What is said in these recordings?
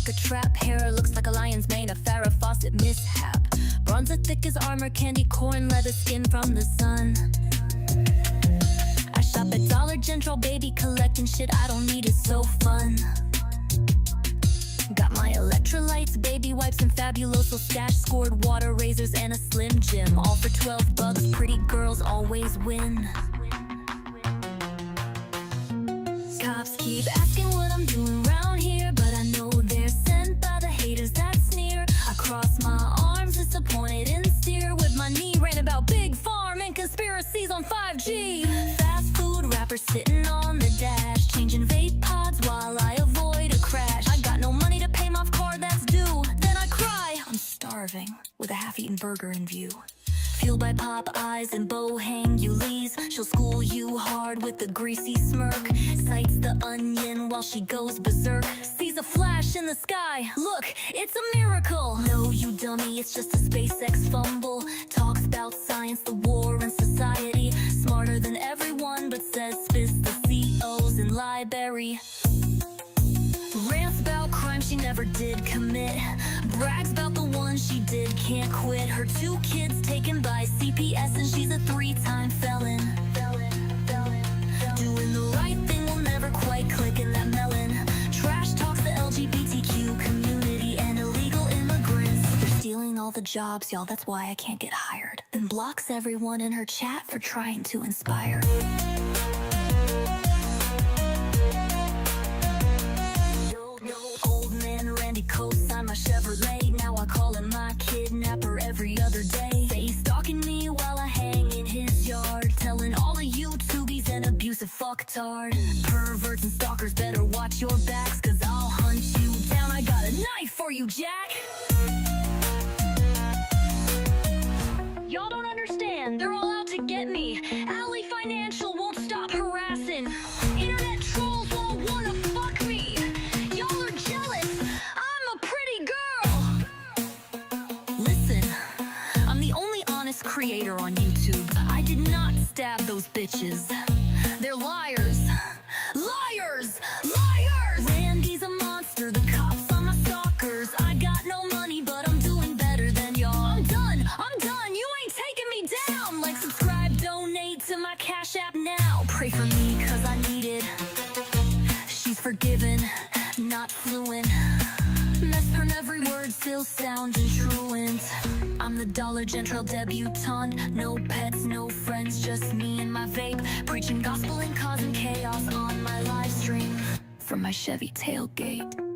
like a trap. Hair looks like a lion's mane, a Farrah Fawcett mishap. Bronze as thick as armor, candy corn, leather skin from the sun. I shop at Dollar General, baby, collecting shit I don't need, is so fun. Got my electrolytes, baby wipes, and Fabuloso stash. Scored water razors and a Slim Jim, all for $12. Pretty girls always win. Cops keep asking what I'm doing around here, but I know they're sent by the haters that sneer. I cross my arms, disappointed and steer with my knee, ran about big farm and conspiracies on 5G. Fast food rappers sitting on the dash, changing vape pods while I avoid a crash. I got no money to pay my car that's due, then I cry. I'm starving with a half-eaten burger in view. Fueled by pop eyes and bohang Ulysses, she'll school you hard with a greasy smirk. Sights the onion while she goes berserk. Sees a flash in the sky, look, it's a miracle. No, you dummy, it's just a SpaceX fumble. Talks about science, the war, and society. Smarter than everyone, but says spits the COs in library. Rants about crime she never did commit. Brags about the one she did, can't quit. Her 2 kids taken by CPS, and she's a 3-time felon. Doing the right thing will never quite click in that melon. Trash talks the LGBTQ community and illegal immigrants. They're stealing all the jobs, y'all, that's why I can't get hired. And blocks everyone in her chat for trying to inspire. Co-sign my Chevrolet, now I call him my kidnapper every other day. Say he's stalking me while I hang in his yard, telling all the YouTubies an abusive fucktard. Perverts and stalkers better watch your backs, cause I'll hunt you down. I got a knife for you, Jack. Y'all don't understand, they're all out to get me. Alley Financial won't stop harassing. Internet trolls won't wanna fuck me. Y'all are jealous, I'm a pretty girl. Listen, I'm the only honest creator on YouTube. I did not stab those bitches. They're liars. Liars! Liars! Randy's a monster, the cops are my stalkers. I got no money, but I'm doing better than y'all. I'm done, you ain't taking me down. Like, subscribe, donate to my Cash App now. Pray for me, cause I need it. She's forgiven, not fluent. Mess her every word, still sounding truant. I'm the Dollar General debutante. No pets, no friends, just me and my vape. Preaching gospel and causing chaos on my live stream from my Chevy tailgate. From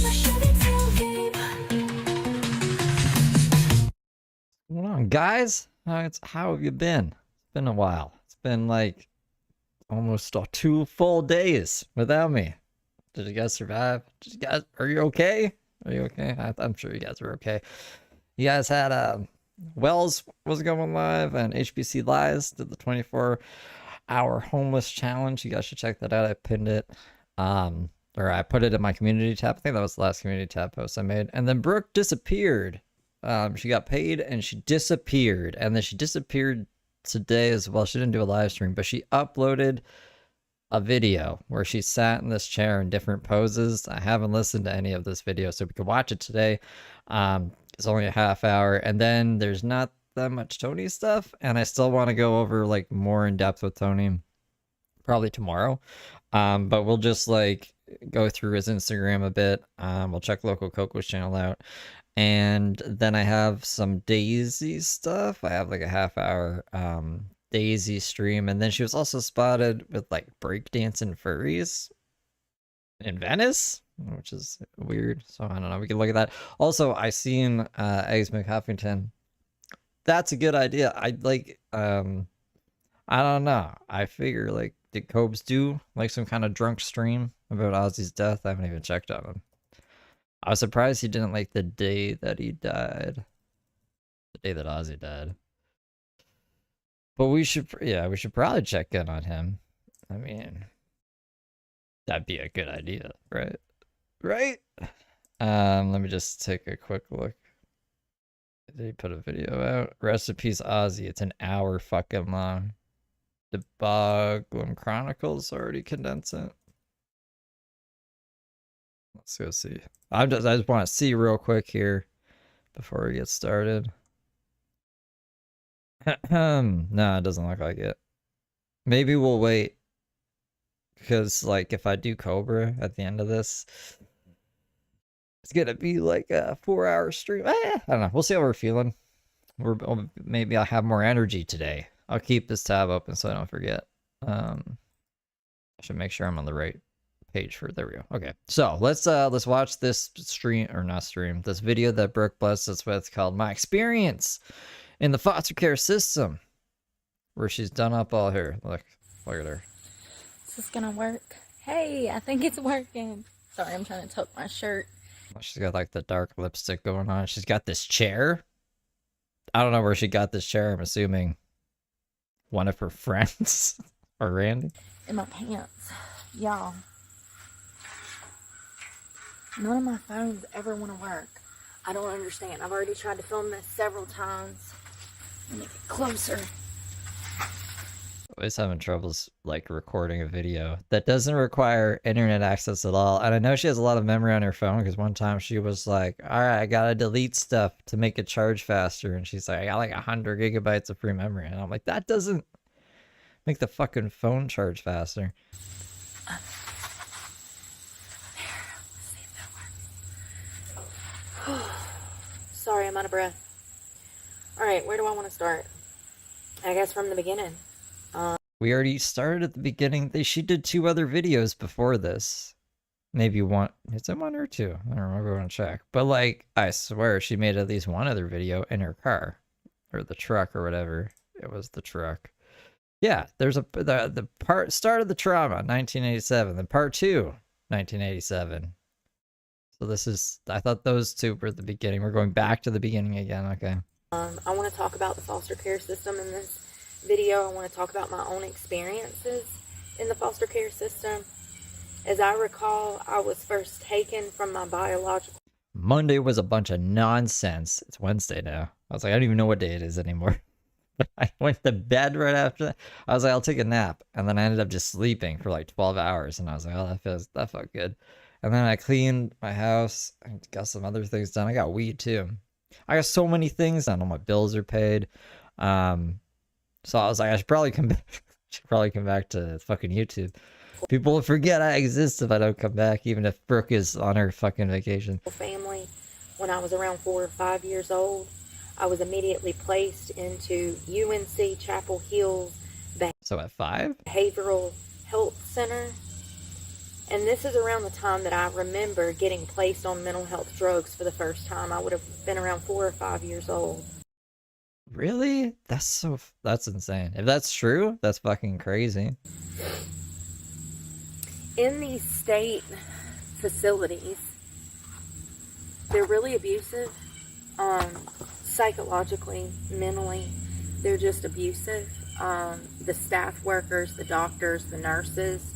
my Chevy tailgate. What's going on, guys? How have you been? It's been a while. It's been like almost 2 full days without me. Did you guys survive? Are you okay? Are you okay? I'm sure you guys are okay. You guys had Wells was going live, and HBC Lies did the 24-hour homeless challenge. You guys should check that out. I pinned it, or I put it in my community tab. I think that was the last community tab post I made. And then Brooke disappeared. She got paid and she disappeared, and then she disappeared today as well. She didn't do a live stream, but she uploaded a video where she sat in this chair in different poses. I haven't listened to any of this video, so we could watch it today. It's only a half hour, and then there's not that much Tony stuff, and I still want to go over like more in depth with Tony probably tomorrow. But we'll just like go through his Instagram a bit. We'll check Local Coco's channel out. And then I have some Daisy stuff. I have like a half-hour Daisy stream. And then she was also spotted with like breakdancing furries in Venice, which is weird. So I don't know. We can look at that. Also, I seen Eggs McHuffington. That's a good idea. I like, I don't know. I figure like, did Cobes do like some kind of drunk stream about Ozzy's death? I haven't even checked on him. I was surprised he didn't like the day that he died. The day that Ozzy died. But we should probably check in on him. I mean, that'd be a good idea, right? Right? Let me just take a quick look. They put a video out. Recipes Ozzy. It's an hour fucking long. The Boglum Chronicles already condense it. Let's go see. I just want to see real quick here before we get started. No, it doesn't look like it. Maybe we'll wait. Because, like, if I do Cobra at the end of this, it's gonna be like a 4-hour stream. I don't know. We'll see how we're feeling. Maybe I'll have more energy today. I'll keep this tab open so I don't forget. I should make sure I'm on the right page for. There we go. Okay, so let's watch this stream, or not stream, this video that Brooke blessed us with called "My Experience in the Foster Care System," where she's done up all her. Look at her. Is this gonna work? Hey, I think it's working. Sorry, I'm trying to tuck my shirt. She's got like the dark lipstick going on. She's got this chair. I don't know where she got this chair. I'm assuming one of her friends or Randy. In my pants. Y'all. None of my phones ever want to work. I don't understand. I've already tried to film this several times. Let me get closer. Always having troubles like recording a video that doesn't require internet access at all. And I know she has a lot of memory on her phone because one time she was like, all right, I gotta delete stuff to make it charge faster. And she's like, I got like 100 gigabytes of free memory. And I'm like, that doesn't make the fucking phone charge faster. There. Let's see if that works. Sorry, I'm out of breath. All right, where do I want to start? I guess from the beginning. We already started at the beginning. She did 2 other videos before this. Maybe one. Is it 1 or 2? I don't remember. I want to check. But like, I swear she made at least 1 other video in her car. Or the truck or whatever. It was the truck. Yeah, there's the part start of the trauma, 1987. Then part 2, 1987. So this is, I thought those 2 were at the beginning. We're going back to the beginning again. Okay. I want to talk about the foster care system in this video. I want to talk about my own experiences in the foster care system. As I recall, I was first taken from my biological. Monday was a bunch of nonsense. It's Wednesday now. I was like, I don't even know what day it is anymore. I went to bed right after that. I was like, I'll take a nap. And then I ended up just sleeping for like 12 hours. And I was like, oh, that felt good. And then I cleaned my house and got some other things done. I got weed too. I got so many things done. All my bills are paid. So I was like, I should probably come back to fucking YouTube. People will forget I exist if I don't come back, even if Brooke is on her fucking vacation. Family, when I was around 4 or 5 years old, I was immediately placed into UNC Chapel Hills So at 5? Behavioral Health Center. And this is around the time that I remember getting placed on mental health drugs for the first time. I would have been around 4 or 5 years old. Really? That's insane. If that's true, that's fucking crazy. In these state facilities, they're really abusive, psychologically, mentally. They're just abusive. The staff workers, the doctors, the nurses.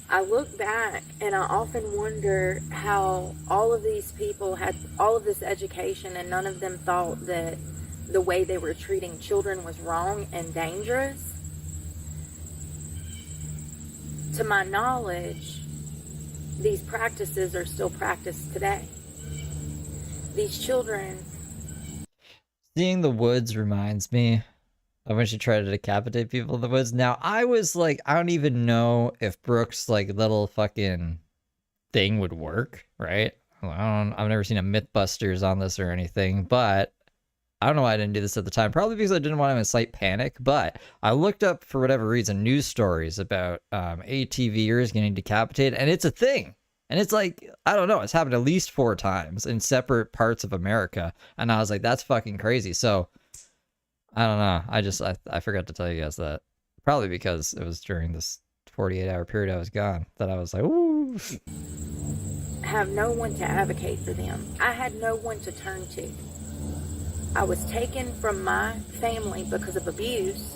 I look back and I often wonder how all of these people had all of this education and none of them thought that the way they were treating children was wrong and dangerous. To my knowledge, these practices are still practiced today. These children... Seeing the woods reminds me of when she tried to decapitate people in the woods. Now, I was like, I don't even know if Brooke's like little fucking thing would work, right? I've never seen a Mythbusters on this or anything, but I don't know why I didn't do this at the time. Probably because I didn't want to incite panic, but I looked up, for whatever reason, news stories about ATVers getting decapitated, and it's a thing. And it's like, I don't know, it's happened at least 4 times in separate parts of America. And I was like, that's fucking crazy. So, I don't know. I forgot to tell you guys that. Probably because it was during this 48-hour period I was gone that I was like, ooh. Have no one to advocate for them. I had no one to turn to. I was taken from my family because of abuse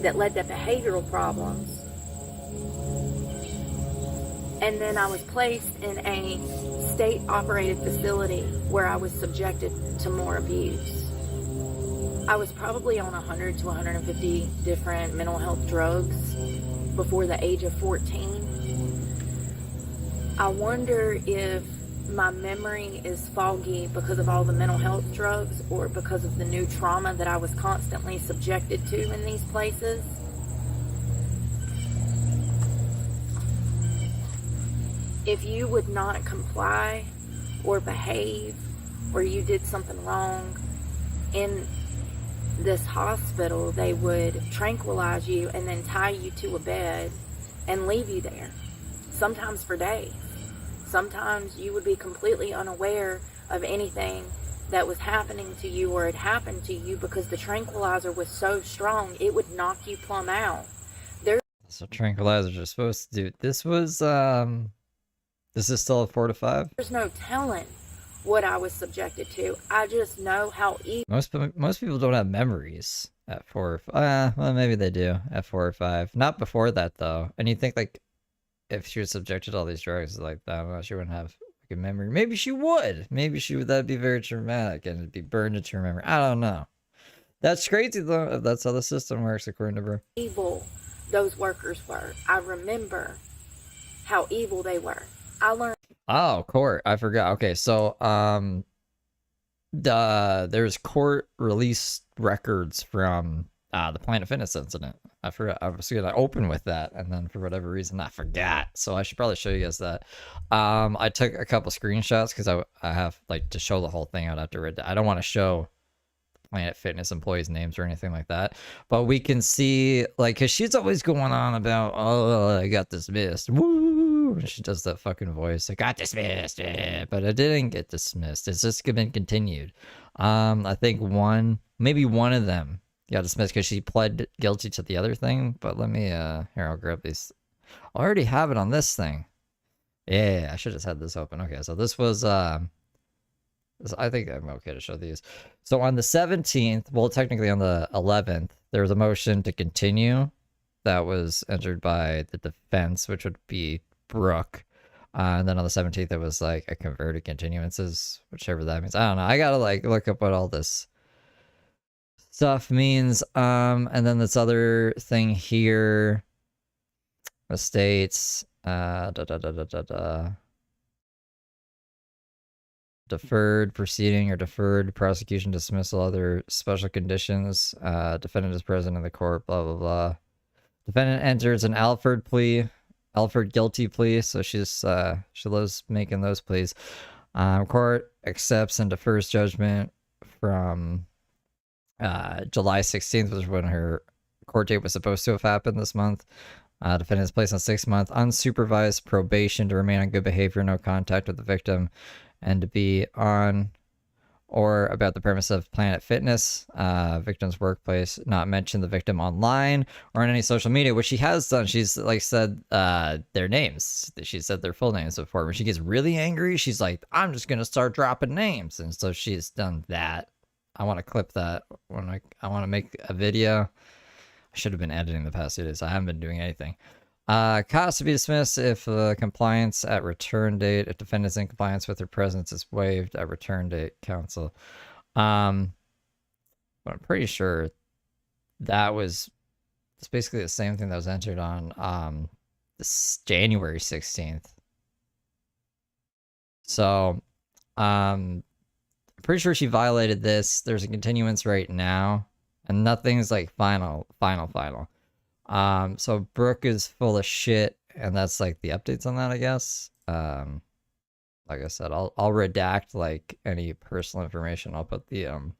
that led to behavioral problems. And then I was placed in a state-operated facility where I was subjected to more abuse. I was probably on 100 to 150 different mental health drugs before the age of 14. I wonder if my memory is foggy because of all the mental health drugs or because of the new trauma that I was constantly subjected to in these places. If you would not comply or behave, or you did something wrong in this hospital, they would tranquilize you and then tie you to a bed and leave you there, sometimes for days. Sometimes you would be completely unaware of anything that was happening to you or had happened to you because the tranquilizer was so strong, it would knock you plumb out. That's what tranquilizers are supposed to do. This was, this is still a 4 to 5? There's no telling what I was subjected to. I just know how evil. Most people don't have memories at 4 or 5. Well, maybe they do at 4 or 5. Not before that, though. And you think, like, if she was subjected to all these drugs, like, I don't know, she wouldn't have like, a memory. Maybe she would. Maybe she would. That'd be very traumatic and it'd be burned into her memory. I don't know. That's crazy, though, if that's how the system works, according to her. Evil those workers were. I remember how evil they were. I learned. Oh, court. I forgot. Okay, so there's court release records from the Planet Fitness incident. I forgot. I was gonna open with that, and then for whatever reason I forgot. So I should probably show you guys that. I took a couple screenshots because I have like to show the whole thing. I'd have to read. I don't want to show Planet Fitness employees' names or anything like that, but we can see like because she's always going on about, oh, I got dismissed. Woo! She does that fucking voice. I got dismissed, but it didn't get dismissed. It's just been continued. I think maybe one of them got dismissed because she pled guilty to the other thing. But let me here, I'll grab these. I already have it on this thing. Yeah, I should have had this open. Okay, so this was I think I'm okay to show these. So on the 17th, well, technically on the 11th, there was a motion to continue that was entered by the defense, which would be Brooke. And then on the 17th, it was like a converted continuances, whichever that means. I don't know. I gotta like look up what all this stuff means. And then this other thing here states deferred proceeding or deferred prosecution, dismissal, other special conditions. Defendant is present in the court, blah blah blah. Defendant enters an Alford guilty plea, so she loves making those pleas. Court accepts and defers judgment from July 16th, which is when her court date was supposed to have happened this month. Defendant is placed on 6-month unsupervised probation to remain on good behavior, no contact with the victim, and to be on or about the premise of Planet Fitness, victim's workplace, not mention the victim online or on any social media, which she has done. She's like said their names. She said their full names before. When she gets really angry, she's like, I'm just going to start dropping names. And so she's done that. I want to clip that when I want to make a video. I should have been editing the past 2 days. I haven't been doing anything. Costs to be dismissed if compliance at return date. If defendant's in compliance with her presence is waived at return date. Counsel. But I'm pretty sure it's basically the same thing that was entered on this January 16th. So I'm pretty sure she violated this. There's a continuance right now, and nothing's like final. So Brooke is full of shit, and that's like the updates on that, I guess. Like I said, I'll redact like any personal information. I'll put the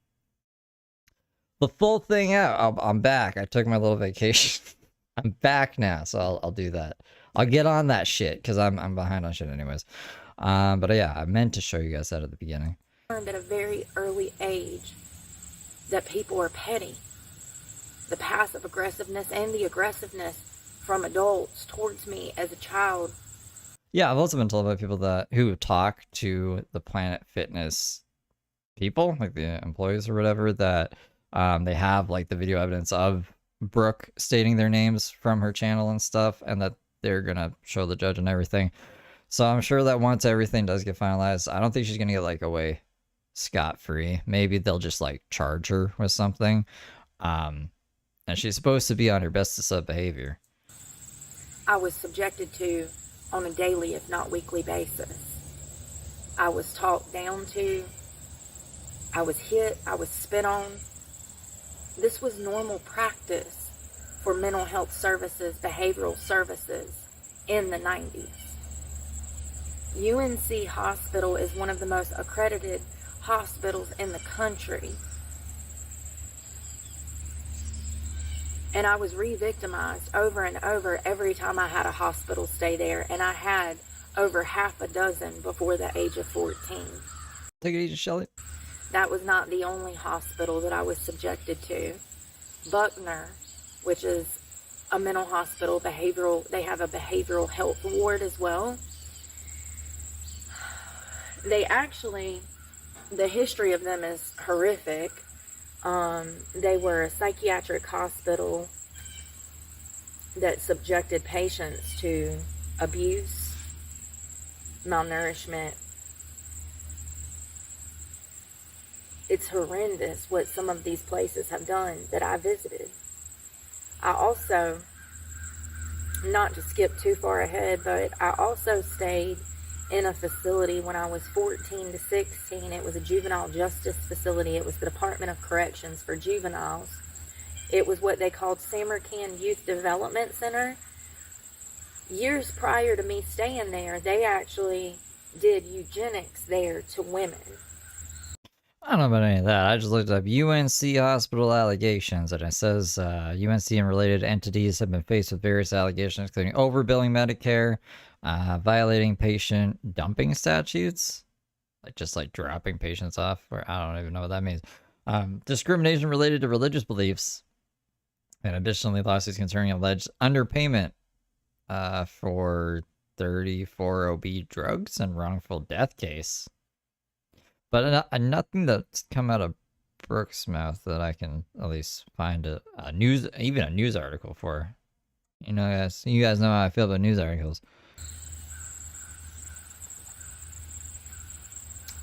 full thing out. I'm back. I took my little vacation. I'm back now, so I'll do that. I'll get on that shit because I'm behind on shit anyways. But yeah, I meant to show you guys that at the beginning. Learned at a very early age that people are petty. The passive aggressiveness and the aggressiveness from adults towards me as a child. Yeah, I've also been told by people who talk to the Planet Fitness people, like the employees or whatever, that they have like the video evidence of Brooke stating their names from her channel and stuff, and that they're gonna show the judge and everything. So I'm sure that once everything does get finalized, I don't think she's gonna get like away scot-free. Maybe they'll just like charge her with something. And she's supposed to be on her bestest of behavior. I was subjected to on a daily, if not weekly basis. I was talked down to. I was hit. I was spit on. This was normal practice for mental health services, behavioral services in the 90s. UNC Hospital is one of the most accredited hospitals in the country. And I was re-victimized over and over every time I had a hospital stay there. And I had over half a dozen before the age of 14. Take it easy, Shelly. That was not the only hospital that I was subjected to. Buckner, which is a mental hospital, they have a behavioral health ward as well. They actually, the history of them is horrific. They were a psychiatric hospital that subjected patients to abuse, malnourishment. It's horrendous what some of these places have done that I visited. I also, not to skip too far ahead, but I also stayed in a facility when I was 14 to 16. It was a juvenile justice facility. It was the Department of Corrections for juveniles. It was what they called Samarkand Youth Development Center. Years prior to me staying there, they actually did eugenics there to women. I don't know about any of that. I just looked up UNC hospital allegations, and it says UNC and related entities have been faced with various allegations, including overbilling Medicare, violating patient dumping statutes, just like dropping patients off, or I don't even know what that means. Discrimination related to religious beliefs, and additionally lawsuits concerning alleged underpayment for 34OB drugs and wrongful death case. But nothing that's come out of Brooke's mouth that I can at least find a news article for. You guys know how I feel about news articles.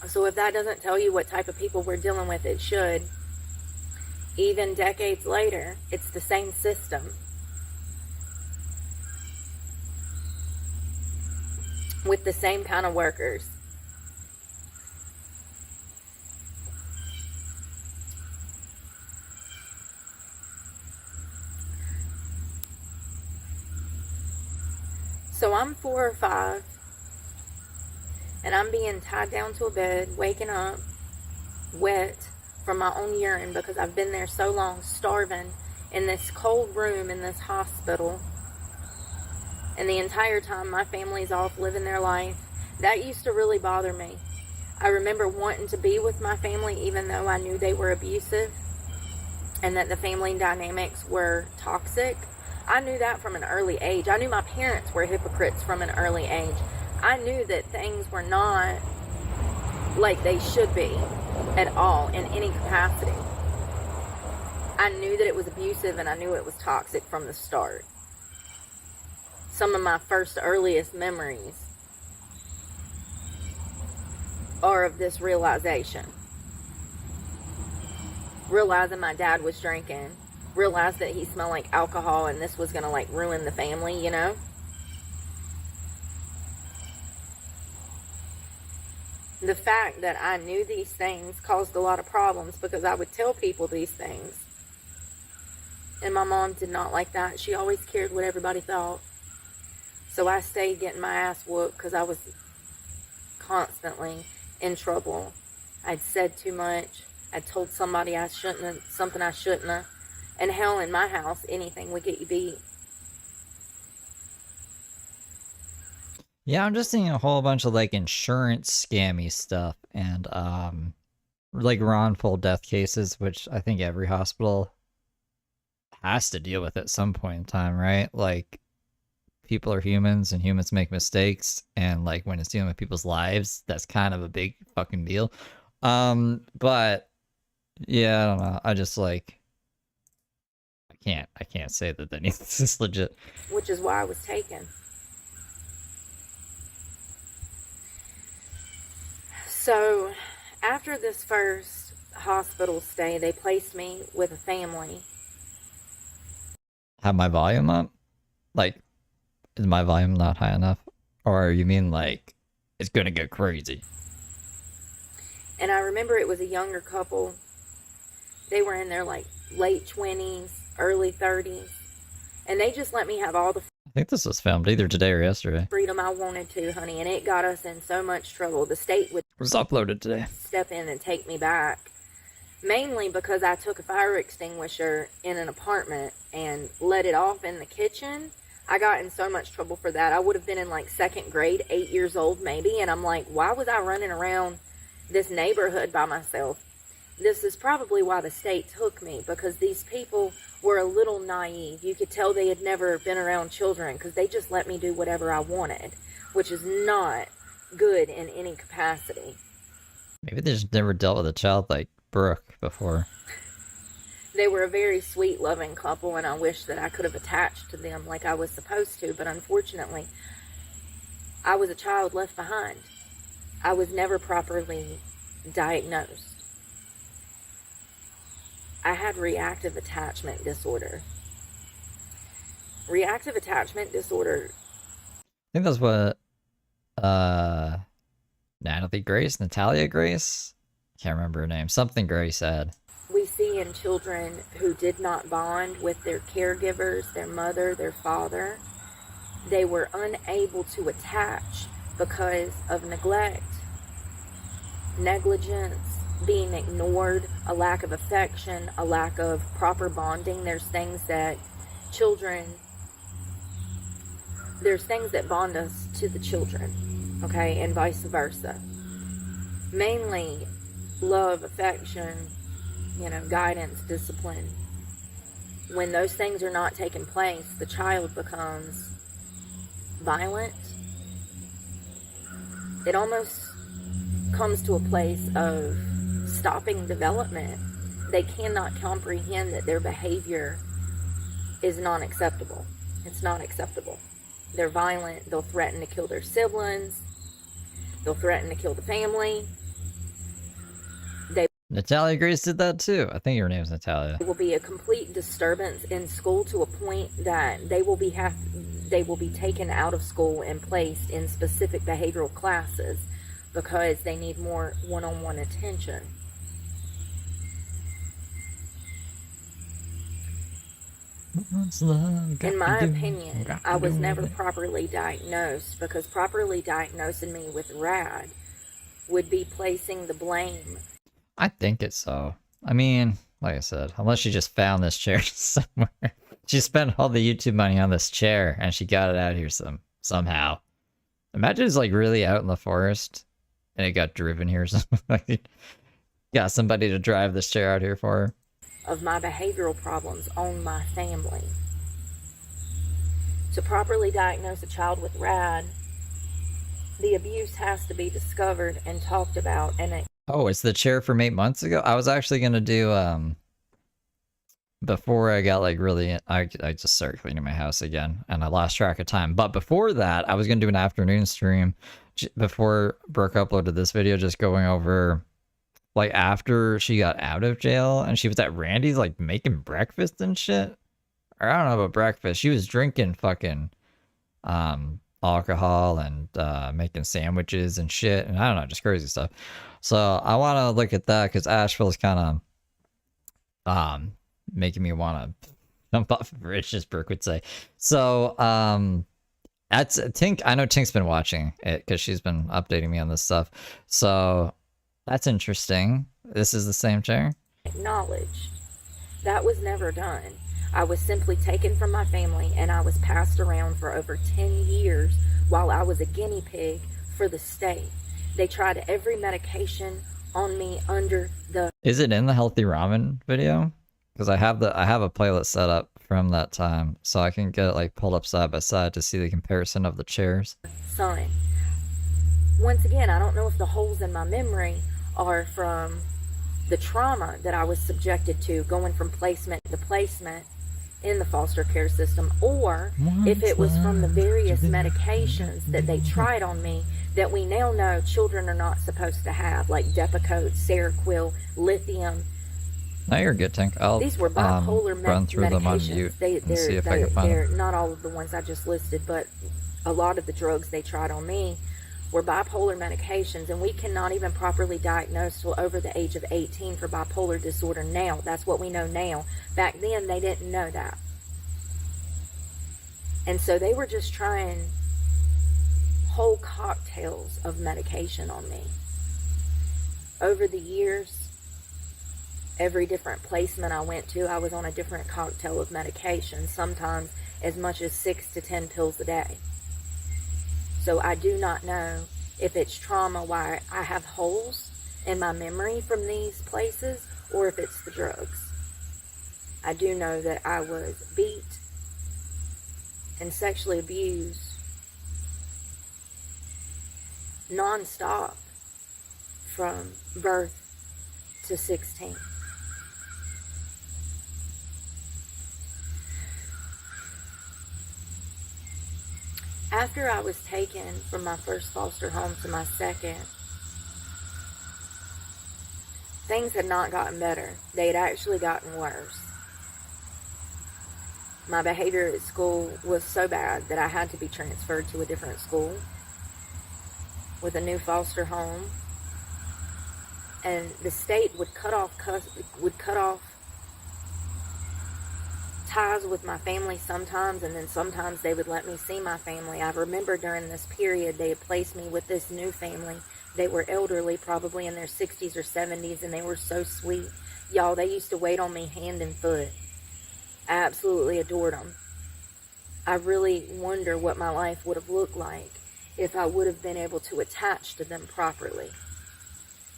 So if that doesn't tell you what type of people we're dealing with, it should. Even decades later, it's the same system. With the same kind of workers. So I'm 4 or 5, and I'm being tied down to a bed, waking up wet from my own urine because I've been there so long, starving in this cold room in this hospital. And the entire time my family's off living their life. That used to really bother me. I remember wanting to be with my family even though I knew they were abusive and that the family dynamics were toxic. I knew that from an early age. I knew my parents were hypocrites from an early age. I knew that things were not like they should be at all in any capacity. I knew that it was abusive and I knew it was toxic from the start. Some of my first earliest memories are of this realization. Realizing my dad was drinking. Realized that he smelled like alcohol and this was going to like ruin the family, you know? The fact that I knew these things caused a lot of problems because I would tell people these things. And my mom did not like that. She always cared what everybody thought. So I stayed getting my ass whooped because I was constantly in trouble. I'd said too much. I'd told somebody I shouldn't have, something I shouldn't have. And hell, in my house, anything would get you beat. Yeah, I'm just seeing a whole bunch of like insurance scammy stuff and like wrongful death cases, which I think every hospital has to deal with at some point in time, right? Like, people are humans and humans make mistakes, and like when it's dealing with people's lives, that's kind of a big fucking deal. But yeah, I don't know. I just like I can't say that any of this is legit. Which is why I was taken. So after this first hospital stay, they placed me with a family. Have my volume up? Like, is my volume not high enough? Or you mean like, it's gonna get crazy? And I remember it was a younger couple. They were in their like late 20s, early 30s. And they just let me have all the I think this was filmed either today or yesterday. freedom I wanted to, honey. And it got us in so much trouble. The state would It was uploaded today. step in and take me back. Mainly because I took a fire extinguisher in an apartment and let it off in the kitchen. I got in so much trouble for that. I would have been in like second grade, 8 years old maybe. And I'm like, why was I running around this neighborhood by myself? This is probably why the state took me, because these people were a little naive. You could tell they had never been around children because they just let me do whatever I wanted, which is not good in any capacity. Maybe they just never dealt with a child like Brooke before. They were a very sweet, loving couple, and I wish that I could have attached to them like I was supposed to, but unfortunately, I was a child left behind. I was never properly diagnosed. I had reactive attachment disorder. Reactive attachment disorder, I think that's what Natalia Grace? Can't remember her name. Something Grace said. we see in children who did not bond with their caregivers, their mother, their father. They were unable to attach because of neglect, negligence, being ignored, a lack of affection, a lack of proper bonding. There's things that bond us to the children, okay, and vice versa. Mainly love, affection, guidance, discipline. When those things are not taking place, the child becomes violent. It almost comes to a place of stopping development. They cannot comprehend that their behavior is not acceptable. It's not acceptable. They're violent. They'll threaten to kill their siblings. They'll threaten to kill the family. Natalia Grace did that too. I think her name's Natalia. It will be a complete disturbance in school to a point that they will be taken out of school and placed in specific behavioral classes because they need more one-on-one attention. In my opinion, I was never properly diagnosed, because properly diagnosing me with RAD would be placing the blame. I think it's so. I mean, like I said, unless she just found this chair somewhere. She spent all the YouTube money on this chair and she got it out here somehow. Imagine it's like really out in the forest and it got driven here or something. Got somebody to drive this chair out here for her. Of my behavioral problems on my family. To properly diagnose a child with RAD, the abuse has to be discovered and talked about. And oh, it's the chair from 8 months ago? I was actually going to do, before I got like really, I just started cleaning my house again and I lost track of time. But before that, I was going to do an afternoon stream before Brooke uploaded this video, just going over like after she got out of jail and she was at Randy's like making breakfast and shit. Or I don't know about breakfast. She was drinking fucking alcohol and making sandwiches and shit. And I don't know, just crazy stuff. So I want to look at that because Asheville's kind of making me want to jump off a bridge, as Brooke would say. So that's Tink. I know Tink's been watching it because she's been updating me on this stuff. So that's interesting. This is the same chair? Acknowledged. That was never done. I was simply taken from my family and I was passed around for over 10 years while I was a guinea pig for the state. They tried every medication on me under the... Is it in the Healthy Ramen video? Because I have a playlist set up from that time, so I can get it like pulled up side by side to see the comparison of the chairs. Sun. Once again, I don't know if the holes in my memory are from the trauma that I was subjected to going from placement to placement in the foster care system, or if it was from the various medications that they tried on me that we now know children are not supposed to have, like Depakote, Seroquel, lithium. Now you're good, Tank. I'll These were bipolar run through them on medications. mute and see if I can find They're them. not all of the ones I just listed, but a lot of the drugs they tried on me were bipolar medications, and we cannot even properly diagnose till over the age of 18 for bipolar disorder now. That's what we know now. Back then, they didn't know that. And so they were just trying whole cocktails of medication on me. Over the years, every different placement I went to, I was on a different cocktail of medication, sometimes as much as 6 to 10 pills a day. So I do not know if it's trauma why I have holes in my memory from these places, or if it's the drugs. I do know that I was beat and sexually abused non-stop from birth to 16. After I was taken from my first foster home to my second, things had not gotten better. They had actually gotten worse. My behavior at school was so bad that I had to be transferred to a different school with a new foster home. And the state would cut off ties with my family sometimes, and then sometimes they would let me see my family. I remember during this period they had placed me with this new family. They were elderly, probably in their 60s or 70s, and they were so sweet. Y'all, they used to wait on me hand and foot. I absolutely adored them. I really wonder what my life would have looked like if I would have been able to attach to them properly.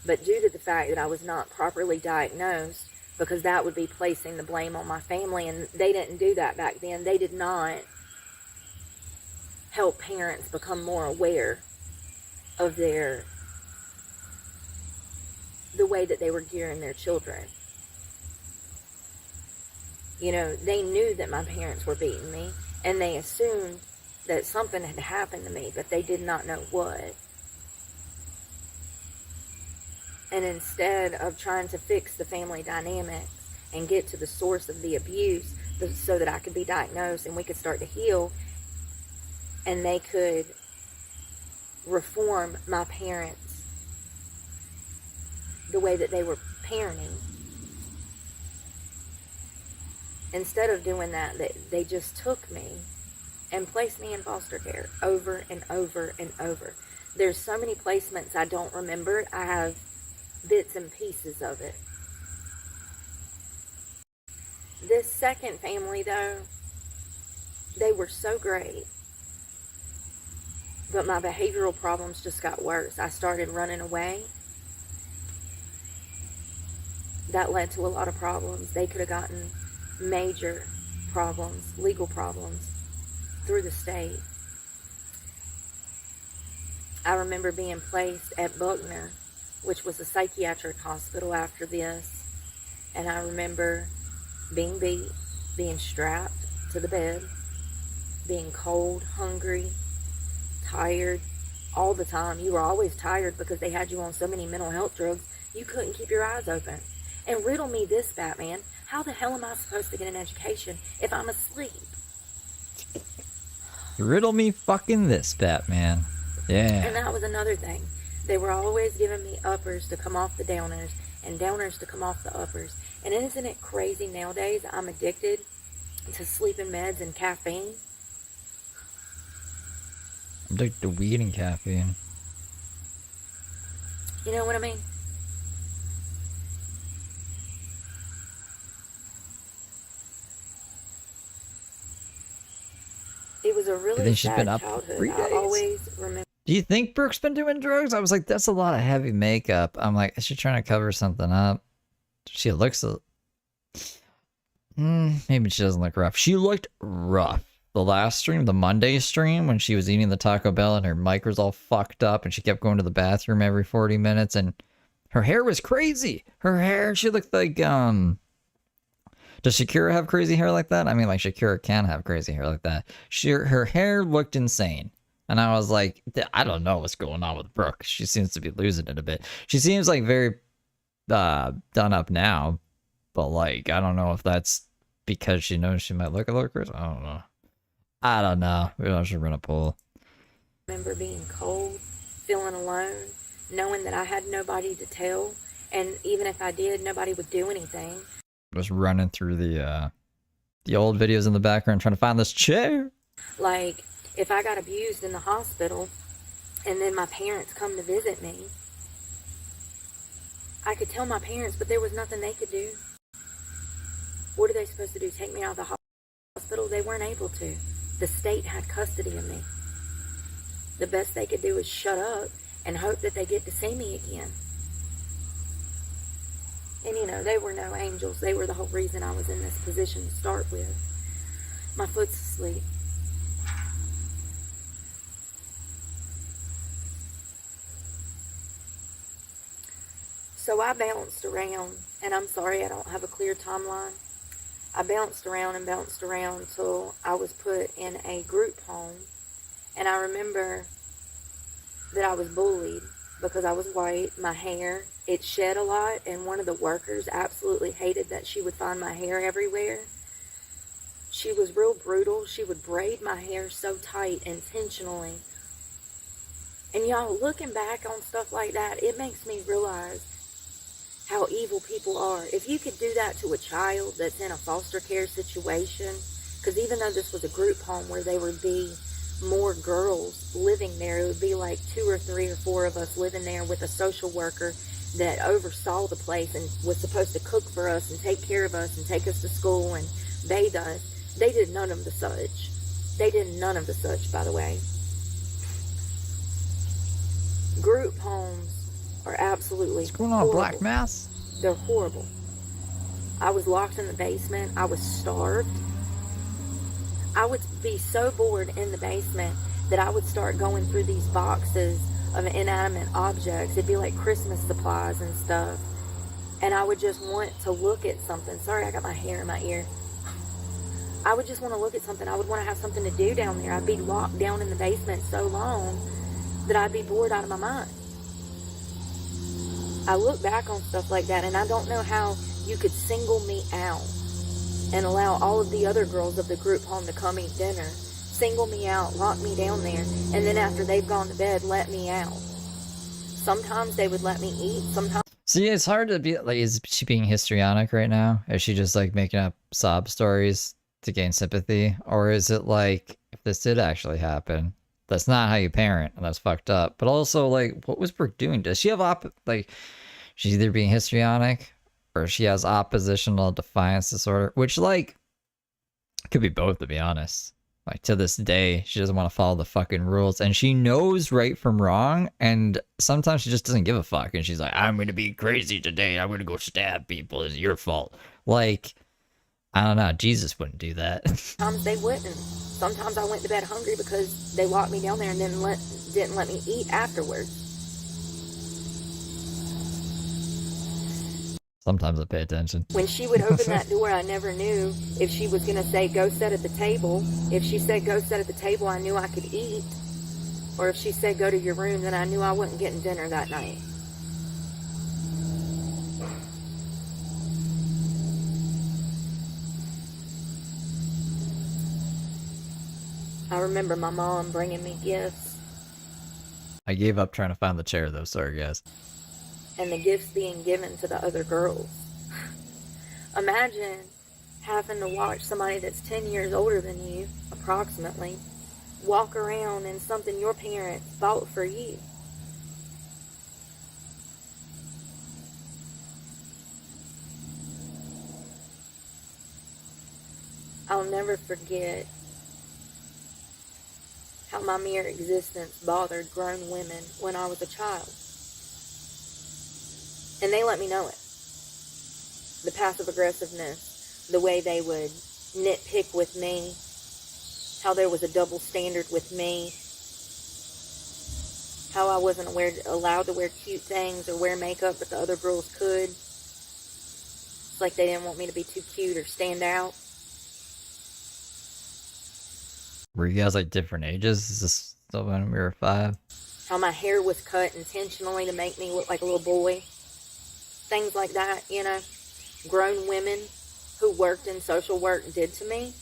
But due to the fact that I was not properly diagnosed, because that would be placing the blame on my family, and they didn't do that back then. They did not help parents become more aware of the way that they were gearing their children. You know, they knew that my parents were beating me, and they assumed that something had happened to me, but they did not know what. And instead of trying to fix the family dynamics and get to the source of the abuse so that I could be diagnosed and we could start to heal and they could reform my parents the way that they were parenting, instead of doing that, they just took me and placed me in foster care over and over and over. There's so many placements I don't remember. I have bits and pieces of it. This second family, though, they were so great, but my behavioral problems just got worse. I started running away. That led to a lot of problems. They could have gotten major problems, legal problems, through the state. I remember being placed at Buckner, which was a psychiatric hospital after this, and I remember being beat, being strapped to the bed, being cold, hungry, tired all the time. You were always tired because they had you on so many mental health drugs, you couldn't keep your eyes open. And riddle me this, Batman, how the hell am I supposed to get an education if I'm asleep? Riddle me fucking this, Batman. Yeah. And that was another thing. They were always giving me uppers to come off the downers and downers to come off the uppers. And isn't it crazy nowadays I'm addicted to sleeping meds and caffeine? I'm addicted to weed and caffeine. You know what I mean? It was a really sad childhood. 3 days? I always remember. Do you think Brooke's been doing drugs? I was like, that's a lot of heavy makeup. I'm like, is she trying to cover something up? She looks maybe she doesn't look rough. She looked rough. The last stream, the Monday stream, when she was eating the Taco Bell and her mic was all fucked up and she kept going to the bathroom every 40 minutes and her hair was crazy. Her hair, she looked like, does Shakira have crazy hair like that? I mean, like, Shakira can have crazy hair like that. Her hair looked insane. And I was like, I don't know what's going on with Brooke. She seems to be losing it a bit. She seems like very done up now, but like, I don't know if that's because she knows she might look at lookers. I don't know. Maybe I should run a poll. I remember being cold, feeling alone, knowing that I had nobody to tell, and even if I did, nobody would do anything. Just running through the old videos in the background trying to find this chair. Like, if I got abused in the hospital and then my parents come to visit me, I could tell my parents, but there was nothing they could do. What are they supposed to do? Take me out of the hospital? They weren't able to. The state had custody of me. The best they could do is shut up and hope that they get to see me again. And you know, they were no angels. They were the whole reason I was in this position to start with. My foot's asleep. So I bounced around, and I'm sorry I don't have a clear timeline. I bounced around till I was put in a group home. And I remember that I was bullied because I was white. My hair, it shed a lot, and one of the workers absolutely hated that she would find my hair everywhere. She was real brutal. She would braid my hair so tight intentionally. And y'all, looking back on stuff like that, it makes me realize how evil people are. If you could do that to a child that's in a foster care situation, because even though this was a group home where there would be more girls living there, it would be like 2 or 3 or 4 of us living there with a social worker that oversaw the place and was supposed to cook for us and take care of us and take us to school and bathe us. They did none of the such. They did none of the such, by the way. Group homes are absolutely What's going on, horrible. Black Mass? They're horrible. I was locked in the basement. I was starved. I would be so bored in the basement that I would start going through these boxes of inanimate objects. It'd be like Christmas supplies and stuff. And I would just want to look at something. Sorry, I got my hair in my ear. I would just want to look at something. I would want to have something to do down there. I'd be locked down in the basement so long that I'd be bored out of my mind. I look back on stuff like that, and I don't know how you could single me out and allow all of the other girls of the group home to come eat dinner, single me out, lock me down there, and then after they've gone to bed, let me out. Sometimes they would let me eat, sometimes... See, it's hard to be, like, is she being histrionic right now? Is she just, like, making up sob stories to gain sympathy? Or is it, like, if this did actually happen, that's not how you parent, and that's fucked up. But also, like, what was Brooke doing? Does she have, like, she's either being histrionic, or she has oppositional defiance disorder, which, like, could be both, to be honest. Like, to this day, she doesn't want to follow the fucking rules, and she knows right from wrong, and sometimes she just doesn't give a fuck, and she's like, I'm gonna be crazy today, I'm gonna go stab people, it's your fault. Like, I don't know, Jesus wouldn't do that. Sometimes they wouldn't. Sometimes I went to bed hungry because they locked me down there and didn't let me eat afterwards. Sometimes I pay attention. When she would open that door, I never knew if she was going to say, go sit at the table. If she said, go sit at the table, I knew I could eat. Or if she said, go to your room, then I knew I wasn't getting dinner that night. I remember my mom bringing me gifts. I gave up trying to find the chair, though. Sorry, guys. And the gifts being given to the other girls. Imagine having to watch somebody that's 10 years older than you, approximately, walk around in something your parents bought for you. I'll never forget how my mere existence bothered grown women when I was a child. And they let me know it. The passive aggressiveness, the way they would nitpick with me, how there was a double standard with me, how I wasn't allowed to wear cute things or wear makeup, but the other girls could. It's like they didn't want me to be too cute or stand out. Were you guys like different ages? Is this Still when we were 5. How my hair was cut intentionally to make me look like a little boy. Things like that, you know. Grown women who worked in social work did to me.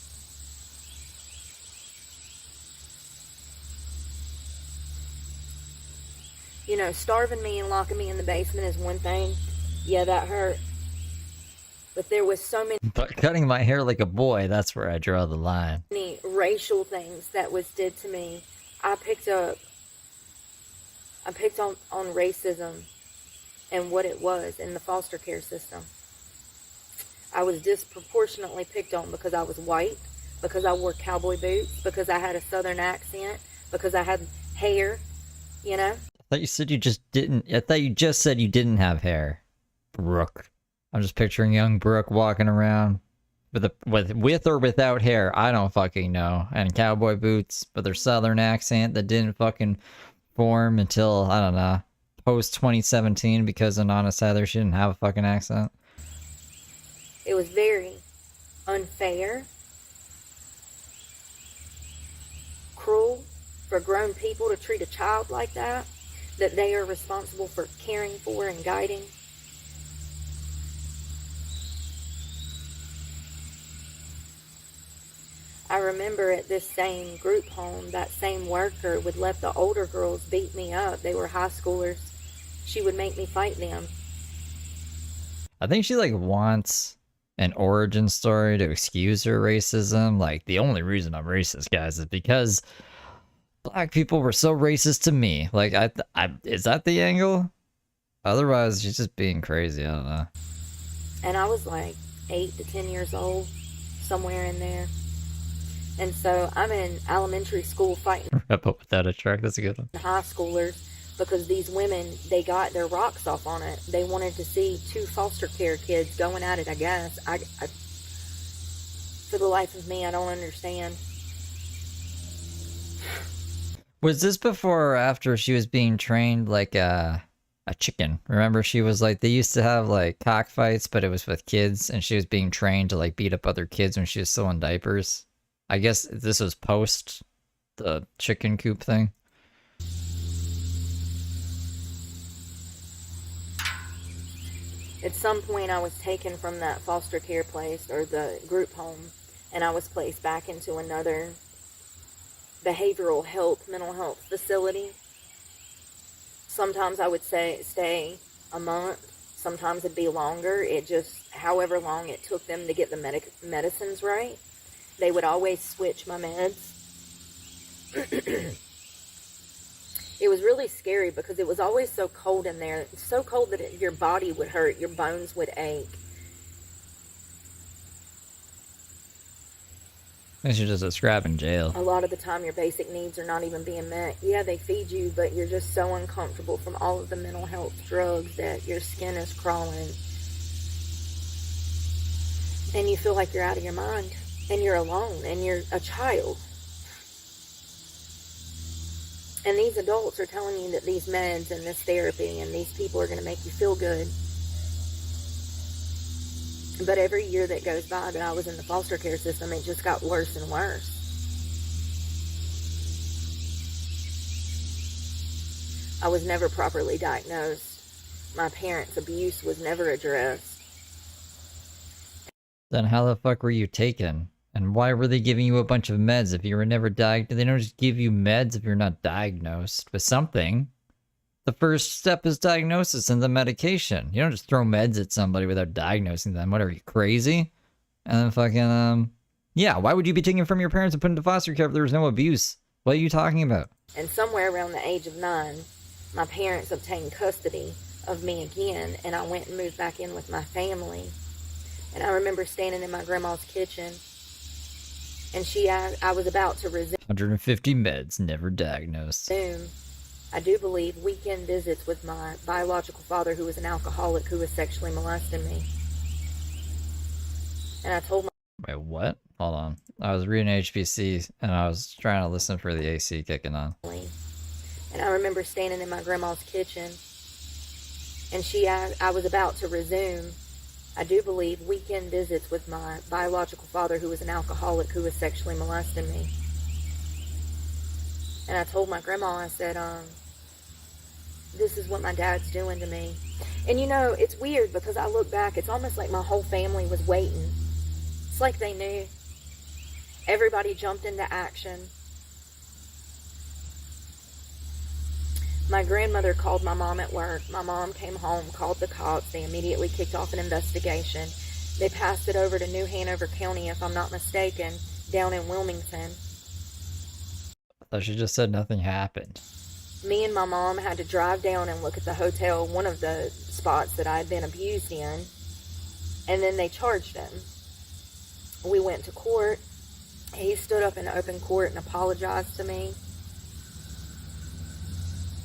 You know, starving me and locking me in the basement is one thing. Yeah, that hurt. But there was so But cutting my hair like a boy, that's where I draw the line. many racial things that was did to me. I picked on racism and what it was in the foster care system. I was disproportionately picked on because I was white, because I wore cowboy boots, because I had a southern accent, because I had hair, you know? I thought you said you just didn't. I thought you just said you didn't have hair, Brooke. I'm just picturing young Brooke walking around with or without hair. I don't fucking know. And cowboy boots with her southern accent that didn't fucking form until, I don't know, post 2017 because of Honest Heather. She didn't have a fucking accent. It was very unfair, cruel for grown people to treat a child like that they are responsible for caring for and guiding. I remember at this same group home, that same worker would let the older girls beat me up. They were high schoolers. She would make me fight them. I think she like wants an origin story to excuse her racism. Like, the only reason I'm racist, guys, is because black people were so racist to me. Like, is that the angle? Otherwise, she's just being crazy. I don't know. And I was like 8 to 10 years old, somewhere in there. And so I'm in elementary school fighting Wrap up without a truck. That's a good one. high schoolers because these women, they got their rocks off on it. They wanted to see 2 foster care kids going at it, I guess. I for the life of me, I don't understand. Was this before or after she was being trained like a chicken? Remember, she was like, they used to have like cockfights, but it was with kids, and she was being trained to like beat up other kids when she was still in diapers. I guess this was post the chicken coop thing. At some point, I was taken from that foster care place or the group home, and I was placed back into another behavioral health, mental health facility. Sometimes I would stay a month. Sometimes it'd be longer. It just, however long it took them to get the medicines right. They would always switch my meds. It was really scary because it was always so cold in there. So cold that your body would hurt. Your bones would ache. I should just describe in jail. A lot of the time your basic needs are not even being met. Yeah, they feed you, but you're just so uncomfortable from all of the mental health drugs that your skin is crawling. And you feel like you're out of your mind. And you're alone. And you're a child. And these adults are telling you that these meds and this therapy and these people are going to make you feel good. But every year that goes by that I was in the foster care system, it just got worse and worse. I was never properly diagnosed. My parents' abuse was never addressed. Then how the fuck were you taken? And why were they giving you a bunch of meds if you were never diagnosed? They don't just give you meds if you're not diagnosed with something. The first step is diagnosis and the medication. You don't just throw meds at somebody without diagnosing them. What, are you crazy? And then fucking, yeah, why would you be taken from your parents and put into foster care if there was no abuse? What are you talking about? And somewhere around the age of 9, my parents obtained custody of me again, and I went and moved back in with my family. And I remember standing in my grandma's kitchen, and I was about to resume 150 meds, never diagnosed. I do believe weekend visits with my biological father, who was an alcoholic, who was sexually molesting me. And I told my... Wait, what? Hold on. I was reading HBC, and I was trying to listen for the AC kicking on. And I remember standing in my grandma's kitchen, and I was about to resume, I do believe, weekend visits with my biological father, who was an alcoholic, who was sexually molesting me. And I told my grandma, I said, this is what my dad's doing to me. And you know, it's weird because I look back, it's almost like my whole family was waiting. It's like they knew. Everybody jumped into action. My grandmother called my mom at work. My mom came home, called the cops. They immediately kicked off an investigation. They passed it over to New Hanover County, if I'm not mistaken, down in Wilmington. I thought she just said nothing happened. Me and my mom had to drive down and look at the hotel, one of the spots that I had been abused in, and then they charged him. We went to court. He stood up in open court and apologized to me.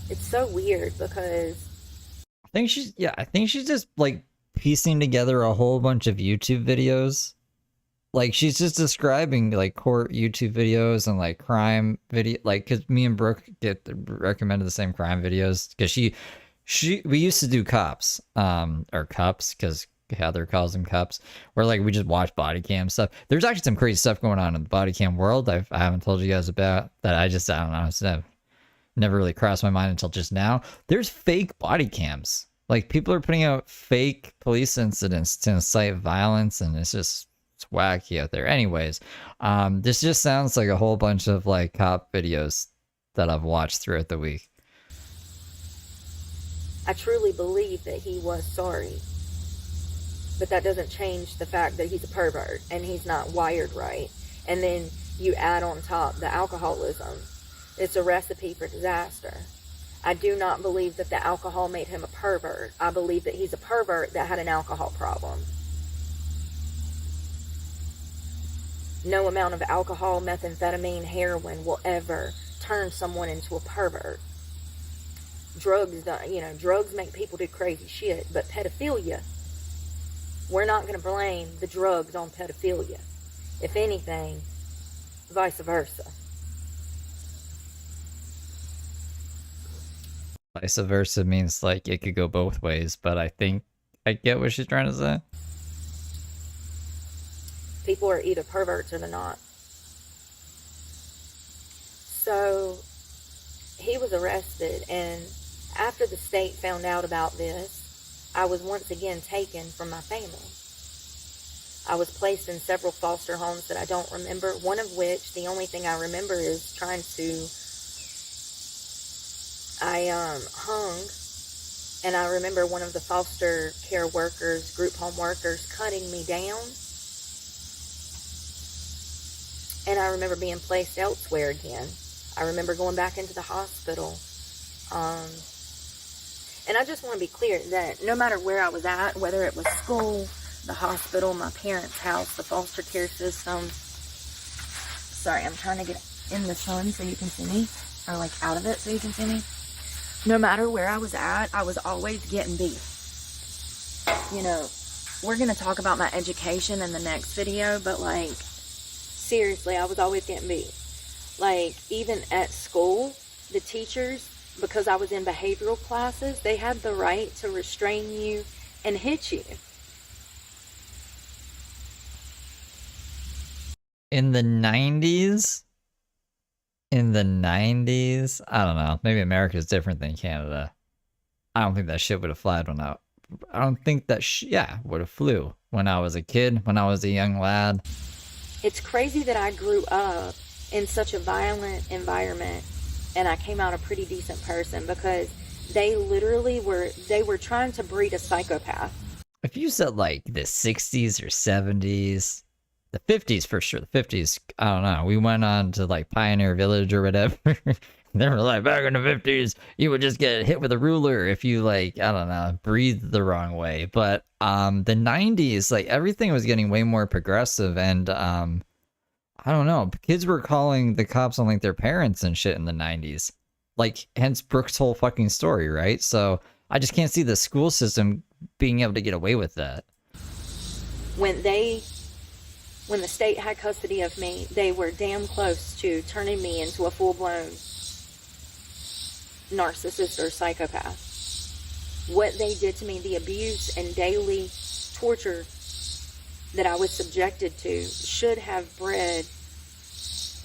It's so weird because I think she's just like piecing together a whole bunch of YouTube videos. Like she's just describing like court YouTube videos and like crime video, like because me and Brooke get recommended the same crime videos because we used to do cops or cups because Heather calls them cups, where like we just watch body cam stuff. There's actually some crazy stuff going on in the body cam world I haven't told you guys about that. I don't know, it's never really crossed my mind until just now. There's fake body cams. Like people are putting out fake police incidents to incite violence, and it's wacky out there. Anyways, this just sounds like a whole bunch of like cop videos that I've watched throughout the week. I truly believe that he was sorry. But that doesn't change the fact that he's a pervert and he's not wired right. And then you add on top the alcoholism. It's a recipe for disaster. I do not believe that the alcohol made him a pervert. I believe that he's a pervert that had an alcohol problem. No amount of alcohol, methamphetamine, heroin will ever turn someone into a pervert. Drugs make people do crazy shit, but pedophilia, we're not going to blame the drugs on pedophilia. If anything, vice versa. Vice versa means like it could go both ways, but I think I get what she's trying to say. People are either perverts or they're not. So he was arrested, and after the state found out about this, I was once again taken from my family. I was placed in several foster homes that I don't remember, one of which, the only thing I remember is I hung, and I remember one of the foster care workers, group home workers, cutting me down. And I remember being placed elsewhere again. I remember going back into the hospital. And I just want to be clear that no matter where I was at, whether it was school, the hospital, my parents' house, the foster care system. Sorry, I'm trying to get in the sun so you can see me. Or like out of it so you can see me. No matter where I was at, I was always getting beat. You know, we're going to talk about my education in the next video, but like, seriously, I was always getting beat. Like, even at school, the teachers, because I was in behavioral classes, they had the right to restrain you and hit you. In the 90s? I don't know. Maybe America's different than Canada. I don't think that shit would have flied I don't think that would have flew when I was a kid, when I was a young lad. It's crazy that I grew up in such a violent environment and I came out a pretty decent person, because they literally were trying to breed a psychopath. If you said like the 60s or 70s, the 50s for sure, the 50s, I don't know, we went on to like Pioneer Village or whatever. They were like, back in the 50s, you would just get hit with a ruler if you like, I don't know, breathed the wrong way. But the 90s, like everything was getting way more progressive, and I don't know, kids were calling the cops on like their parents and shit in the 90s. Like, hence Brooke's whole fucking story, right? So I just can't see the school system being able to get away with that. When the state had custody of me, they were damn close to turning me into a full-blown narcissist or psychopath. What they did to me, the abuse and daily torture that I was subjected to, should have bred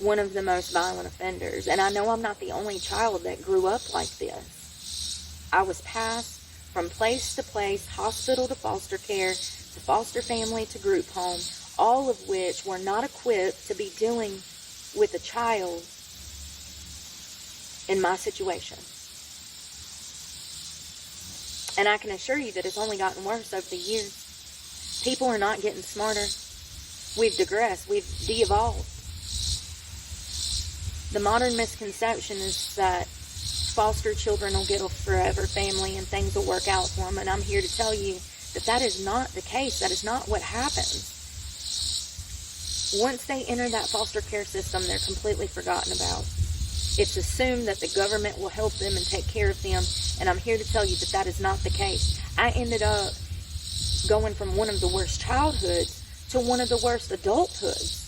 one of the most violent offenders. And I know I'm not the only child that grew up like this. I was passed from place to place, hospital to foster care, to foster family to group home, all of which were not equipped to be dealing with a child in my situation. And I can assure you that it's only gotten worse over the years. People are not getting smarter. We've digressed. We've de-evolved. The modern misconception is that foster children will get a forever family and things will work out for them. And I'm here to tell you that that is not the case. That is not what happens. Once they enter that foster care system, they're completely forgotten about. It's assumed that the government will help them and take care of them. And I'm here to tell you that that is not the case. I ended up going from one of the worst childhoods to one of the worst adulthoods.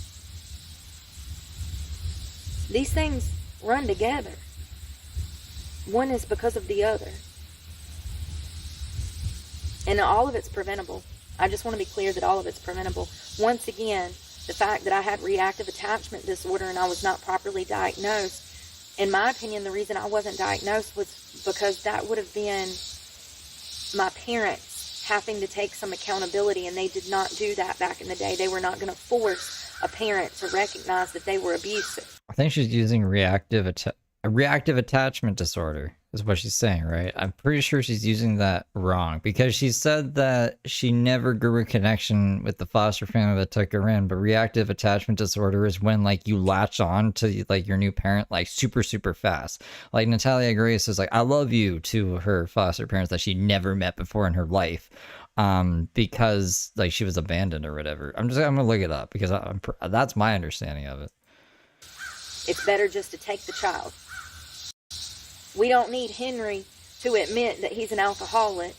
These things run together. One is because of the other. And all of it's preventable. I just want to be clear that all of it's preventable. Once again, the fact that I had reactive attachment disorder and I was not properly diagnosed, in my opinion, the reason I wasn't diagnosed was because that would have been my parents having to take some accountability, and they did not do that back in the day. They were not going to force a parent to recognize that they were abusive. I think she's using reactive attachment disorder is what she's saying, right? I'm pretty sure she's using that wrong, because she said that she never grew a connection with the foster family that took her in. But reactive attachment disorder is when, like, you latch on to, like, your new parent, like, super, super fast. Like, Natalia Grace is like, I love you to her foster parents that she never met before in her life, because, like, she was abandoned or whatever. I'm gonna look it up, because that's my understanding of it. It's better just to take the child. We don't need Henry to admit that he's an alcoholic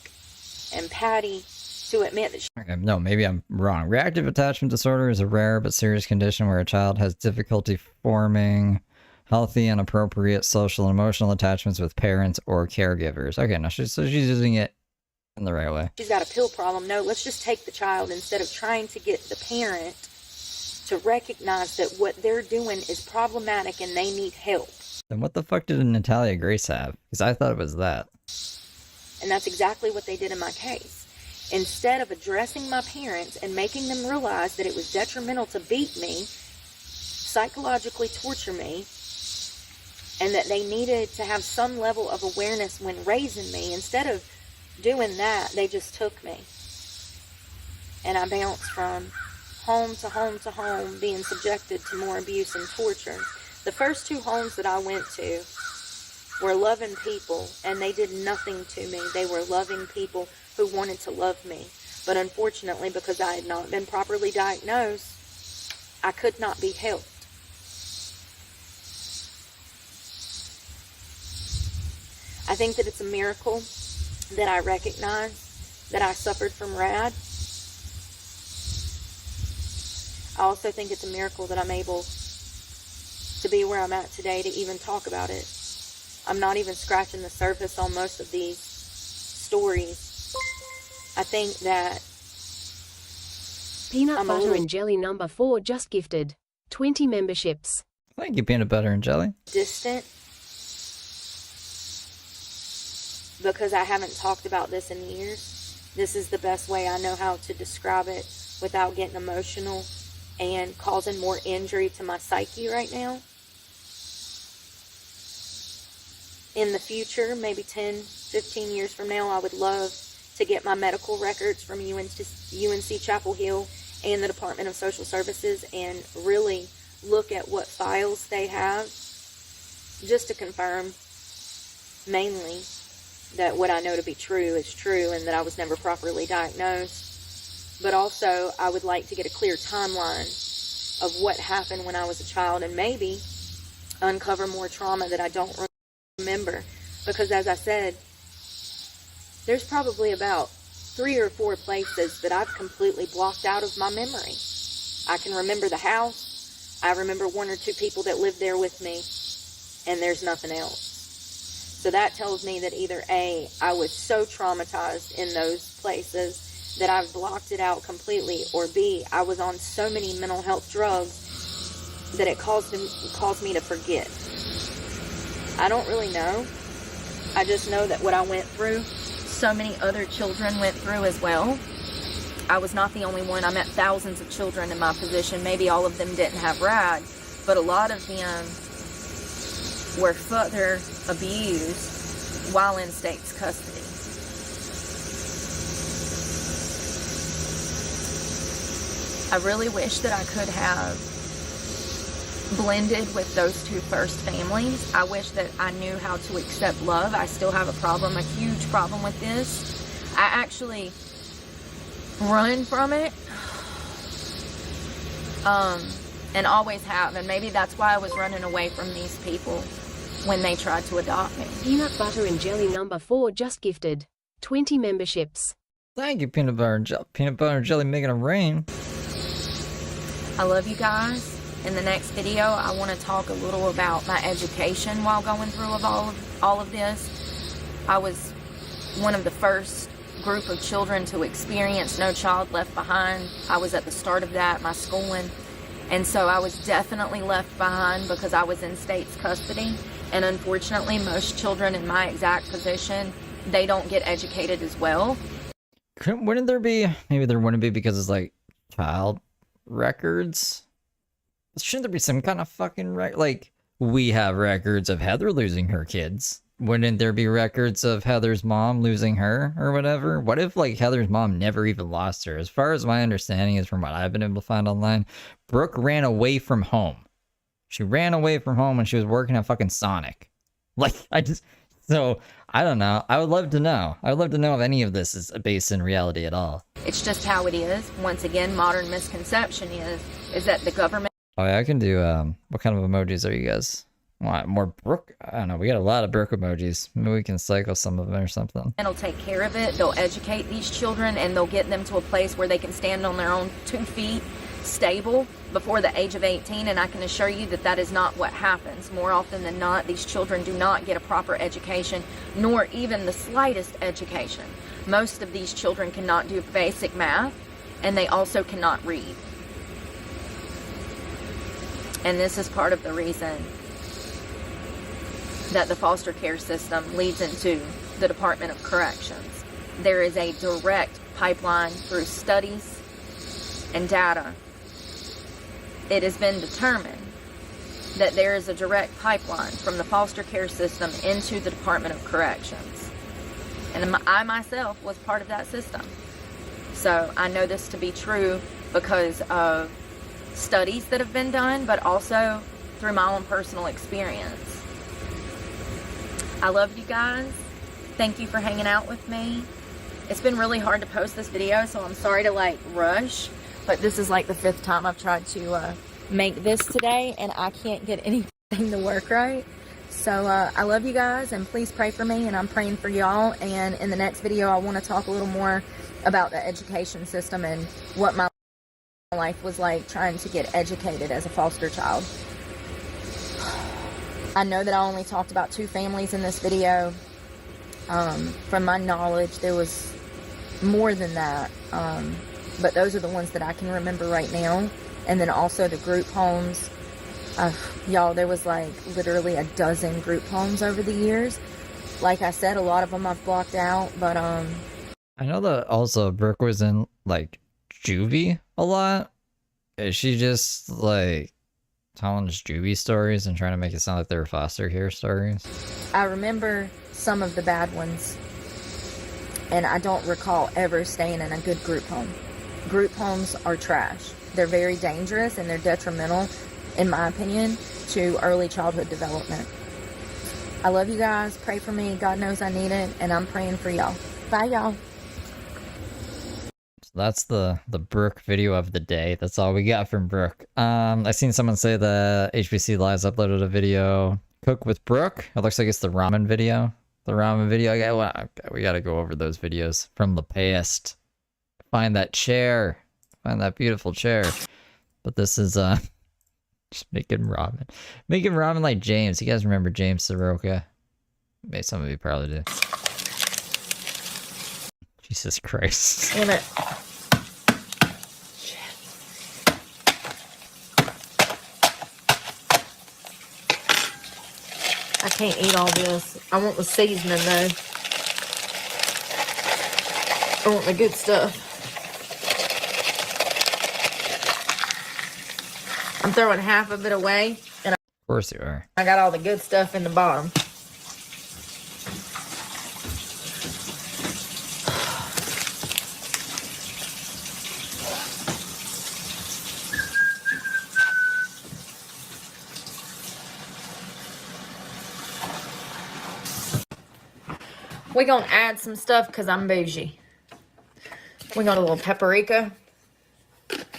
and Patty to admit that Okay, no, maybe I'm wrong. Reactive attachment disorder is a rare but serious condition where a child has difficulty forming healthy and appropriate social and emotional attachments with parents or caregivers. Okay, now she's using it in the right way. she's got a pill problem. No, let's just take the child instead of trying to get the parent to recognize that what they're doing is problematic and they need help. Then what the fuck did Natalia Grace have? Because I thought it was that. And that's exactly what they did in my case. Instead of addressing my parents and making them realize that it was detrimental to beat me, psychologically torture me, and that they needed to have some level of awareness when raising me, instead of doing that, they just took me. And I bounced from home to home to home, being subjected to more abuse and torture. The first two homes that I went to were loving people, and they did nothing to me. They were loving people who wanted to love me. But unfortunately, because I had not been properly diagnosed, I could not be helped. I think that it's a miracle that I recognize that I suffered from RAD. I also think it's a miracle that I'm able to be where I'm at today to even talk about it. I'm not even scratching the surface on most of these stories. I think that Peanut Butter and Jelly number 4 just gifted 20 memberships. Thank you, Peanut Butter and Jelly. distant because I haven't talked about this in years. This is the best way I know how to describe it without getting emotional and causing more injury to my psyche right now. In the future, maybe 10, 15 years from now, I would love to get my medical records from UNC Chapel Hill and the Department of Social Services and really look at what files they have, just to confirm mainly that what I know to be true is true and that I was never properly diagnosed. But also, I would like to get a clear timeline of what happened when I was a child and maybe uncover more trauma that I don't remember. Because as I said, there's probably about 3 or 4 places that I've completely blocked out of my memory. I can remember the house. I remember 1 or 2 people that lived there with me, and there's nothing else. So that tells me that either A, I was so traumatized in those places that I've blocked it out completely, or B, I was on so many mental health drugs that it caused me to forget? I don't really know. I just know that what I went through, so many other children went through as well. I was not the only one. I met thousands of children in my position. Maybe all of them didn't have rags, but a lot of them were further abused while in state's custody. I really wish that I could have blended with those two first families. I wish that I knew how to accept love. I still have a problem, a huge problem with this. I actually run from it, and always have, and maybe that's why I was running away from these people when they tried to adopt me. Peanut butter and jelly number 4 just gifted 20 memberships. Thank you, peanut butter and jelly making it rain. I love you guys. In the next video, I want to talk a little about my education while going through all of this. I was one of the first group of children to experience No Child Left Behind. I was at the start of that, my schooling. And so I was definitely left behind because I was in state's custody. And unfortunately, most children in my exact position, they don't get educated as well. Wouldn't there be, maybe there wouldn't be because it's like child records? Shouldn't there be some kind of fucking like, we have records of Heather losing her kids. Wouldn't there be records of Heather's mom losing her or whatever? What if like Heather's mom never even lost her? As far as my understanding is from what I've been able to find online, Brooke ran away from home. She ran away from home when she was working at fucking Sonic. Like, so I don't know. I would love to know. I would love to know if any of this is based in reality at all. It's just how it is. Once again, modern misconception is that the government... Oh yeah, I can do, what kind of emojis are you guys? Want more Brooke? I don't know, we got a lot of Brooke emojis. Maybe we can cycle some of them or something. And they'll take care of it. They'll educate these children and they'll get them to a place where they can stand on their own 2 feet, stable, before the age of 18. And I can assure you that that is not what happens. More often than not, these children do not get a proper education, nor even the slightest education. Most of these children cannot do basic math, and they also cannot read. And this is part of the reason that the foster care system leads into the Department of Corrections. There is a direct pipeline through studies and data. It has been determined that there is a direct pipeline from the foster care system into the Department of Corrections. And I myself was part of that system. So I know this to be true because of studies that have been done, but also through my own personal experience. I love you guys. Thank you for hanging out with me. It's been really hard to post this video, so I'm sorry to like rush, but this is like the 5th time I've tried to make this today, and I can't get anything to work right. So I love you guys, and please pray for me, and I'm praying for y'all. And in the next video, I want to talk a little more about the education system and what my life was like trying to get educated as a foster child. I know that I only talked about 2 families in this video. From my knowledge, there was more than that. But those are the ones that I can remember right now. And then also the group homes. Y'all, there was like literally a dozen group homes over the years. Like I said, a lot of them I've blocked out, but I know that also Brooke was in like juvie a lot. Is she just like telling us juvie stories and trying to make it sound like they were foster care stories? I remember some of the bad ones, and I don't recall ever staying in a good group home. Group homes are trash. They're very dangerous, and they're detrimental, in my opinion, to early childhood development. I love you guys. Pray for me. God knows I need it, and I'm praying for y'all. Bye, y'all. That's the Brooke video of the day. That's all we got from Brooke. I seen someone say that HBC Lives uploaded a video, Cook with Brooke. It looks like it's the ramen video. We gotta go over those videos from the past. Find that chair. Find that beautiful chair. But this is just making ramen. Making ramen like James. You guys remember James Soroka? Maybe some of you probably do. Jesus Christ. Damn it. can't eat all this. I want the seasoning though. I want the good stuff. I'm throwing half of it away, and Of course you are. I got all the good stuff in the bottom. We're gonna add some stuff because I'm bougie. We got a little paprika.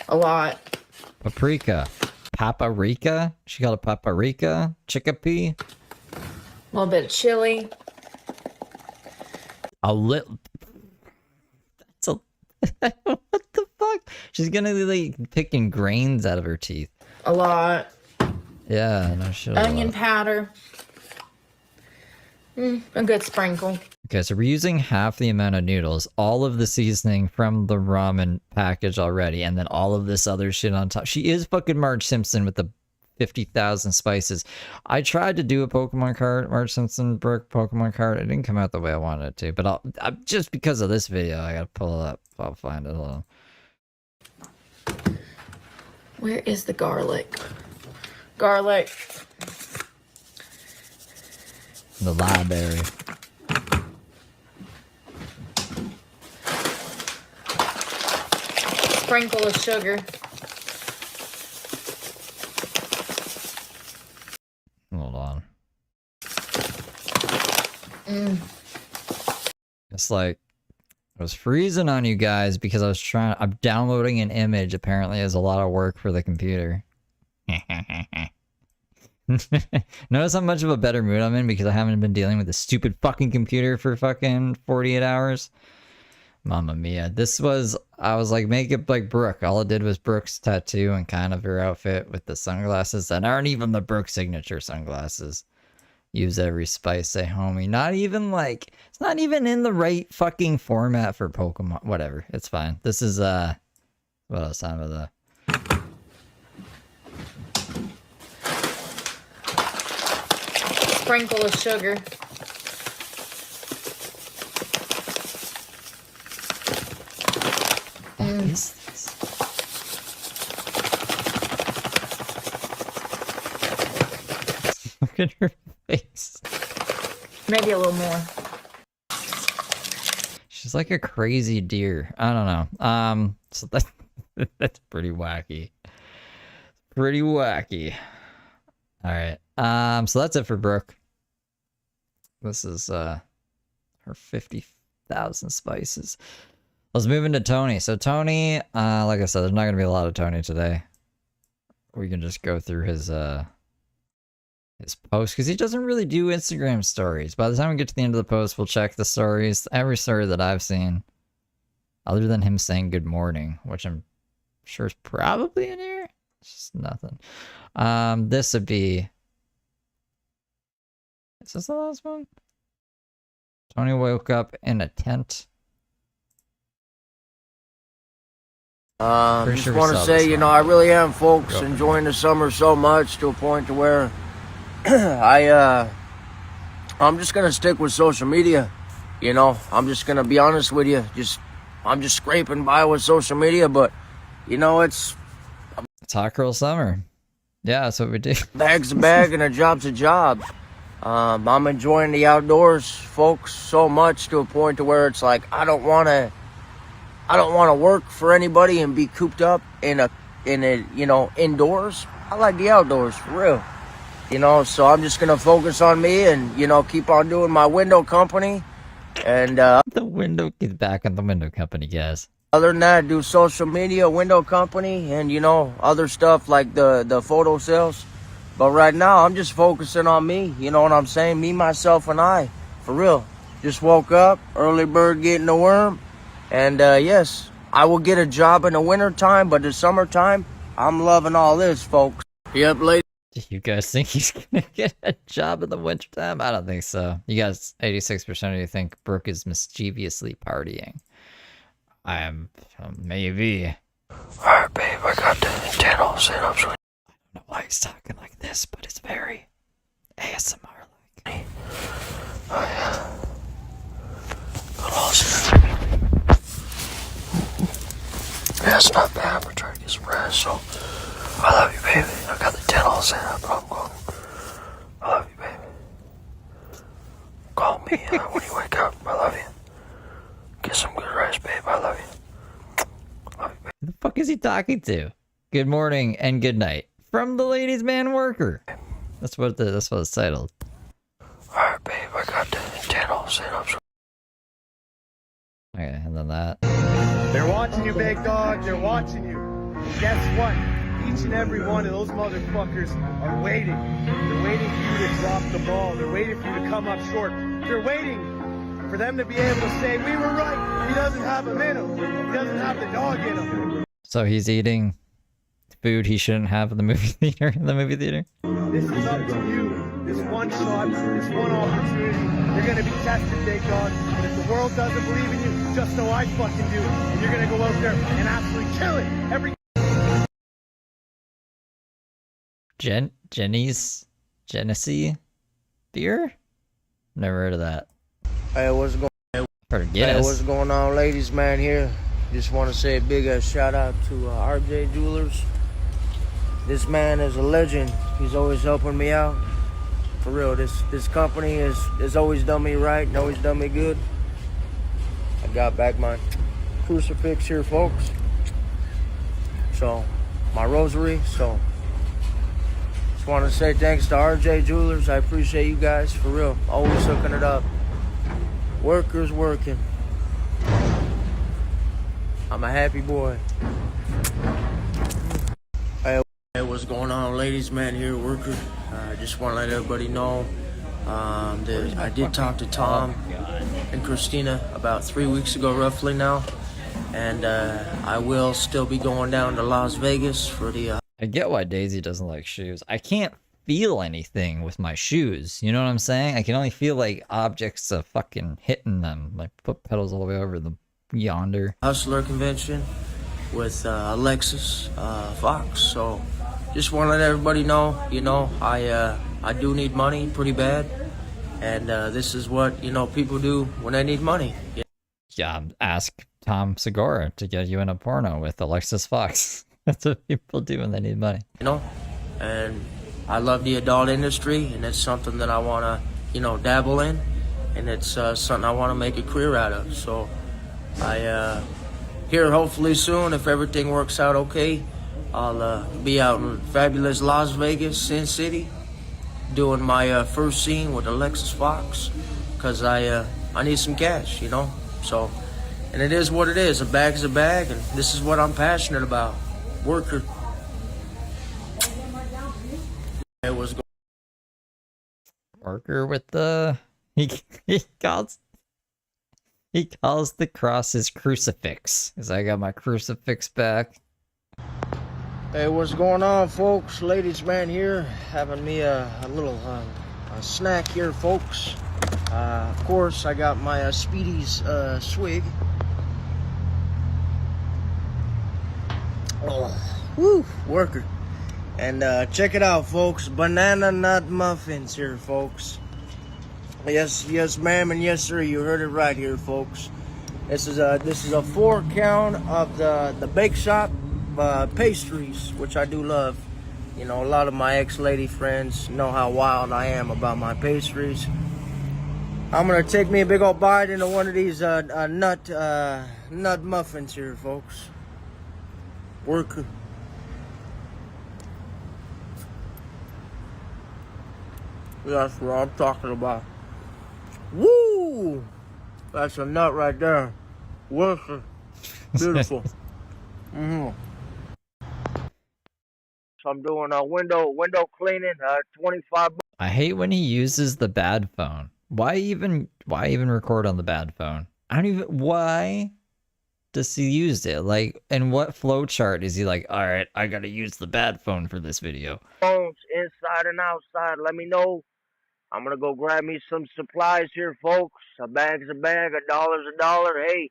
A lot. Paprika. Paprika? She got a paprika? Chickpea? A little bit of chili. A little. That's a. What the fuck? She's gonna be like picking grains out of her teeth. A lot. Yeah, no shit. Onion powder. A good sprinkle. Okay, so we're using half the amount of noodles, all of the seasoning from the ramen package already, and then all of this other shit on top. She is fucking Marge Simpson with the 50,000 spices. I tried to do a Pokemon card, Marge Simpson, Brooke Pokemon card. It didn't come out the way I wanted it to, but just because of this video, I gotta pull it up. I'll find it. Hold on. Where is the garlic? Garlic. The library. Sprinkle of sugar. Hold on. It's like I was freezing on you guys because I'm downloading an image. Apparently is a lot of work for the computer. Notice how much of a better mood I'm in because I haven't been dealing with the stupid fucking computer for fucking 48 hours. Mamma mia. I was like, make it like Brooke. All it did was Brooke's tattoo and kind of her outfit with the sunglasses that aren't even the Brooke signature sunglasses. Use every spice, say homie. Not even like, it's not even in the right fucking format for Pokemon. Whatever. It's fine. This is, what else time of the... Sprinkle of sugar. What is this? Look at her face. Maybe a little more. She's like a crazy deer. I don't know. So that's pretty wacky. Pretty wacky. All right. So that's it for Brooke. This is her 50,000 spices. Let's move into Tony. So Tony, like I said, there's not gonna be a lot of Tony today. We can just go through his post because he doesn't really do Instagram stories. By the time we get to the end of the post, we'll check the stories. Every story that I've seen, other than him saying good morning, which I'm sure is probably in here. It's just nothing. This would be. Is this the last one? Tony woke up in a tent. Just want to say, you know, I really am, folks, enjoying the summer so much to a point to where I'm just gonna stick with social media. You know, I'm just gonna be honest with you. I'm just scraping by with social media, but you know, it's hot girl summer. Yeah, that's what we do. bag's a bag and a job's a job. I'm enjoying the outdoors, folks, so much to a point to where it's like I don't want to work for anybody and be cooped up in a you know, indoors. I like the outdoors, for real. You know, so I'm just gonna focus on me and, you know, keep on doing my window company. And Get back on the window company, guys. Other than that, do social media, window company, and, you know, other stuff like the photo sales. But right now, I'm just focusing on me. You know what I'm saying? Me, myself, and I. For real. Just woke up, early bird getting the worm. And yes, I will get a job in the wintertime, but the summertime, I'm loving all this, folks. Yep, ladies. Do you guys think he's gonna get a job in the wintertime? I don't think so. You guys, 86% of you think Brooke is mischievously partying. I am, maybe. Alright, babe, I got the channel set up. I don't know why he's talking like this, but it's very ASMR-like. Yeah, it's not bad. We're trying to get some rest, so I love you, baby. I got the tent all set up, but I'm going. I love you, baby. Call me when you wake up. I love you. Get some good rest, babe. I love you. Love you, babe. Who the fuck is he talking to? Good morning and good night from the ladies' man worker. That's what it's titled. Alright, babe. I got the tent all set up. So Okay, and then that. They're watching you, big dog. They're watching you. And guess what? Each and every one of those motherfuckers are waiting. They're waiting for you to drop the ball. They're waiting for you to come up short. They're waiting for them to be able to say, we were right. He doesn't have him in him. He doesn't have the dog in him. So he's eating food he shouldn't have in the movie theater. This is up to you. This one shot, this one opportunity. You're going to be tested, big dog. And if the world doesn't believe in you, just know I fucking do. And you're going to go out there and absolutely kill it. Genesee beer? Never heard of that. hey, what's going? Heard of Hey, Guinness. what's going on, ladies, man? Here, just want to say a big shout out to RJ Jewelers. This man is a legend. He's always helping me out. For real, this company has always done me right and always done me good. I got back my crucifix here, folks. So, my rosary. So, just want to say thanks to RJ Jewelers. I appreciate you guys, for real. Always hooking it up. Workers working. I'm a happy boy. Hey, what's going on, ladies, man? Here, worker. I just want to let everybody know that I did talk to Tom and Christina about 3 weeks ago, roughly now, and I will still be going down to Las Vegas for the. I get why Daisy doesn't like shoes. I can't feel anything with my shoes. You know what I'm saying? I can only feel like objects of fucking hitting them. Like foot pedals all the way over the yonder. Hustler convention with Alexis Fox. So just want to let everybody know, I do need money pretty bad, and this is what people do when they need money. Yeah, ask Tom Segura to get you in a porno with Alexis Fox. That's what people do when they need money. And I love the adult industry, and it's something that I want to dabble in, and it's something I want to make a career out of. So I here hopefully soon, if everything works out okay, I'll be out in fabulous Las Vegas, Sin City, doing my first scene with Alexis Fox, because I need some cash, So, and it is what it is. A bag is a bag, and this is what I'm passionate about. Worker. It was Worker with the he calls the cross his crucifix, because I got my crucifix back. Hey, what's going on, folks? Ladies, man, here having me a little a snack here, folks. Of course, I got my Speedy's swig. Oh, woo, worker. And check it out, folks. Banana nut muffins here, folks. Yes, ma'am, and yes, sir. You heard it right here, folks. This is a 4-count of the bake shop pastries, which I do love. A lot of my ex-lady friends know how wild I am about my pastries. I'm gonna take me a big old bite into one of these nut muffins here, folks. Worker. That's what I'm talking about. Woo! That's a nut right there. Worker. Beautiful. So I'm doing a window cleaning, 25 bucks. I hate when he uses the bad phone. Why even record on the bad phone? Why does he use it? Like, and what flowchart is he like, all right, I gotta use the bad phone for this video? Phones inside and outside. Let me know. I'm gonna go grab me some supplies here, folks. A bag's a bag, $1's a dollar. Hey,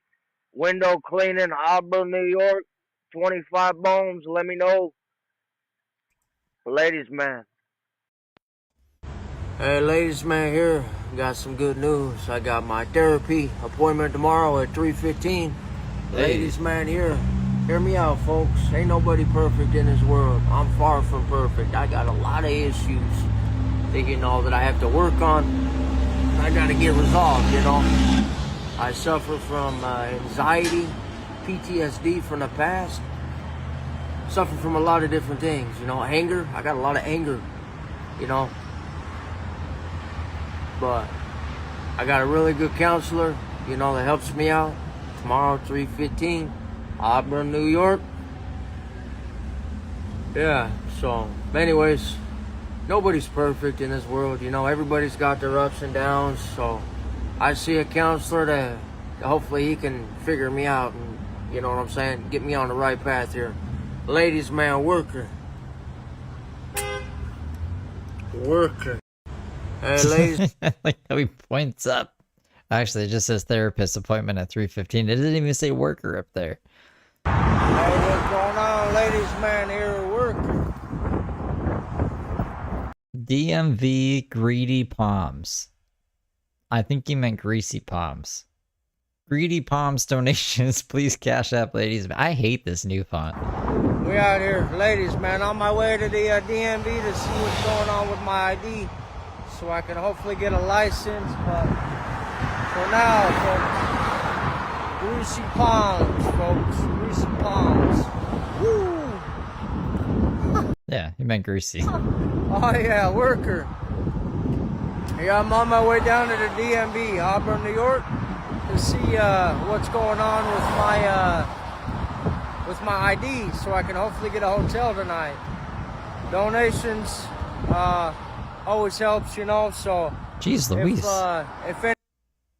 window cleaning, Osbourne, New York, 25 bones. Let me know. Ladies, man. Hey, ladies, man, here. Got some good news. I got my therapy appointment tomorrow at 3:15. Hey. Ladies, man, here. Hear me out, folks. Ain't nobody perfect in this world. I'm far from perfect. I got a lot of issues that, you know, that I have to work on. I gotta get resolved, you know. I suffer from anxiety, PTSD from the past. Suffer from a lot of different things, you know. Anger. I got a lot of anger, you know. But I got a really good counselor, you know, that helps me out. Tomorrow, 3:15, Osbourne, New York. Yeah, so, anyways, nobody's perfect in this world, you know. Everybody's got their ups and downs, so I see a counselor that hopefully he can figure me out and, you know what I'm saying, get me on the right path here. Ladies, man, worker. Worker. Hey, ladies. Like how he points up. Actually, it just says therapist appointment at 3:15. It doesn't even say worker up there. Hey, what's going on, ladies, man? Here, worker. DMV Greedy Palms. I think he meant Greasy Palms. Greedy Palms donations, please cash app, ladies. I hate this new font. We out here, ladies, man, on my way to the DMV to see what's going on with my ID, so I can hopefully get a license. But for now, folks, greasy palms, folks, greasy palms. Woo! Yeah, he meant greasy. Oh yeah, worker. Yeah, I'm on my way down to the DMV, Auburn, New York, to see what's going on with my ID, so I can hopefully get a hotel tonight. Donations always helps, you know. So Jeez Louise. if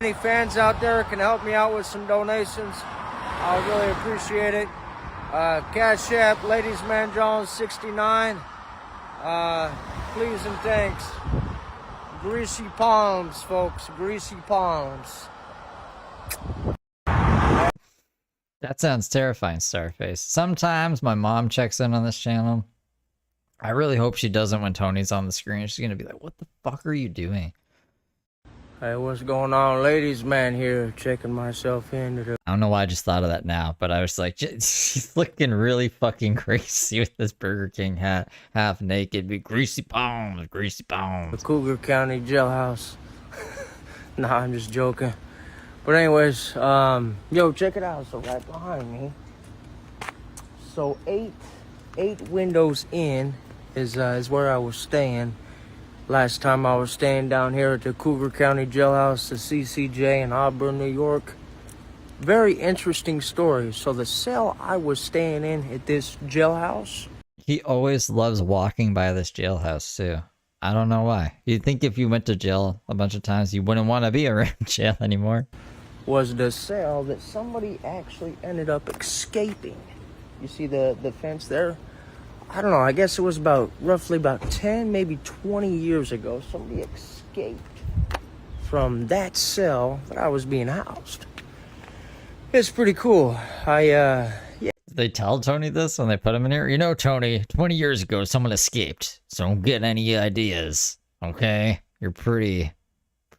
any fans out there can help me out with some donations, I would really appreciate it. Cash App, Ladies Man Jones 69. Please and thanks. Greasy palms, folks. Greasy palms. That sounds terrifying, Starface. Sometimes my mom checks in on this channel. I really hope she doesn't when Tony's on the screen. She's gonna be like, what the fuck are you doing? Hey, what's going on, ladies? Man here, checking myself in. I don't know why I just thought of that now, but I was like, she's looking really fucking crazy with this Burger King hat, half naked, be greasy palms, greasy The palms. Cougar County Jailhouse. Nah, I'm just joking. But anyways, yo, check it out. So right behind me. So eight windows in is where I was staying. Last time I was staying down here at the Cougar County Jailhouse, the CCJ in Auburn, New York. Very interesting story. So the cell I was staying in at this jailhouse. He always loves walking by this jailhouse too. I don't know why. You'd think if you went to jail a bunch of times, you wouldn't want to be around jail anymore. Was the cell that somebody actually ended up escaping. You see the fence there? I don't know, I guess it was roughly about 10, maybe 20 years ago, somebody escaped from that cell that I was being housed. It's pretty cool. Yeah. Did they tell Tony this when they put him in here? You know, Tony, 20 years ago, someone escaped. So don't get any ideas, okay? You're pretty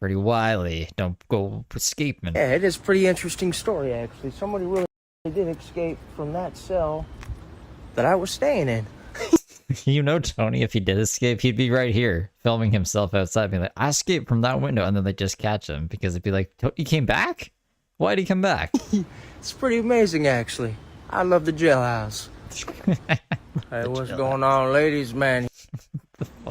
wily. Don't go escaping. Yeah, it is a pretty interesting story, actually. Somebody really did escape from that cell that I was staying in. You know, Tony, if he did escape, he'd be right here filming himself outside, being like, I escaped from that window. And then they just catch him because it'd be like, he came back? Why'd he come back? It's pretty amazing, actually. I love the jailhouse. Hey, what's going on, ladies, man?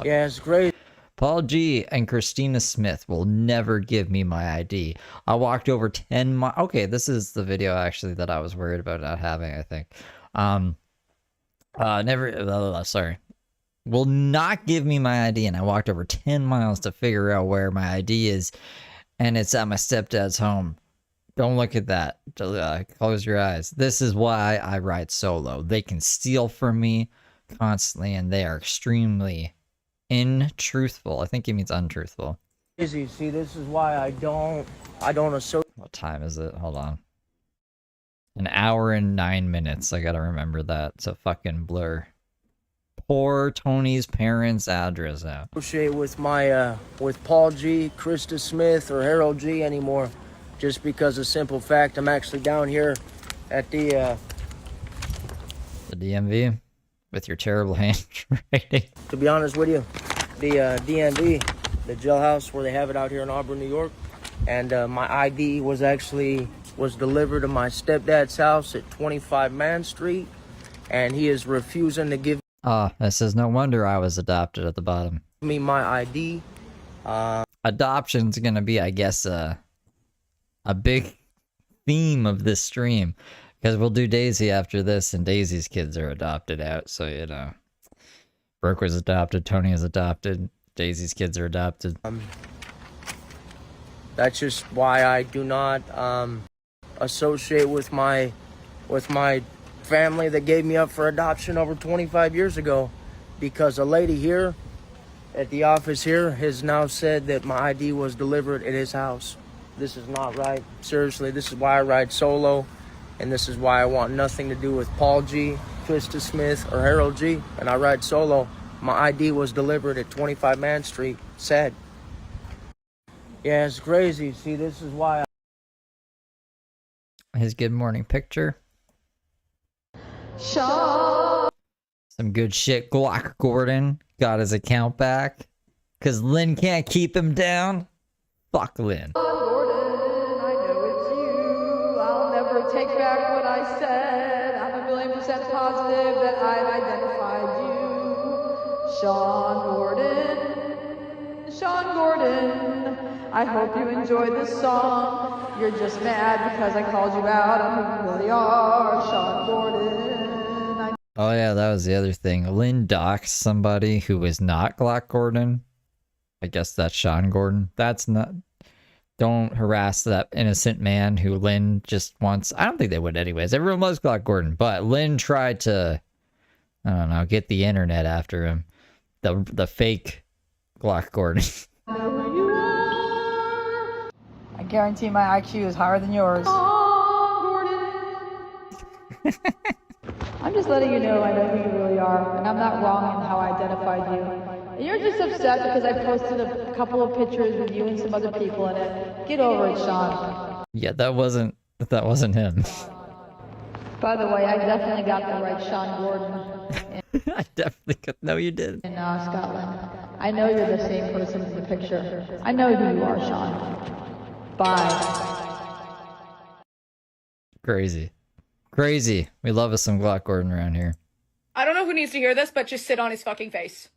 Yeah, it's great. Paul G and Christina Smith will never give me my ID. I walked over 10 miles. Okay, this is the video actually that I was worried about not having, I think. Sorry. Will not give me my ID, and I walked over 10 miles to figure out where my ID is, and it's at my stepdad's home. Don't look at that. Close your eyes. This is why I ride solo. They can steal from me constantly, and they are extremely untruthful. I think he means untruthful. See, this is why I don't associate. What time is it? Hold on. 1 hour and 9 minutes. I gotta remember that. It's a fucking blur. poor Tony's parents' address out. Associate with my with Paul G, Krista Smith, or Harold G anymore, just because of simple fact I'm actually down here at the DMV with your terrible handwriting. to be honest with you, the DMV, the jailhouse where they have it out here in Auburn, New York, and my ID was delivered to my stepdad's house at 25 Man Street, and he is refusing to give This is no wonder I was adopted at the bottom. me my ID. Adoption's gonna be, I guess, a big theme of this stream. Because we'll do Daisy after this, and Daisy's kids are adopted out, so, you know. Brooke was adopted, Tony is adopted, Daisy's kids are adopted. That's just why I do not associate with my family that gave me up for adoption over 25 years ago, because a lady here at the office here has now said that my ID was delivered at his house. This is not right. Seriously, this is why I ride solo, and this is why I want nothing to do with Paul G, Krista Smith, or Harold G, and I ride solo. My ID was delivered at 25 Man Street. Sad. Yeah, it's crazy. See, this is why His good morning picture. Some good shit. Glock Gordon got his account back. Because Lynn can't keep him down. Fuck Lynn. Gordon, I know it's you. I'll never take back what I said. I'm 1,000,000% positive that I've identified you. Sean Gordon. Sean Gordon. I hope you enjoyed this song. You're just mad because I called you out on who you really are. Sean Gordon. Oh yeah, that was the other thing. Lynn doxed somebody who was not Glock Gordon. I guess that's Sean Gordon. That's not... Don't harass that innocent man who Lynn just wants... I don't think they would anyways. Everyone loves Glock Gordon. But Lynn tried to, I don't know, get the internet after him. The fake Glock Gordon. I guarantee my IQ is higher than yours. I'm just letting you know I know who you really are, and I'm not wrong in how I identified you. And you're just upset because I posted a couple of pictures with you and some other people in it. Get over it, Sean. Yeah, that wasn't him. By the way, I definitely got the right Sean Gordon I definitely could. No, you didn't. in Scotland. I know you're the same person in the picture. I know who you are, Sean. Bye. Crazy. Crazy. We love us some Glock Gordon around here. I don't know who needs to hear this, but just sit on his fucking face.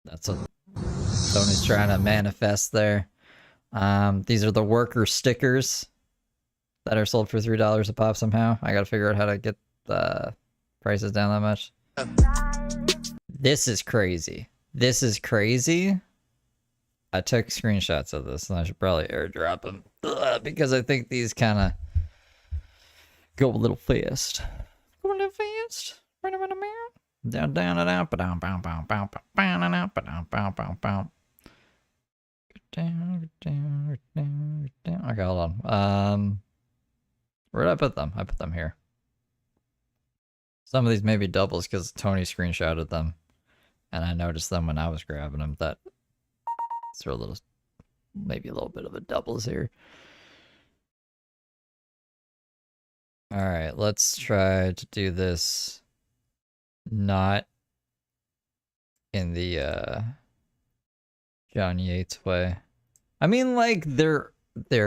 That's what Tony's trying to manifest there. These are the worker stickers that are sold for $3 a pop somehow. I gotta figure out how to get the prices down that much. This is crazy. This is crazy. I took screenshots of this, and I should probably airdrop them. Because I think these kind of go a little fast. Go a little fast. Down, down, down, down, down, down, down, down, down. Okay, hold on. Where did I put them? I put them here. Some of these may be doubles because Tony screenshotted them, and I noticed them when I was grabbing them. That throw a little, maybe a little bit of a doubles here. All right, let's try to do this not in the John Yates way. I mean, like, they're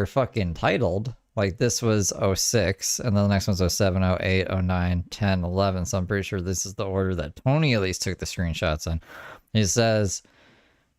fucking titled. Like, this was 06, and then the next one's 07, 08, 09, 10, 11. So I'm pretty sure this is the order that Tony at least took the screenshots in. He says,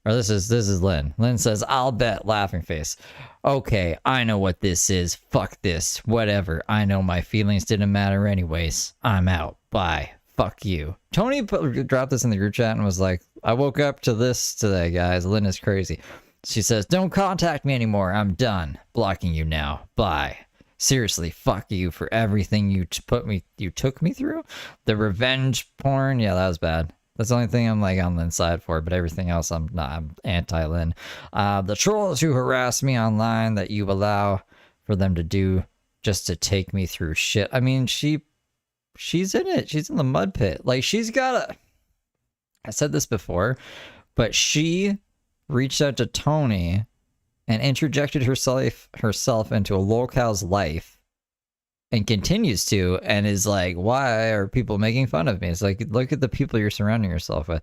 or this is Lynn. Lynn says, I'll bet, laughing face. Okay, I know what this is. Fuck this. Whatever. I know my feelings didn't matter anyways. I'm out. Bye. Fuck you. Tony dropped this in the group chat and was like, I woke up to this today, guys. Lynn is crazy. She says, don't contact me anymore. I'm done. Blocking you now. Bye. Seriously, fuck you for everything you took me through. The revenge porn, yeah, that was bad. That's the only thing I'm like on Lynn's side for, but everything else I'm not. I'm anti-Lynn. The trolls who harass me online that you allow for them to do just to take me through shit. I mean, she's in it. She's in the mud pit. Like, she's got I said this before, but she reached out to Tony and interjected herself into a locale's life and continues to, and is like, why are people making fun of me? It's like, look at the people you're surrounding yourself with.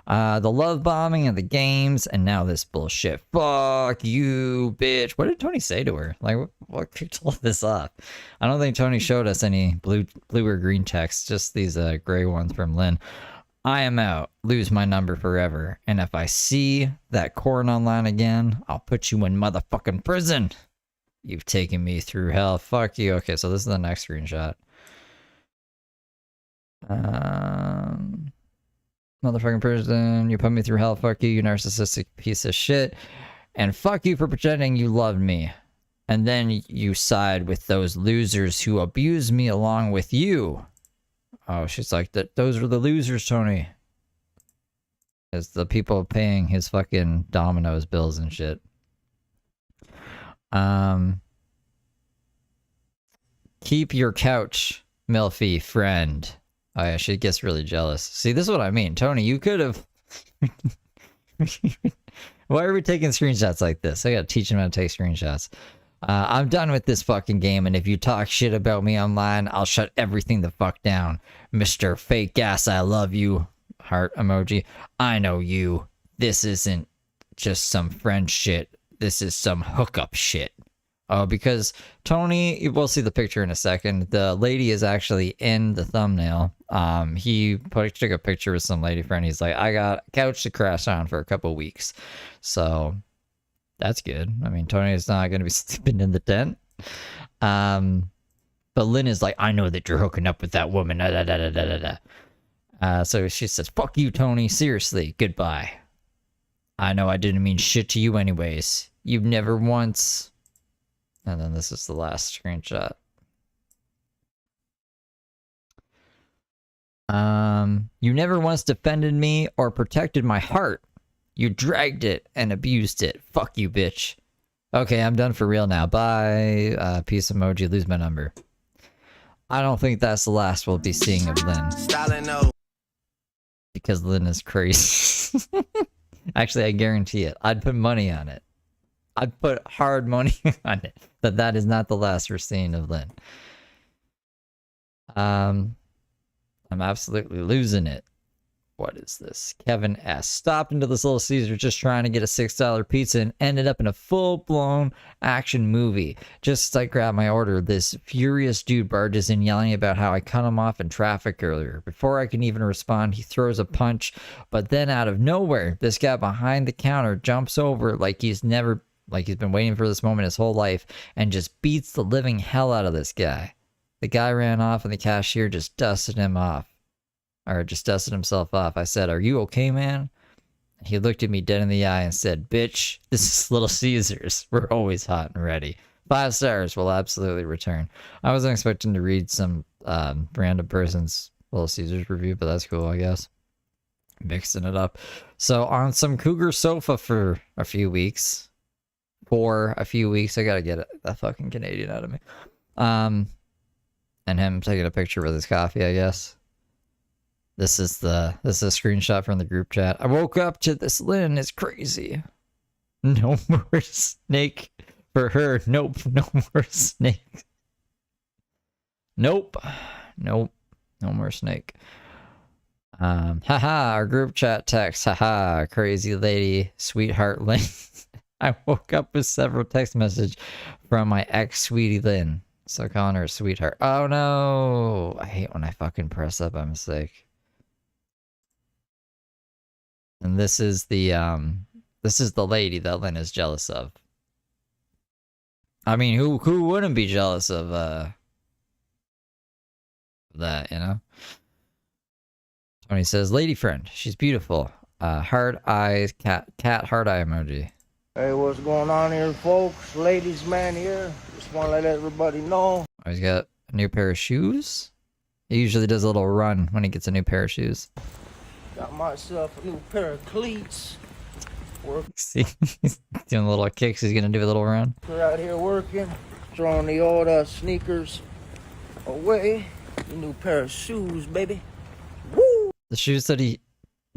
The love bombing and the games, and now this bullshit. Fuck you, bitch. What did Tony say to her? Like, what kicked all this off? I don't think Tony showed us any blue or green texts, just these gray ones from Lynn. I am out. Lose my number forever. And if I see that corn online again, I'll put you in motherfucking prison. You've taken me through hell. Fuck you. Okay, so this is the next screenshot. Motherfucking prison. You put me through hell. Fuck you, you narcissistic piece of shit. And fuck you for pretending you loved me. And then you side with those losers who abuse me along with you. Oh, she's like, those are the losers, Tony. It's the people paying his fucking Domino's bills and shit. Keep your couch, Milfy friend. Oh yeah, she gets really jealous. See, this is what I mean. Tony, you could have... Why are we taking screenshots like this? I gotta teach him how to take screenshots. I'm done with this fucking game, and if you talk shit about me online, I'll shut everything the fuck down. Mr. Fake Ass, I love you. Heart emoji. I know you. This isn't just some friend shit. This is some hookup shit. Oh, because Tony, we'll see the picture in a second. The lady is actually in the thumbnail. He took a picture with some lady friend. He's like, I got a couch to crash on for a couple weeks. So that's good. I mean, Tony is not going to be sleeping in the tent. But Lynn is like, I know that you're hooking up with that woman. So she says, fuck you, Tony. Seriously, goodbye. I know I didn't mean shit to you anyways. You've never once... And then this is the last screenshot. You never once defended me or protected my heart. You dragged it and abused it. Fuck you, bitch. Okay, I'm done for real now. Bye. Peace emoji. Lose my number. I don't think that's the last we'll be seeing of Lynn. Because Lynn is crazy. Actually, I guarantee it. I'd put money on it. I'd put hard money on it. That is not the last we're seeing of Lynn. I'm absolutely losing it. What is this? Kevin S. Stopped into this Little Caesar just trying to get a $6 pizza and ended up in a full-blown action movie. Just as I grabbed my order, this furious dude barges in yelling about how I cut him off in traffic earlier. Before I can even respond, he throws a punch, but then out of nowhere, this guy behind the counter jumps over like he's been waiting for this moment his whole life and just beats the living hell out of this guy. The guy ran off and the cashier just dusted him off. Or just dusted himself off. I said, are you okay, man? He looked at me dead in the eye and said, bitch, this is Little Caesars. We're always hot and ready. 5 stars will absolutely return. I wasn't expecting to read some random person's Little Caesars review, but that's cool, I guess. Mixing it up. So on some cougar sofa for a few weeks. I gotta get that fucking Canadian out of me. And him taking a picture with his coffee, I guess. This is a screenshot from the group chat. I woke up to this. Lynn is crazy. No more snake for her. Nope. No more snake. Nope. No more snake. Haha, our group chat text. Haha, crazy lady, sweetheart Lynn. I woke up with several text messages from my ex sweetie Lynn. So calling her a sweetheart. Oh no. I hate when I fucking press up by mistake. And this is the lady that Lynn is jealous of. I mean, who wouldn't be jealous of that, you know? Tony says, lady friend, she's beautiful. Hard eyes, cat hard eye emoji. Hey, what's going on here, folks? Ladies man here. Just want to let everybody know. Oh, he's got a new pair of shoes. He usually does a little run when he gets a new pair of shoes. Got myself a new pair of cleats. See, he's doing little kicks. He's gonna do a little run. We're out here working, throwing the old sneakers away. A new pair of shoes, baby. Woo! The shoes that he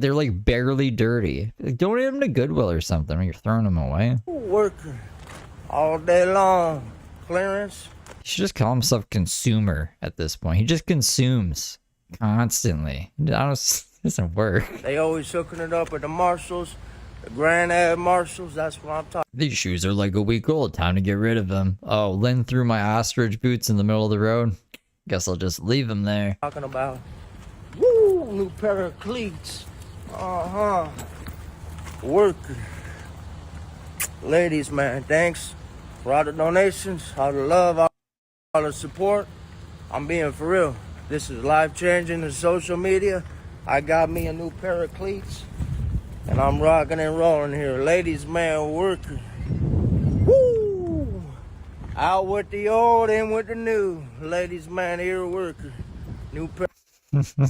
They're like barely dirty. Like, donate them to Goodwill or something when you're throwing them away. Worker all day long. Clearance. He should just call himself consumer at this point. He just consumes constantly. I don't, it doesn't work. They always hooking it up at the Marshalls, the Grand Marshalls. That's what I'm talking. These shoes are like a week old. Time to get rid of them. Oh, Lynn threw my ostrich boots in the middle of the road. Guess I'll just leave them there. Talking about. Woo! New pair of cleats. Worker. Ladies, man, thanks for all the donations, all the love, all the support. I'm being for real. This is life-changing in social media. I got me a new pair of cleats, and I'm rocking and rolling here. Ladies, man, worker. Woo! Out with the old, in with the new. Ladies, man, here, worker. New pair.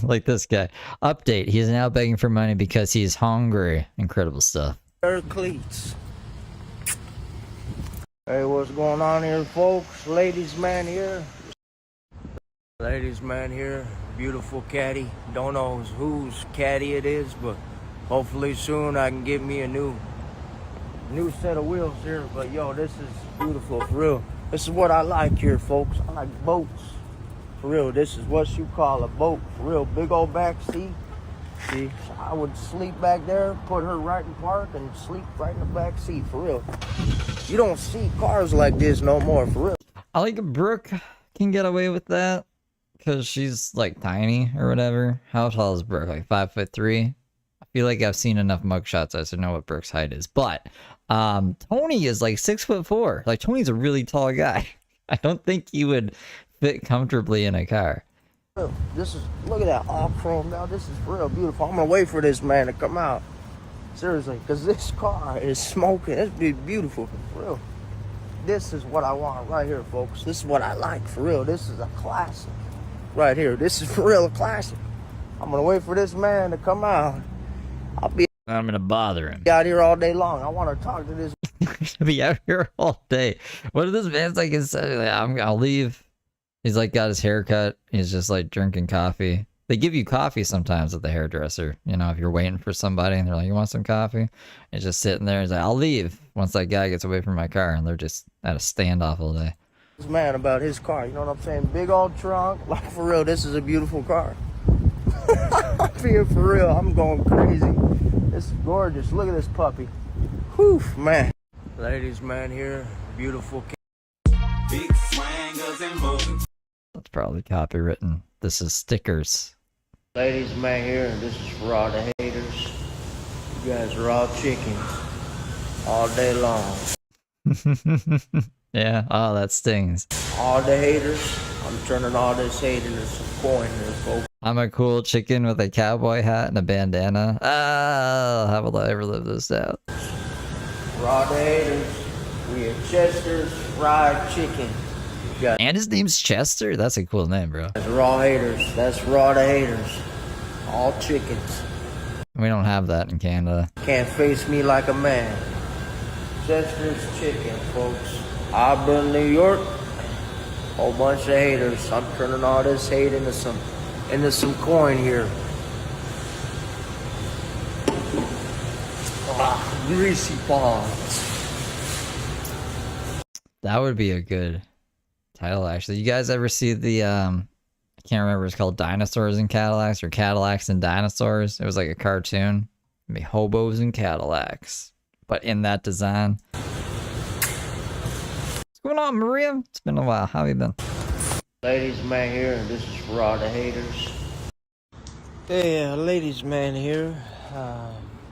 Like this guy. Update. He's now begging for money because he's hungry. Incredible stuff. Cleats. Hey, what's going on here, folks? Ladies, man, here. Ladies, man, here. Beautiful caddy. Don't know whose caddy it is, but hopefully soon I can get me a new set of wheels here. But yo, this is beautiful for real. This is what I like here, folks. I like boats. For real, this is what you call a boat. For real, big old back seat. See, I would sleep back there, put her right in park, and sleep right in the back seat. For real, you don't see cars like this no more. For real. I like Brooke can get away with that because she's like tiny or whatever. How tall is Brooke? Like 5'3". I feel like I've seen enough mugshots as to know what Brooke's height is. But Tony is like 6'4". Like Tony's a really tall guy. I don't think he would fit comfortably in a car. This is, look at that, all chrome now. This is real beautiful. I'm gonna wait for this man to come out. Seriously, because this car is smoking. It's beautiful, for real. This is what I want right here, folks. This is what I like, for real. This is a classic right here. This is for real a classic. I'm gonna wait for this man to come out. I'm gonna bother him. Out here all day long. I want to talk to this. Be out here all day. What if this man's like, I'll leave. He's like got his hair cut. He's just like drinking coffee. They give you coffee sometimes at the hairdresser. You know, if you're waiting for somebody and they're like, you want some coffee? It's just sitting there. He's like, I'll leave once that guy gets away from my car. And they're just at a standoff all day. This man about his car. You know what I'm saying? Big old trunk. Like for real, this is a beautiful car. I'm being for real. I'm going crazy. This is gorgeous. Look at this puppy. Whew, man. Ladies, man, here. Beautiful. Big swangers and bogus. That's probably copywritten. This is stickers. Ladies, man, here. This is for all the haters. You guys are all chickens. All day long. Yeah, oh, that stings. All the haters. I'm turning all this hate into some coin here, folks. I'm a cool chicken with a cowboy hat and a bandana. Oh, how will I ever live this out? For all the haters, we are Chester's Fried Chicken. And his name's Chester? That's a cool name, bro. That's for all haters. That's for all the haters. All chickens. We don't have that in Canada. Can't face me like a man. Chester's Chicken, folks. Osbourne, New York. Whole bunch of haters. I'm turning all this hate into some coin here. Greasy palms. That would be a good title, actually. You guys ever see the, I can't remember, it's called Dinosaurs and Cadillacs or Cadillacs and Dinosaurs? It was like a cartoon. It'd be hobos and Cadillacs. But in that design. What's going on, Maria? It's been a while. How have you been? Ladies, man, here, and this is for all the haters. Hey, ladies, man, here.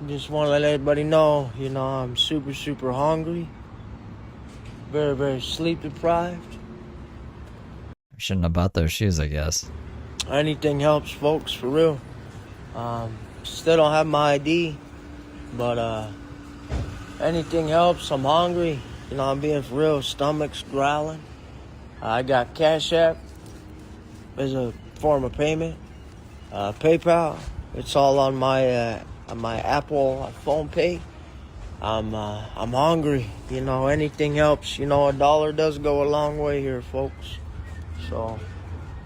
Just want to let everybody know, you know, I'm super, super hungry. Very, very sleep deprived. I shouldn't have bought those shoes, I guess. Anything helps, folks, for real. Still don't have my ID, but anything helps. I'm hungry. You know, I'm being for real. Stomach's growling. I got Cash App as a form of payment. PayPal. It's all on my Apple phone pay. I'm hungry. You know, anything helps. You know, $1 does go a long way here, folks. So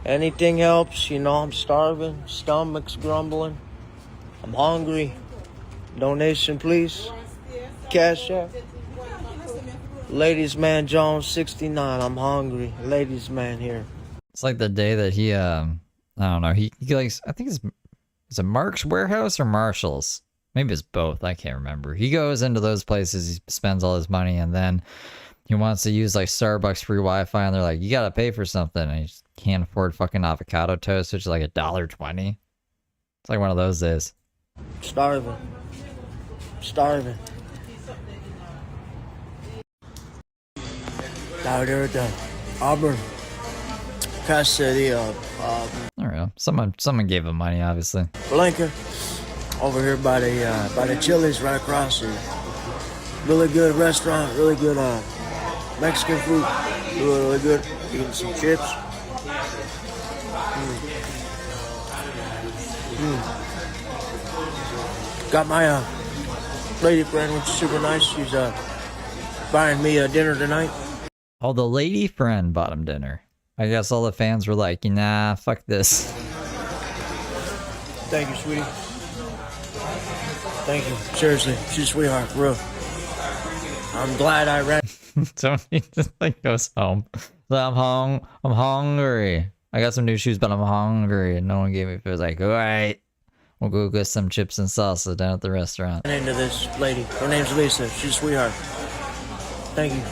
anything helps. You know, I'm starving. Stomach's grumbling. I'm hungry. Donation, please. Cash App. Ladies Man Jones 69. I'm hungry. Ladies Man here. It's like the day that he I don't know, he likes, I think it's a Mark's Warehouse or Marshall's. Maybe it's both, I can't remember. He goes into those places, he spends all his money, and then he wants to use like Starbucks free Wi-Fi, and they're like, you gotta pay for something, and he just can't afford fucking avocado toast, which is like $1.20. It's like one of those days. Starving. Out there at the Auburn Custody I don't know. Someone gave him money, obviously. Blanca over here by the Chili's right across here. Really good restaurant, really good Mexican food, really good. Eating some chips. Got my lady friend, which is super nice. She's buying me dinner tonight. Oh, the lady friend bought him dinner. I guess all the fans were like, nah, fuck this. Thank you, sweetie. Thank you. Seriously, she's a sweetheart, for real. I'm glad I ran. Tony just like goes home. I'm hungry. I got some new shoes, but I'm hungry. And no one gave me food. I was like, all right, we'll go get some chips and salsa down at the restaurant. Into this lady. Her name's Lisa. She's a sweetheart. Thank you.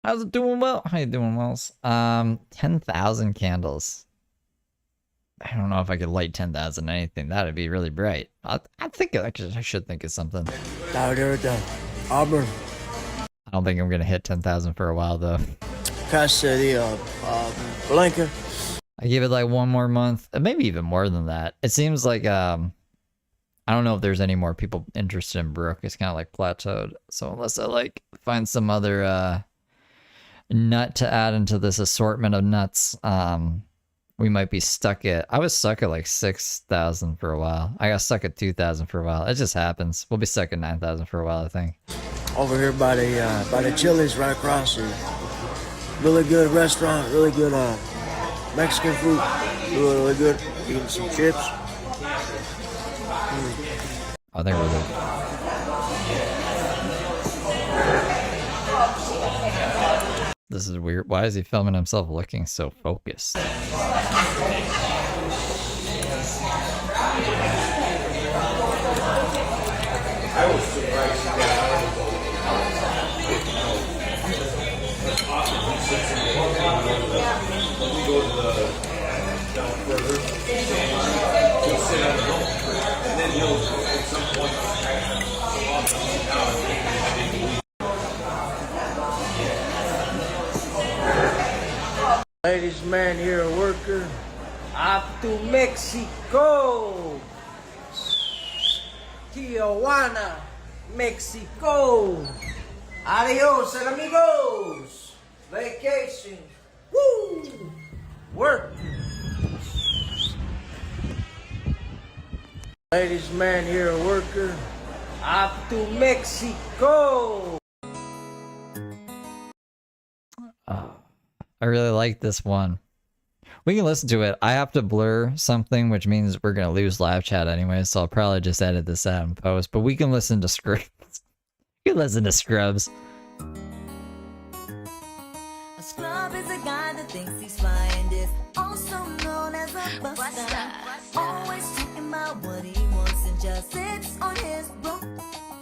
How's it doing, well? How you doing, Wells? 10,000 candles. I don't know if I could light 10,000 anything. That'd be really bright. I think I should think of something. Out there at the Auburn I don't think I'm gonna hit 10,000 for a while though. Custody Blanca. I give it like one more month, maybe even more than that. It seems like I don't know if there's any more people interested in Brooke. It's kind of like plateaued. So unless I like find some other nut to add into this assortment of nuts, we might be stuck at, I was stuck at like 6,000 for a while. I got stuck at 2,000 for a while. It just happens. We'll be stuck at 9,000 for a while, I think. Over here by the Chili's right across here. Really good restaurant, really good Mexican food, really good. Eating some chips. I think we're good. This is weird. Why is he filming himself looking so focused? Ladies man here, a worker. Up to Mexico. Tijuana, Mexico. Adios, amigos. Vacation. Woo! Work. Ladies man here, a worker. Up to Mexico. I really like this one. We can listen to it. I have to blur something, which means we're going to lose live chat anyway, so I'll probably just edit this out and post, but we can listen to Scrubs. You can listen to Scrubs. A scrub is a guy that thinks he's fly and is also known as a buster. Always talking about what he wants and just sits on his broke.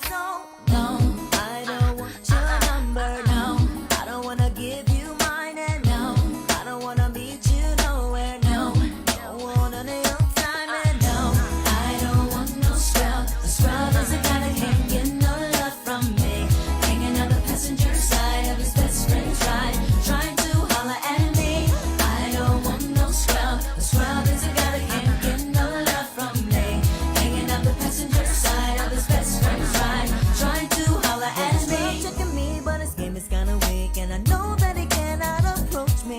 So, no, I don't want your number, no. I don't want to give you mine, and no, I don't want to meet you nowhere, no. Don't want any of your time, and no, I don't want no scrub. A scrub is a guy that can't get no love from me. Hanging on the passenger side of his best friend's ride, trying to holler at me. I don't want no scrub. A scrub is a guy that can't get no love from me. Hanging on the passenger side of his best friend's ride, trying to holler at me. Checking me, but his game is kinda weak, and I know that he cannot approach me.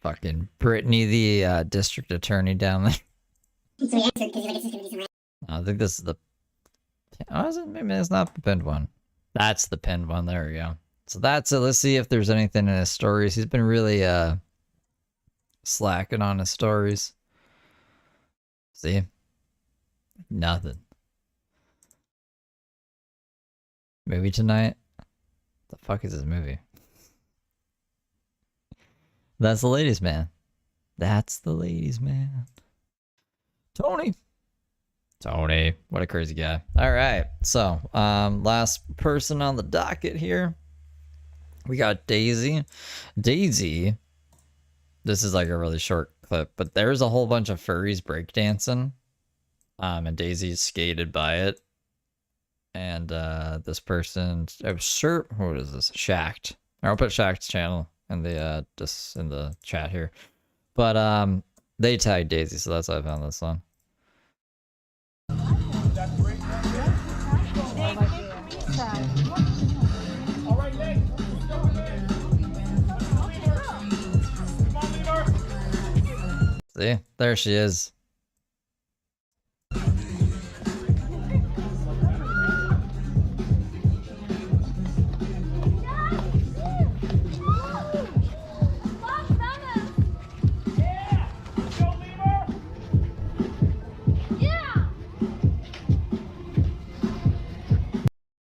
Fucking Brittany, the district attorney down there. I think this is the... Oh, is it? Maybe it's not the pinned one. That's the pinned one. There we go. So that's it. Let's see if there's anything in his stories. He's been really slacking on his stories. See? Nothing. Movie tonight? The fuck is this movie? That's the ladies' man. That's the ladies' man. Tony. Tony. What a crazy guy. Alright. So, last person on the docket here. We got Daisy. Daisy. This is like a really short clip, but there's a whole bunch of furries breakdancing. And Daisy skated by it. And this person, I'm sure, what is this? Shacked. I'll put Shacked's channel in the just in the chat here. But they tagged Daisy, so that's how I found this one. See, there she is.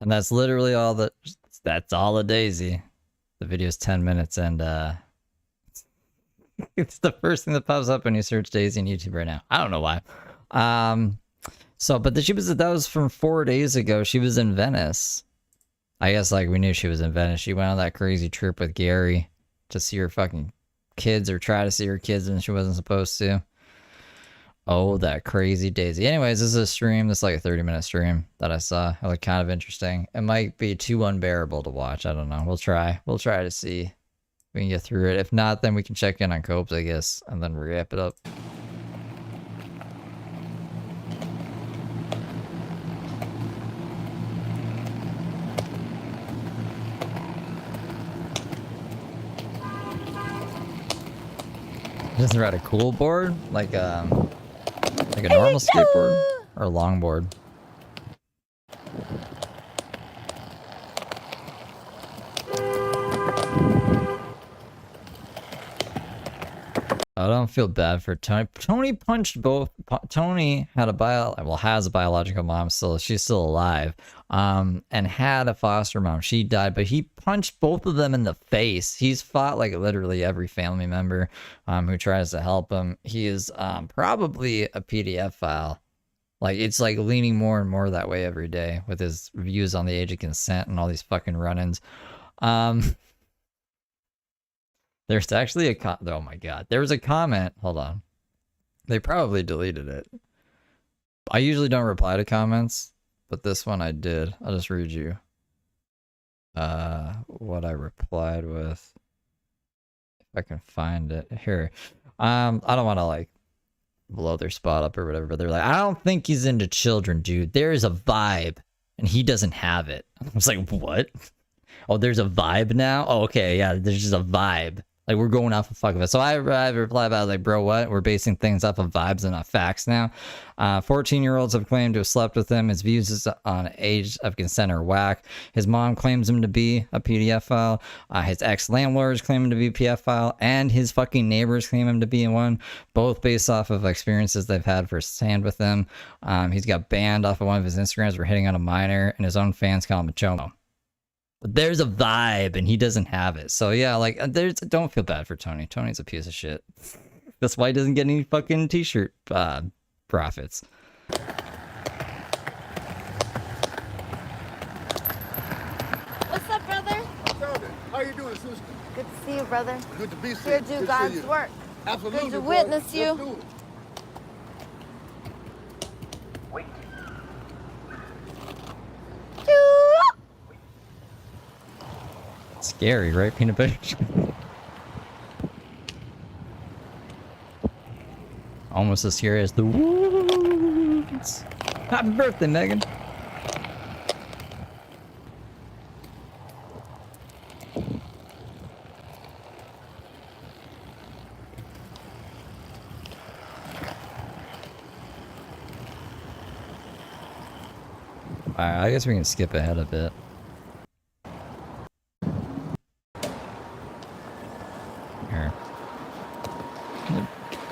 And that's literally all that's all of Daisy. The video's 10 minutes and it's the first thing that pops up when you search Daisy on YouTube right now. I don't know why. But that was from 4 days ago. She was in Venice. I guess like we knew she was in Venice. She went on that crazy trip with Gary to see her fucking kids or try to see her kids and she wasn't supposed to. Oh, that crazy Daisy. Anyways, this is a stream. This is like a 30-minute stream that I saw. It looked kind of interesting. It might be too unbearable to watch. I don't know. We'll try. We'll try to see if we can get through it. If not, then we can check in on Copes, I guess, and then wrap it up. Doesn't ride a cool board? Like a normal skateboard? Or a longboard? I don't feel bad for Tony. Tony punched both. Tony had has a biological mom still. She's still alive. And had a foster mom. She died, but he punched both of them in the face. He's fought like literally every family member who tries to help him. He is probably a PDF file. Like it's like leaning more and more that way every day with his views on the age of consent and all these fucking run-ins. There's actually oh my god. There was a comment. Hold on. They probably deleted it. I usually don't reply to comments, but this one I did. I'll just read you what I replied with. If I can find it. Here. I don't want to like blow their spot up or whatever, but they're like, I don't think he's into children, dude. There is a vibe and he doesn't have it. I was like, what? Oh, there's a vibe now? Oh, okay, yeah, there's just a vibe. Like, we're going off of fuck of it. So I replied about, like, bro, what? We're basing things off of vibes and not facts now. 14-year-olds have claimed to have slept with him. His views on age of consent are whack. His mom claims him to be a PDF file. His ex-landlords claim him to be a PDF file. And his fucking neighbors claim him to be one. Both based off of experiences they've had firsthand with him. He's got banned off of one of his Instagrams for hitting on a minor. And his own fans call him a chomo. But there's a vibe and he doesn't have it. So yeah, like don't feel bad for Tony. Tony's a piece of shit. That's why he doesn't get any fucking t-shirt profits. What's up, brother? How you doing, sister? Good to see you, brother. Good to be seen. Here to do God's work. Absolutely. Good to bro. witness you. Let's do it. Scary, right? Peanut butter. Almost as scary as the woods. Happy birthday, Megan. Alright, I guess we can skip ahead a bit. Here.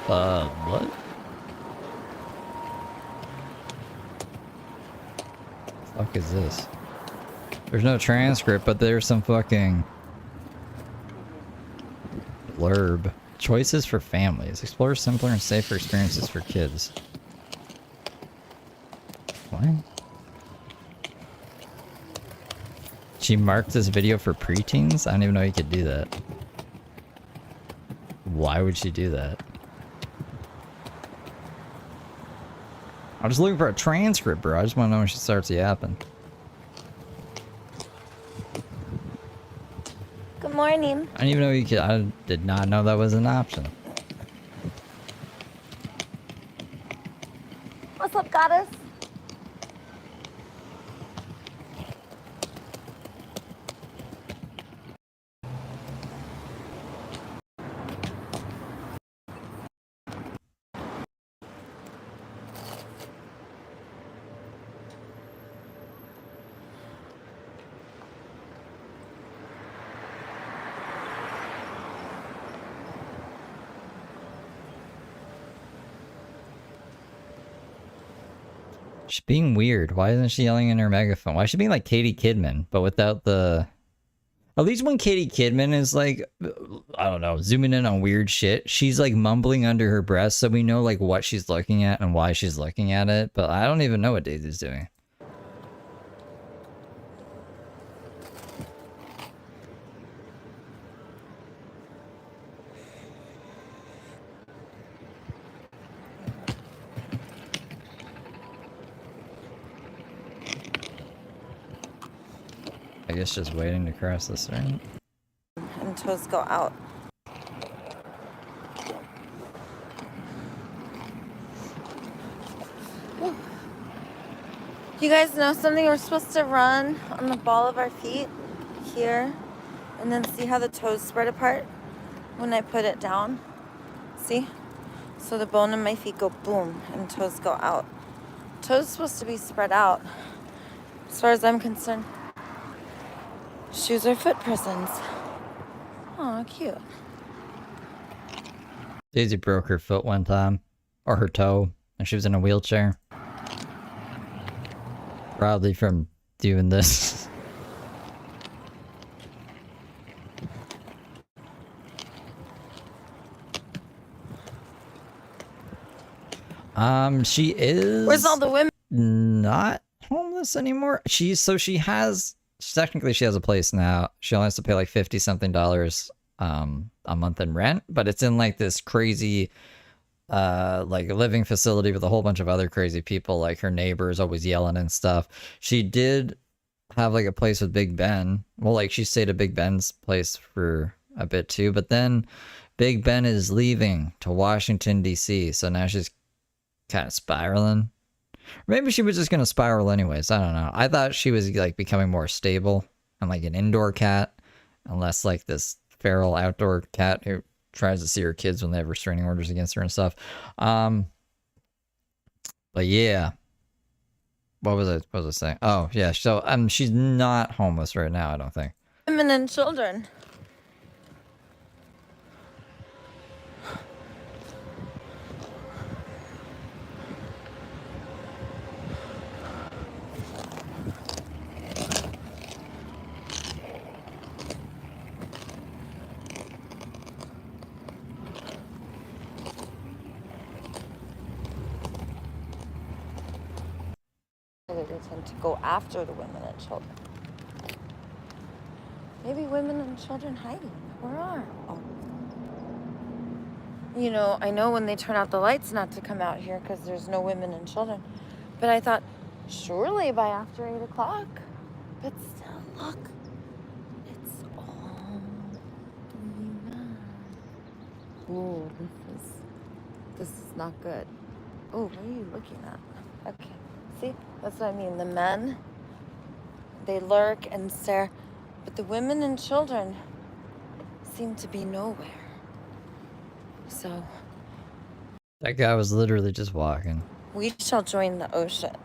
What? fuck is this? There's no transcript, but there's some fucking blurb. Choices for families. Explore simpler and safer experiences for kids. What? She marked this video for preteens? I don't even know you could do that. Why would she do that? I'm just looking for a transcript, bro. I just want to know when she starts yapping. Good morning. I didn't even know you could. I did not know that was an option. What's up, goddess? She's being weird. Why isn't she yelling in her megaphone? Why is she being like Katie Kidman, but without the... At least when Katie Kidman is like, I don't know, zooming in on weird shit, she's like mumbling under her breath so we know like what she's looking at and why she's looking at it, but I don't even know what Daisy's doing. I guess just waiting to cross this, right? And toes go out. You guys know something? We're supposed to run on the ball of our feet here and then see how the toes spread apart when I put it down. See? So the bone in my feet go boom and toes go out. Toes supposed to be spread out. As far as I'm concerned. Shoes are foot prisons. Oh, cute. Daisy broke her foot one time, or her toe, and she was in a wheelchair. Probably from doing this. She is... Where's all the women? Not homeless anymore. Technically she has a place now. She only has to pay like $50 something a month in rent, but it's in like this crazy like a living facility with a whole bunch of other crazy people. Like her neighbors always yelling and stuff. She did have like a place with Big Ben. Well, like she stayed at Big Ben's place for a bit too, but then Big Ben is leaving to Washington DC, so now she's kind of spiraling. Maybe she was just gonna spiral anyways. I don't know. I thought she was like becoming more stable and like an indoor cat, unless like this feral outdoor cat who tries to see her kids when they have restraining orders against her and stuff. But yeah, what was I saying? Oh yeah, so she's not homeless right now, I don't think. Women and children. They tend to go after the women and children. Maybe women and children hiding. Where are? Oh. You know, I know when they turn out the lights not to come out here because there's no women and children. But I thought, surely by after 8 o'clock. But still, look. It's all women. Ooh, this is not good. Oh, what are you looking at? Okay. See, that's what I mean. The men, they lurk and stare, but the women and children seem to be nowhere. So, That guy was literally just walking. we shall join the ocean.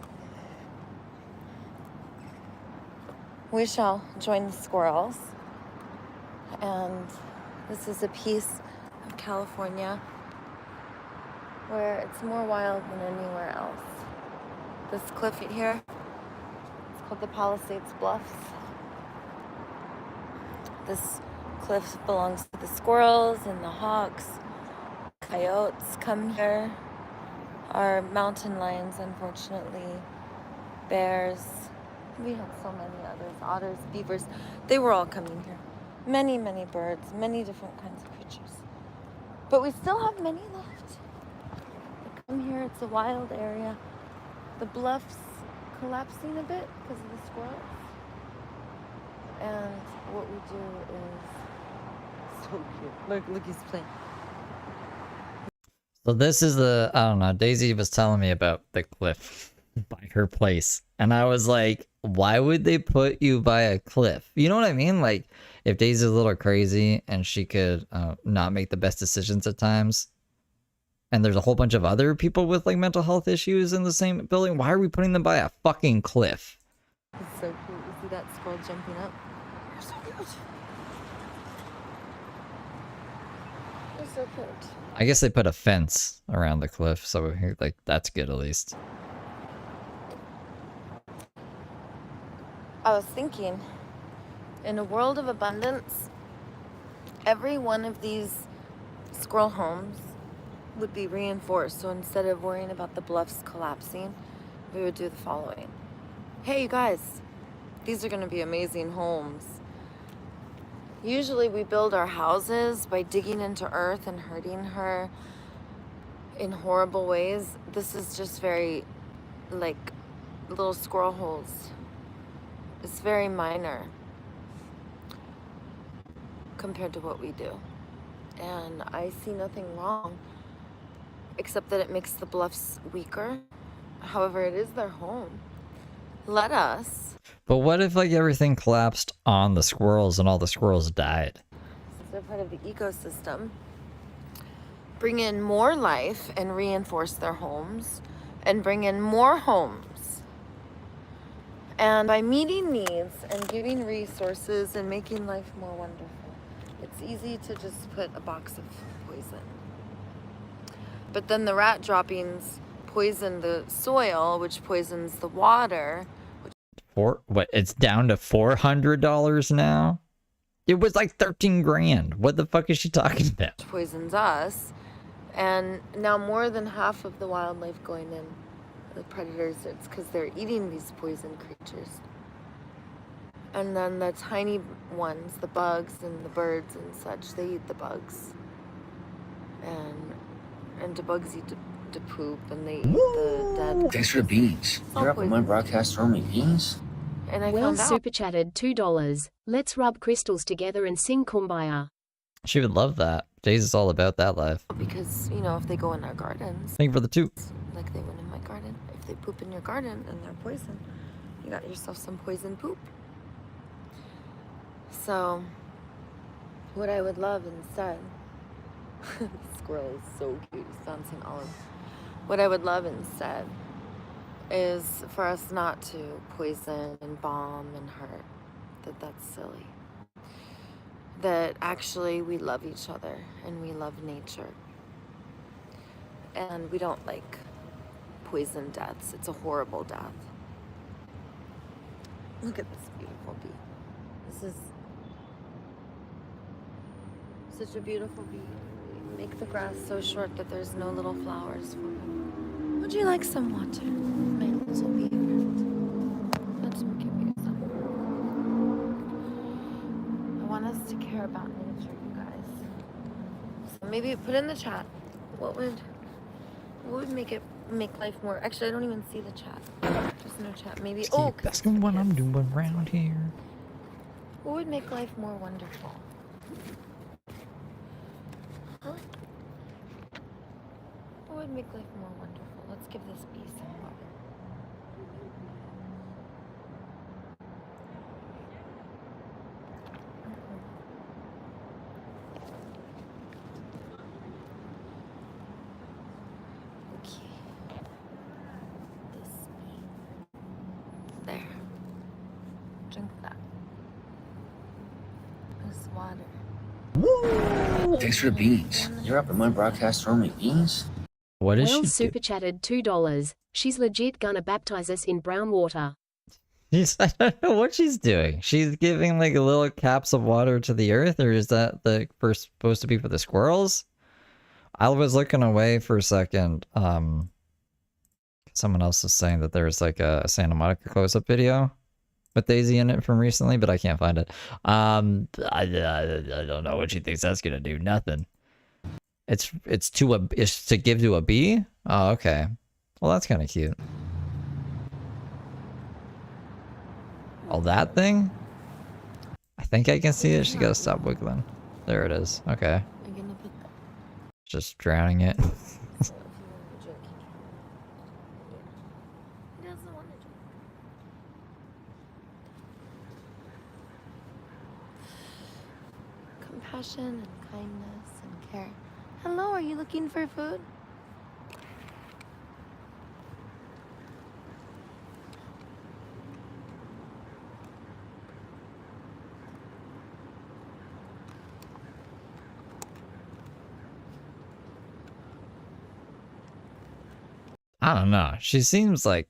We shall join the squirrels. And this is a piece of California where it's more wild than anywhere else. This cliff right here, it's called the Palisades Bluffs. This cliff belongs to the squirrels and the hawks. Coyotes come here. Our mountain lions, unfortunately. Bears. We have so many others. Otters, beavers. They were all coming here. Many, many birds. Many different kinds of creatures. But we still have many left. They come here. It's a wild area. The bluffs collapsing a bit because of the squirrels. And what we do is so cute. Look, he's playing. So this is the, I don't know, Daisy was telling me about the cliff by her place. And I was like, why would they put you by a cliff? You know what I mean? Like, if Daisy's a little crazy and she could not make the best decisions at times, and there's a whole bunch of other people with like mental health issues in the same building, why are we putting them by a fucking cliff? It's so cute. You see that squirrel jumping up? They're so cute. They're so cute. I guess they put a fence around the cliff, so like that's good at least. I was thinking, in a world of abundance, every one of these squirrel homes would be reinforced. So instead of worrying about the bluffs collapsing, we would do the following. Hey, you guys, these are going to be amazing homes. Usually we build our houses by digging into earth and hurting her in horrible ways. This is just very, like, little squirrel holes. It's very minor compared to what we do. And I see nothing wrong, except that it makes the bluffs weaker. However, it is their home. Let us. But what if like everything collapsed on the squirrels and all the squirrels died? They're part of the ecosystem. Bring in more life and reinforce their homes, and bring in more homes. And by meeting needs and giving resources and making life more wonderful, it's easy to just put a box of poison. But then the rat droppings poison the soil, which poisons the water. What? It's down to $400 now? It was like 13 grand. What the fuck is she talking about? Poisons us. And now more than half of the wildlife going in, the predators, it's because they're eating these poison creatures. And then the tiny ones, the bugs and the birds and such, they eat the bugs. And the bugs eat the poop, and they eat the dead. Thanks for the beans. You're up on my broadcast for me beans? And I Well found out. super chatted $2. Let's rub crystals together and sing Kumbaya. She would love that. Daisy's all about that life. Because, you know, if they go in our gardens, Thank you for the 2. like they went in my garden, if they poop in your garden and they're poison, you got yourself some poison poop. So, what I would love instead, the squirrel is so cute, he's bouncing olive. What I would love instead is for us not to poison and bomb and hurt. That's silly. That actually we love each other and we love nature. And we don't like poison deaths. It's a horrible death. Look at this beautiful bee. This is such a beautiful bee. Make the grass so short that there's no little flowers for him. Would you like some water, my little bee friend? Let's give you some. I want us to care about nature, you guys. So maybe put in the chat. What would make life more? Actually, I don't even see the chat. There's no chat. Maybe. Oh, asking what I'm doing around here. What would make life more wonderful? Huh? What would make life more wonderful? Let's give this bee some water. Okay. This bee. There. Drink that. This water. Thanks for the beans. You're up on my broadcast for me beans? What is Well she super chatted $2. She's legit gonna baptize us in brown water. I don't know what she's doing. She's giving like little caps of water to the earth, or is that supposed to be for the squirrels? I was looking away for a second. Someone else was saying that there's like a Santa Monica close-up video with Daisy in it from recently, but I can't find it. I don't know what she thinks that's gonna do. Nothing. It's to give to a bee. Oh, okay. Well, that's kind of cute. Oh, that thing? I think I can see it. She gotta stop wiggling. There it is. Okay. Just drowning it. Compassion and kindness and care. Hello, are you looking for food? I don't know. She seems like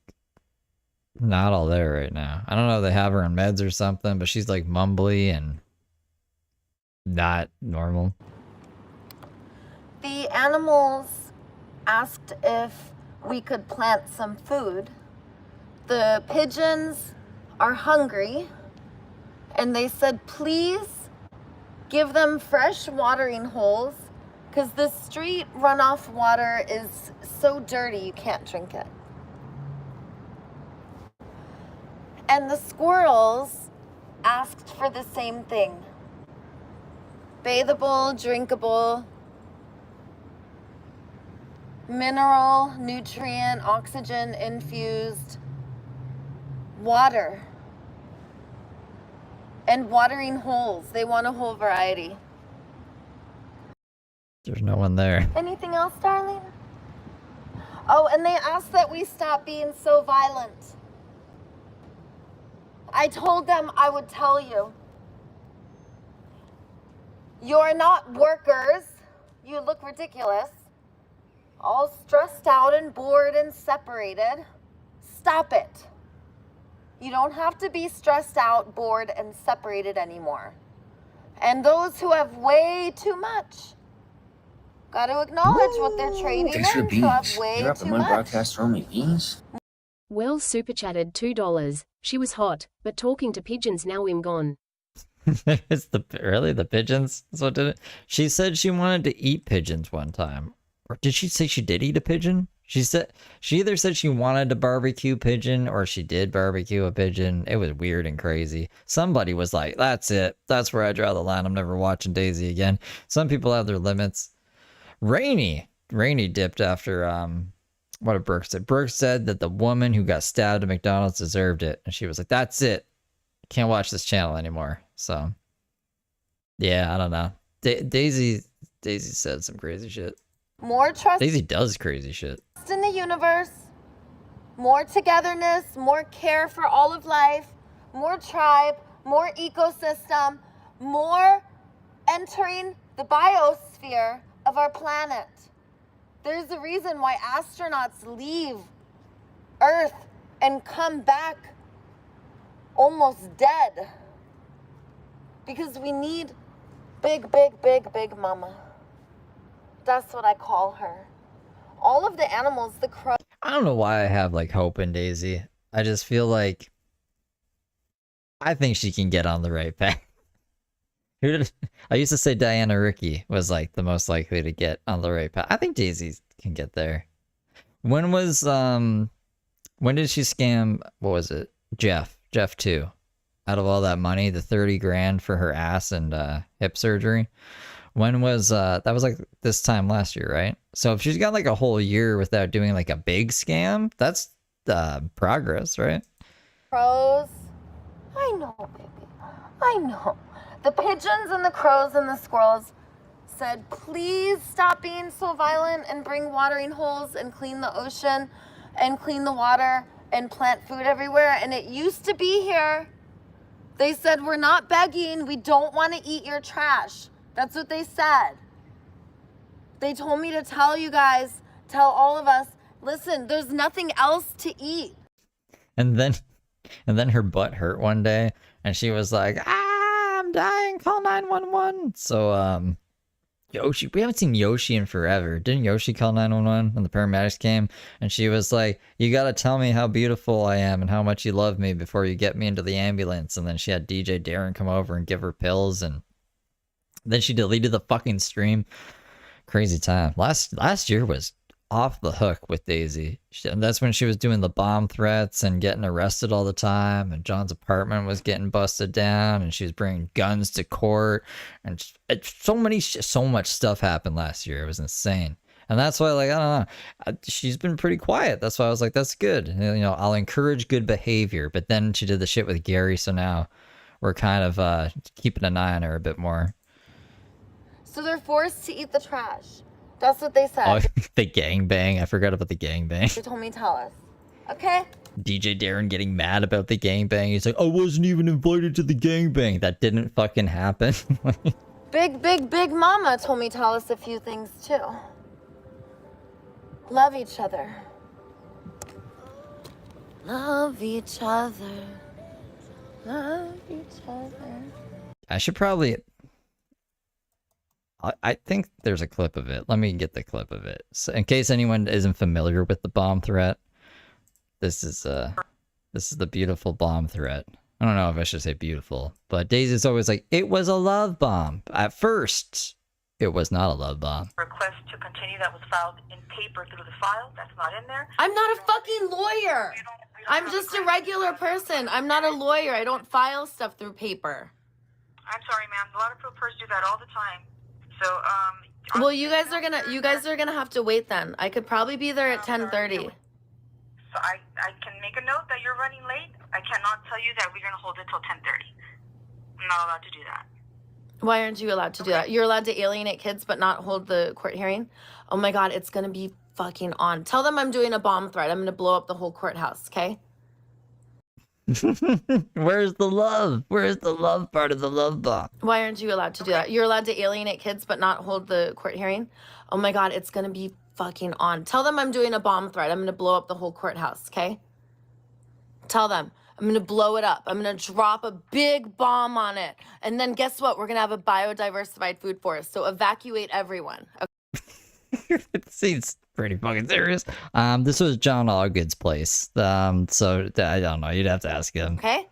not all there right now. I don't know if they have her on meds or something, but she's like mumbly and not normal. The animals asked if we could plant some food. The pigeons are hungry, and they said, please give them fresh watering holes, because the street runoff water is so dirty you can't drink it. And the squirrels asked for the same thing. Bathable, drinkable, mineral, nutrient, oxygen infused water. And watering holes. They want a whole variety. There's no one there. Anything else, darling? Oh, and they asked that we stop being so violent. I told them I would tell you. You're not workers. You look ridiculous. All stressed out and bored and separated. Stop it. You don't have to be stressed out, bored, and separated anymore. And those who have way too much, got to acknowledge what they're trading Thanks for in, the who have beans. way You're up too at one much. broadcast for only beans? Well, super chatted $2. She was hot, but talking to pigeons now I'm gone. It's the pigeons. That's what did it. She said she wanted to eat pigeons one time, or did she say she did eat a pigeon? She either said she wanted to barbecue pigeon or she did barbecue a pigeon. It was weird and crazy. Somebody was like, "That's it. That's where I draw the line. I'm never watching Daisy again." Some people have their limits. Rainy dipped after what did Brooke said? Brooke said that the woman who got stabbed at McDonald's deserved it, and she was like, "That's it. Can't watch this channel anymore." So, yeah, I don't know. Daisy said some crazy shit. More trust Daisy does crazy shit. in the universe, more togetherness, more care for all of life, more tribe, more ecosystem, more entering the biosphere of our planet. There's a reason why astronauts leave Earth and come back almost dead. Because we need big mama. That's what I call her. All of the animals, the crow. I don't know why I have like hope in Daisy. I just feel like I think she can get on the right path. I used to say Diana Ricky was like the most likely to get on the right path. I think Daisy can get there. When did she scam, what was it? Jeff 2. Out of all that money, the 30 grand for her ass and hip surgery. When was that was like this time last year, right? So if she's got like a whole year without doing like a big scam, that's progress, right? Crows. I know, baby. I know. The pigeons and the crows and the squirrels said, please stop being so violent and bring watering holes and clean the ocean and clean the water and plant food everywhere. And it used to be here. They said, we're not begging. We don't want to eat your trash. That's what they said. They told me to tell you guys, tell all of us, listen, there's nothing else to eat. And then And then her butt hurt one day, and she was like, "Ah, I'm dying. Call 911." So Yoshi, we haven't seen Yoshi in forever. Didn't Yoshi call 911 when the paramedics came? And she was like, "You gotta tell me how beautiful I am and how much you love me before you get me into the ambulance." And then she had DJ Darren come over and give her pills, and then she deleted the fucking stream. Crazy time. Last year was off the hook with Daisy. And that's when she was doing the bomb threats and getting arrested all the time, and John's apartment was getting busted down, and she was bringing guns to court, and so much stuff happened last year. It was insane. And that's why, like, I don't know, she's been pretty quiet. That's why I was like, that's good. You know, I'll encourage good behavior. But then she did the shit with Gary, so now we're kind of keeping an eye on her a bit more. So they're forced to eat the trash. That's what they said. Oh, the gangbang. I forgot about the gangbang. They told me tell us. Okay? DJ Darren getting mad about the gangbang. He's like, I wasn't even invited to the gangbang. That didn't fucking happen. Big mama told me tell us a few things too. Love each other. Love each other. Love each other. I should probably... I think there's a clip of it. Let me get the clip of it. So in case anyone isn't familiar with the bomb threat, this is the beautiful bomb threat. I don't know if I should say beautiful, but Daisy's always like, it was a love bomb. At first, it was not a love bomb. Request to continue that was filed in paper through the file. That's not in there. I'm not a fucking lawyer. I'm just a regular person. I'm not a lawyer. I don't file stuff through paper. I'm sorry, ma'am. A lot of preppers do that all the time. So, well, you guys are gonna have to wait then. I could probably be there at 10:30. So I can make a note that you're running late. I cannot tell you that we're gonna hold it till 10:30. I'm not allowed to do that. Why aren't you allowed to do that? You're allowed to alienate kids but not hold the court hearing? Oh my god, it's gonna be fucking on. Tell them I'm doing a bomb threat. I'm gonna blow up the whole courthouse, okay? Where's the love? Where's the love part of the love bomb? Why aren't you allowed to do that? You're allowed to alienate kids but not hold the court hearing? Oh my god, it's gonna be fucking on. Tell them I'm doing a bomb threat. I'm gonna blow up the whole courthouse, okay? Tell them. I'm gonna blow it up. I'm gonna drop a big bomb on it. And then guess what? We're gonna have a biodiversified food forest. So evacuate everyone. Okay? It seems pretty fucking serious. This was John Oggood's place. So I don't know. You'd have to ask him. Okay? Give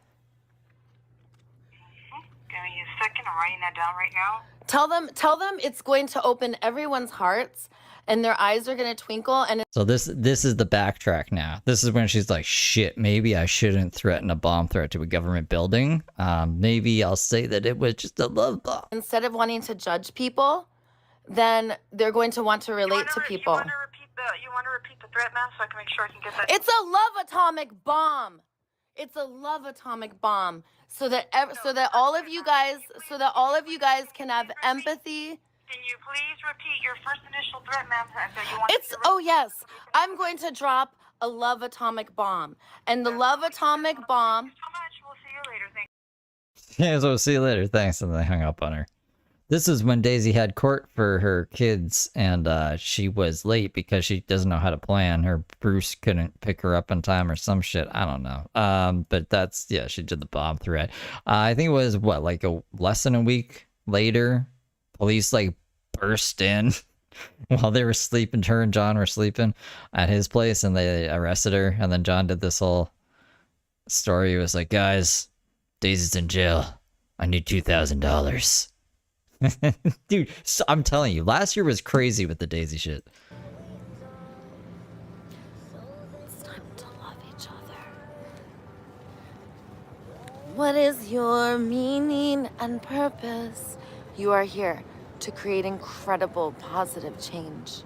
me a second. I'm writing that down right now. Tell them it's going to open everyone's hearts and their eyes are gonna twinkle. And So this is the backtrack now. This is when she's like, shit, maybe I shouldn't threaten a bomb threat to a government building. Maybe I'll say that it was just a love bomb. instead of wanting to judge people, then they're going to want to relate to people. You want to repeat the threat, ma'am, so I can make sure I can get that. It's a love atomic bomb. It's a love atomic bomb. So that all of you guys can have empathy. Can you please repeat your first initial threat, ma'am? Oh yes, I'm going to drop a love atomic bomb, and the love atomic bomb. So much. We'll see you later. Thank Yeah, so see you later. Thanks. And they hung up on her. This is when Daisy had court for her kids, and she was late because she doesn't know how to plan. Her Bruce couldn't pick her up in time or some shit. I don't know. But that's, yeah, she did the bomb threat. I think it was, what, like less than a week later, police, like, burst in while they were sleeping. Her and John were sleeping at his place, and they arrested her. And then John did this whole story. He was like, guys, Daisy's in jail. I need $2,000. Dude, so I'm telling you, last year was crazy with the Daisy shit. It's time to love each other. What is your meaning and purpose? You are here to create incredible positive change.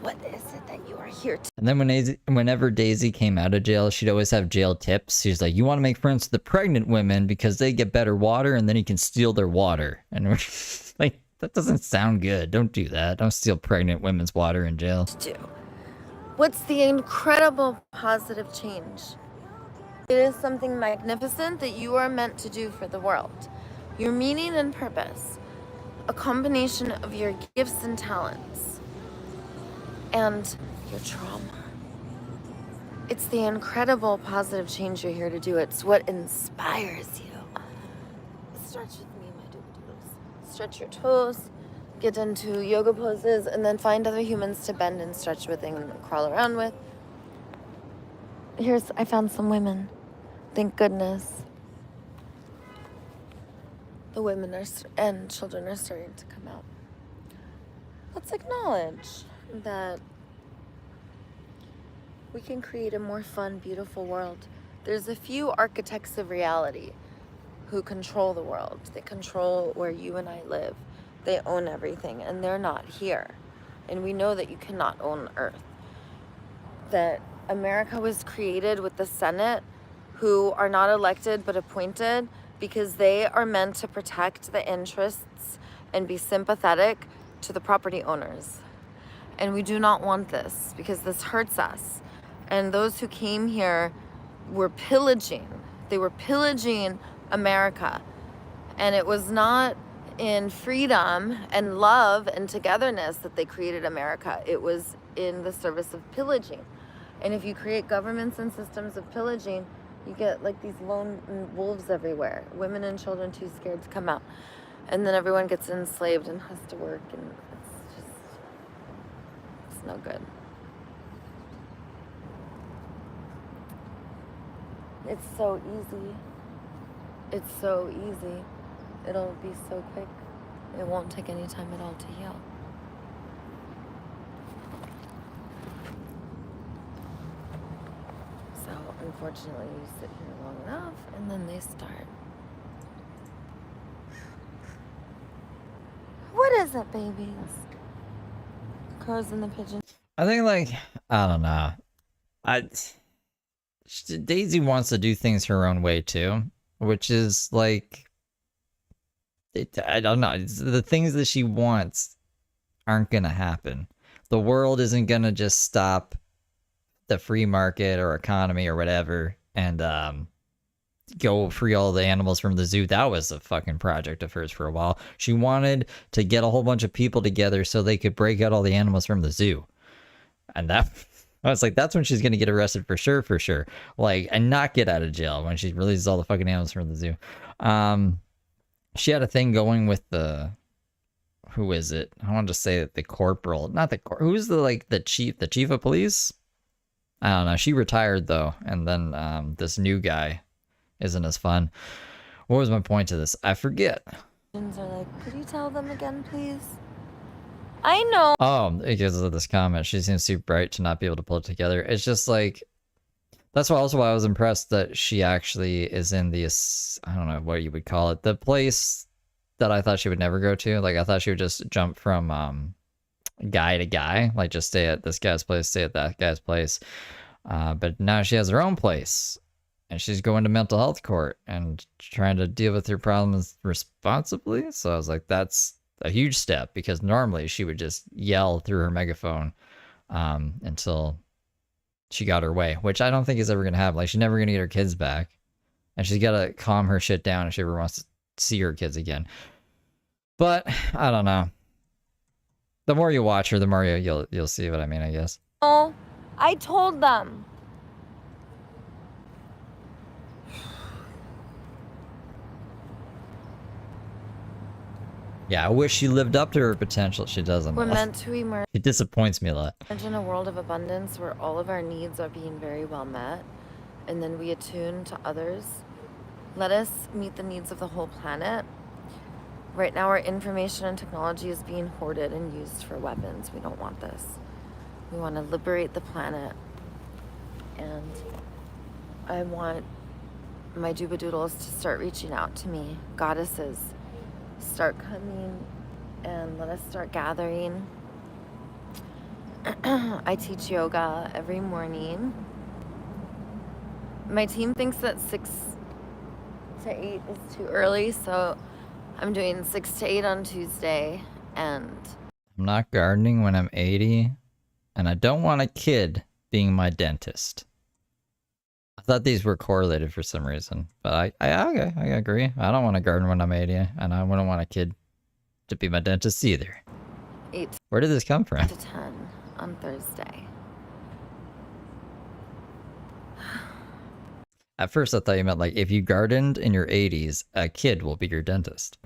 What is it that you are here to? And then whenever Daisy came out of jail, she'd always have jail tips. She's like, you want to make friends with the pregnant women because they get better water, and then you can steal their water. And we're like, that doesn't sound good. Don't do that. Don't steal pregnant women's water in jail. What's the incredible positive change? It is something magnificent that you are meant to do for the world. Your meaning and purpose, a combination of your gifts and talents, and your trauma. It's the incredible positive change you're here to do. It's what inspires you. Stretch with me, my doodles. Stretch your toes, get into yoga poses, and then find other humans to bend and stretch with and crawl around with. I found some women. Thank goodness. The women and children are starting to come out. Let's acknowledge that we can create a more fun, beautiful world. There's a few architects of reality who control the world. They control where you and I live. They own everything, and they're not here. And we know that you cannot own Earth. That America was created with the Senate, who are not elected but appointed, because they are meant to protect the interests and be sympathetic to the property owners. And we do not want this, because this hurts us. And those who came here were pillaging. They were pillaging America. And it was not in freedom and love and togetherness that they created America. It was in the service of pillaging. And if you create governments and systems of pillaging, you get like these lone wolves everywhere. Women and children too scared to come out. And then everyone gets enslaved and has to work, and it's no good. It's so easy. It's so easy. It'll be so quick. It won't take any time at all to heal. So, unfortunately, you sit here long enough, and then they start. What is it, babies? Crows and the pigeons. I think, like, I don't know. Daisy wants to do things her own way too, which is like, I don't know. The things that she wants aren't gonna happen. The world isn't gonna just stop the free market or economy or whatever and go free all the animals from the zoo. That was a fucking project of hers for a while. She wanted to get a whole bunch of people together so they could break out all the animals from the zoo, and that. I was like, that's when she's gonna get arrested for sure. Like, and not get out of jail, when she releases all the fucking animals from the zoo. She had a thing going with the, who is it? I wanted to say that the corporal, not the who's the chief of police? I don't know. She retired though, and then this new guy isn't as fun. What was my point to this? I forget. Are like, could you tell them again, please? I know. Oh, because of this comment, she seems too bright to not be able to pull it together. It's just like, that's why I was impressed that she actually is in the, I don't know what you would call it, the place that I thought she would never go to. Like, I thought she would just jump from guy to guy, like just stay at this guy's place, stay at that guy's place. But now she has her own place, and she's going to mental health court and trying to deal with her problems responsibly. So I was like, that's a huge step, because normally she would just yell through her megaphone until she got her way, which I don't think is ever going to happen. Like, she's never going to get her kids back, and she's got to calm her shit down if she ever wants to see her kids again. But I don't know. The more you watch her, the more you'll see what I mean, I guess. Oh, I told them. Yeah, I wish she lived up to her potential. She doesn't. We're meant to emerge She disappoints me a lot. in a world of abundance where all of our needs are being very well met, and then we attune to others. Let us meet the needs of the whole planet. Right now, our information and technology is being hoarded and used for weapons. We don't want this. We want to liberate the planet. And I want my Doobadoodles to start reaching out to me. Goddesses, start coming and let us start gathering. I teach yoga every morning. My team thinks that 6 to 8 is too early, so I'm doing 6 to 8 on Tuesday, and I'm not gardening when I'm 80, and I don't want a kid being my dentist. I thought these were correlated for some reason, but I agree. I don't want to garden when I'm 80, and I wouldn't want a kid to be my dentist either. 8 Where did this come from? to 10 on Thursday. At first, I thought you meant like if you gardened in your 80s, a kid will be your dentist.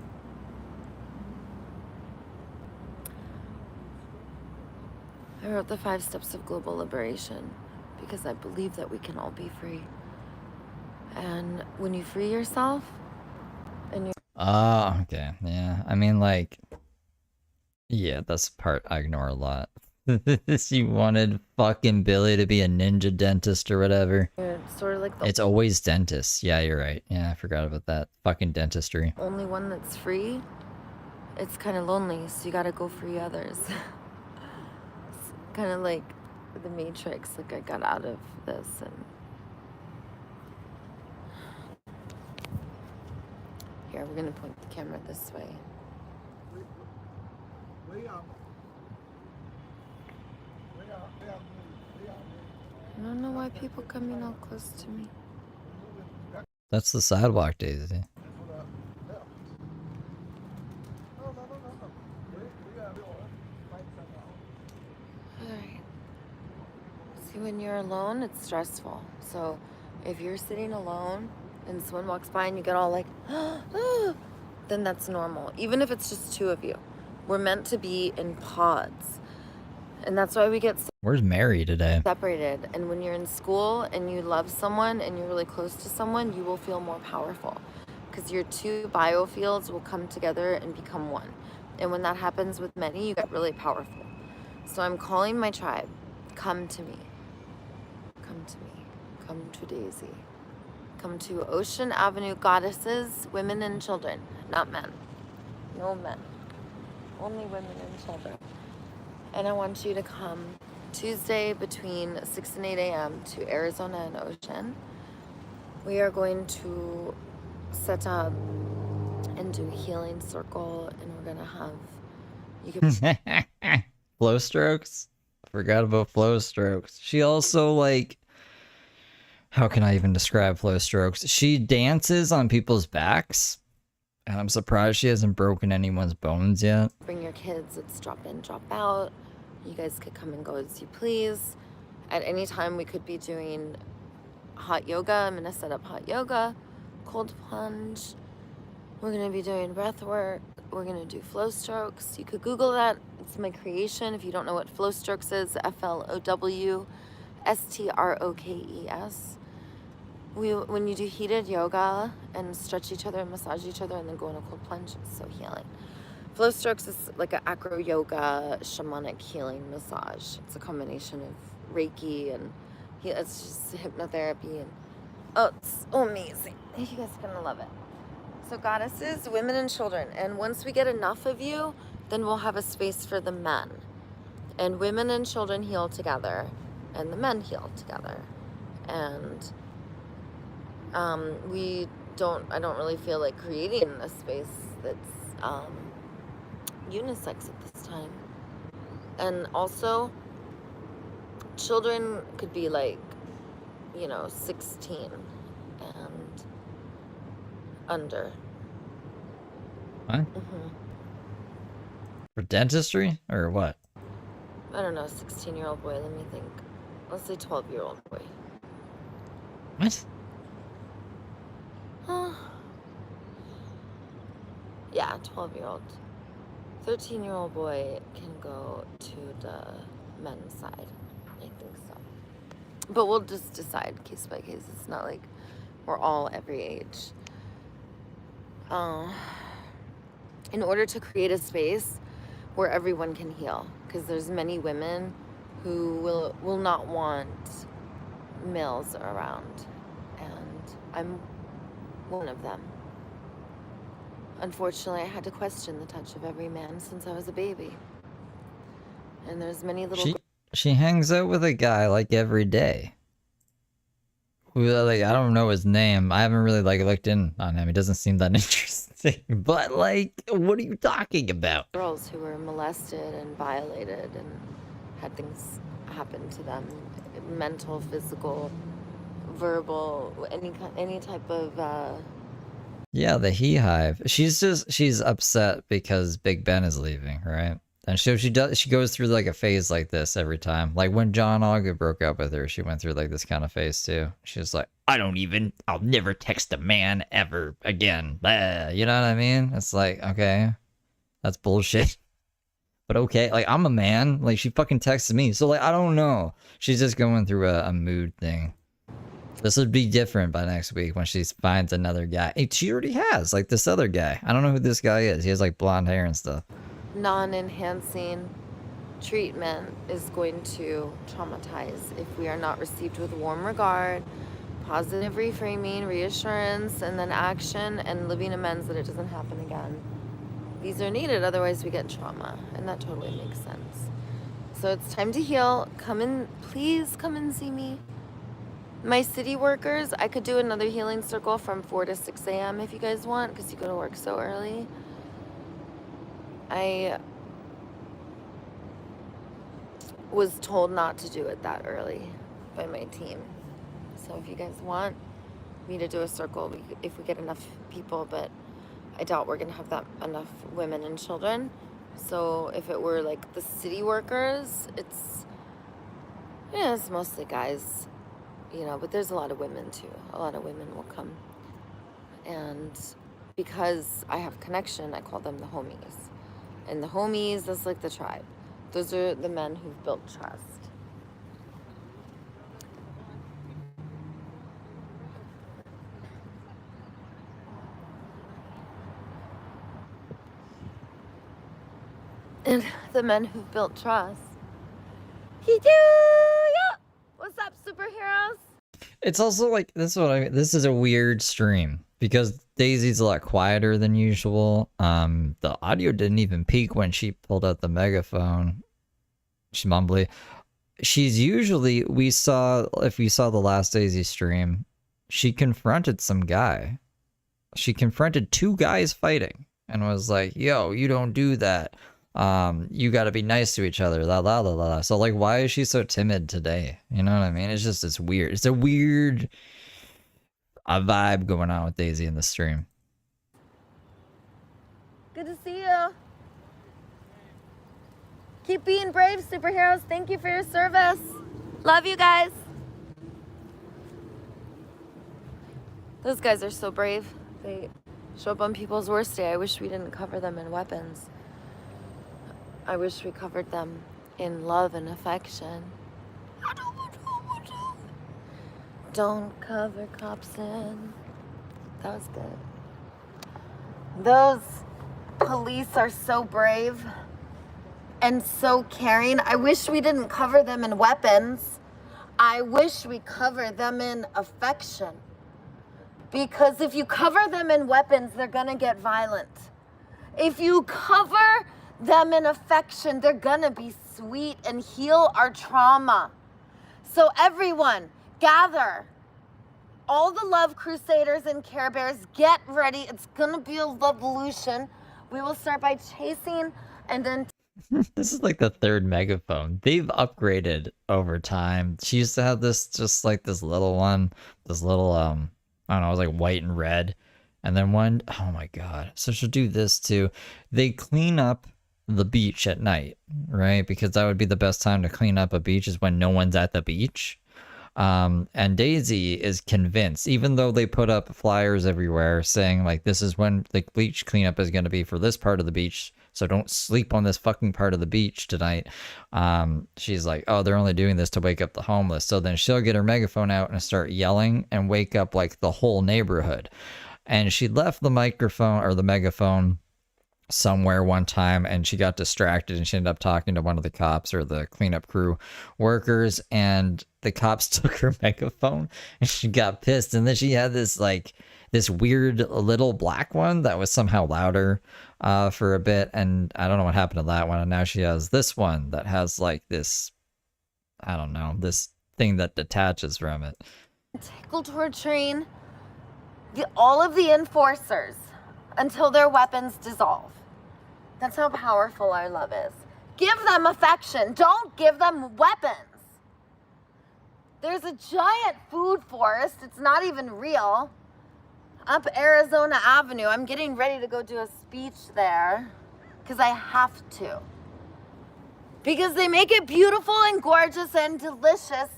I wrote the 5 steps of global liberation because I believe that we can all be free. And when you free yourself, and you Okay. Yeah. I mean, like, yeah, that's the part I ignore a lot. You wanted fucking Billy to be a ninja dentist or whatever. you're sort of like the It's always dentists. Yeah, you're right. Yeah, I forgot about that. Fucking dentistry. only one that's free, it's kind of lonely, so you gotta go free others. It's kind of like the Matrix, like I got out of this and here, we're gonna point the camera this way. I don't know why people coming all close to me. That's the sidewalk, Daisy. Alright. See, when you're alone, it's stressful. So if you're sitting alone and someone walks by and you get all like, then that's normal. Even if it's just 2 of you. We're meant to be in pods. And that's why we get Where's Mary today? separated. And when you're in school and you love someone and you're really close to someone, you will feel more powerful. Because your 2 biofields will come together and become one. And when that happens with many, you get really powerful. So I'm calling my tribe. Come to me. Come to me. Come to Daisy. Come to Ocean Avenue goddesses, women and children, not men. No men. Only women and children. And I want you to come Tuesday between 6 and 8 a.m. to Arizona and Ocean. We are going to set up and do a healing circle, and we're gonna have you can Flow strokes? Forgot about flow strokes. She also, like, how can I even describe flow strokes? She dances on people's backs, and I'm surprised she hasn't broken anyone's bones yet. bring your kids. It's drop in, drop out. You guys could come and go as you please. At any time, we could be doing hot yoga. I'm gonna set up hot yoga, cold plunge. We're gonna be doing breath work. We're gonna do flow strokes. You could Google that. It's my creation. If you don't know what flow strokes is, FLOWSTROKES. When you do heated yoga and stretch each other and massage each other and then go in a cold plunge, it's so healing. Flow strokes is like an acro yoga shamanic healing massage. It's a combination of Reiki and it's just hypnotherapy and it's amazing. You guys are gonna love it. So goddesses, women and children, and once we get enough of you, then we'll have a space for the men. And women and children heal together, and the men heal together. And I don't really feel like creating a space that's unisex at this time. And also, children could be like, 16 and under. What? For dentistry? Or what? I don't know, 16-year-old boy, let me think. Let's say 12-year-old boy. What? Yeah, 12-year-old. 13-year-old boy can go to the men's side. I think so. But we'll just decide case by case. It's not like we're all every age. In order to create a space where everyone can heal, because there's many women who will not want males around, and I'm one of them. Unfortunately, I had to question the touch of every man since I was a baby. And there's many little... She hangs out with a guy like every day. Who, like, I don't know his name. I haven't really like looked in on him. He doesn't seem that interesting. But like, what are you talking about? Girls who were molested and violated and had things happen to them. Mental, physical, verbal, any type of... Yeah, the He Hive. She's upset because Big Ben is leaving, right? And she goes through like a phase like this every time. Like when John Auga broke up with her, she went through like this kind of phase too. She's like, I'll never text a man ever again. Blah. You know what I mean? It's like, okay, that's bullshit. But okay, like I'm a man. Like she fucking texted me. So like, I don't know. She's just going through a mood thing. This would be different by next week when she finds another guy. Hey, she already has, like this other guy. I don't know who this guy is. He has like blonde hair and stuff. Non-enhancing treatment is going to traumatize if we are not received with warm regard, positive reframing, reassurance, and then action and living amends that it doesn't happen again. These are needed, otherwise we get trauma, and that totally makes sense. So it's time to heal. Please come and see me. My city workers, I could do another healing circle from 4 to 6 a.m. if you guys want, because you go to work so early. I was told not to do it that early by my team. So if you guys want me to do a circle, if we get enough people, but I doubt we're gonna have that enough women and children. So if it were like the city workers, it's mostly guys, you know, but there's a lot of women too. A lot of women will come. And because I have connection, I call them the homies. And the homies, that's like the tribe. Those are the men who've built trust. And the men who've built trust. Yeah. What's up, superheroes? It's also like, this is a weird stream because Daisy's a lot quieter than usual. The audio didn't even peak when she pulled out the megaphone. She's mumbly. She's usually, if we saw the last Daisy stream, she confronted some guy. She confronted 2 guys fighting and was like, yo, you don't do that. You got to be nice to each other. La la la la. So like, why is she so timid today? You know what I mean? It's weird. It's a weird vibe going on with Daisy in the stream. Good to see you. Keep being brave, superheroes. Thank you for your service. Love you guys. Those guys are so brave. They show up on people's worst day. I wish we didn't cover them in weapons. I wish we covered them in love and affection. Don't cover cops in. That was good. Those police are so brave and so caring. I wish we didn't cover them in weapons. I wish we covered them in affection. Because if you cover them in weapons, they're gonna get violent. If you cover them in affection, they're gonna be sweet and heal our trauma. So everyone, gather. All the love crusaders and Care Bears, get ready. It's gonna be a revolution. We will start by chasing and then... This is like the 3rd megaphone. They've upgraded over time. She used to have this, just like this little one, this little, I don't know, it was like white and red. And then one, oh my God. So she'll do this too. They clean up the beach at night, right? Because that would be the best time to clean up a beach is when no one's at the beach. And Daisy is convinced, even though they put up flyers everywhere saying like, this is when the beach cleanup is going to be for this part of the beach. So don't sleep on this fucking part of the beach tonight. She's like, oh, they're only doing this to wake up the homeless. So then she'll get her megaphone out and start yelling and wake up like the whole neighborhood. And she left the microphone or the megaphone somewhere one time and she got distracted and she ended up talking to one of the cops or the cleanup crew workers, and the cops took her megaphone and she got pissed. And then she had this weird little black one that was somehow louder for a bit, and I don't know what happened to that one. And now she has this one that has like this, I don't know, this thing that detaches from it. Tickle torturing all of the enforcers until their weapons dissolve. That's how powerful our love is. Give them affection. Don't give them weapons. There's a giant food forest. It's not even real. Up Arizona Avenue. I'm getting ready to go do a speech there because I have to. because they make it beautiful and gorgeous and delicious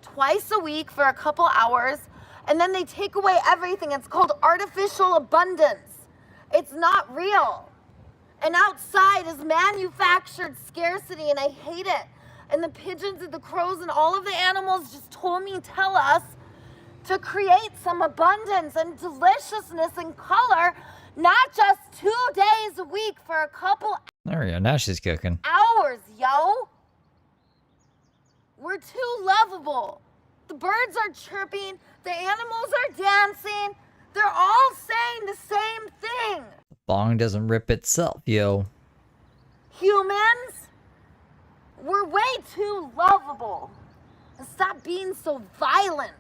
twice a week for a couple hours, and then they take away everything. It's called artificial abundance. It's not real. And outside is manufactured scarcity, and I hate it. And the pigeons and the crows and all of the animals just tell us to create some abundance and deliciousness and color, not just 2 days a week for a couple There we go. Now she's cooking. hours, yo. We're too lovable. The birds are chirping, the animals are dancing, they're all saying the same thing. Bong doesn't rip itself, yo. Humans, we're way too lovable. And stop being so violent.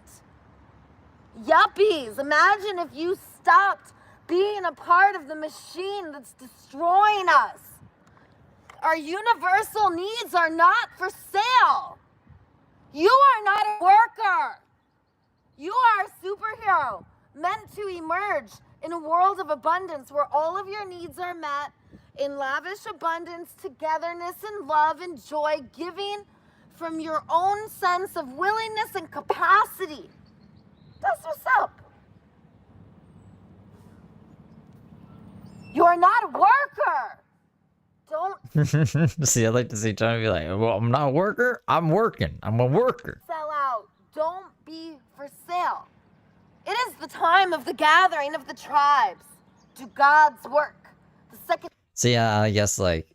Yuppies, imagine if you stopped being a part of the machine that's destroying us. Our universal needs are not for sale. You are not a worker. You are a superhero meant to emerge in a world of abundance where all of your needs are met in lavish abundance, togetherness, and love and joy, giving from your own sense of willingness and capacity. That's what's up. You're not a worker. Don't See, I'd like to see Johnny be like, well, I'm not a worker. I'm working. I'm a worker. sell out. Don't be for sale. It is the time of the gathering of the tribes. Do God's work. The second. See, I guess, like,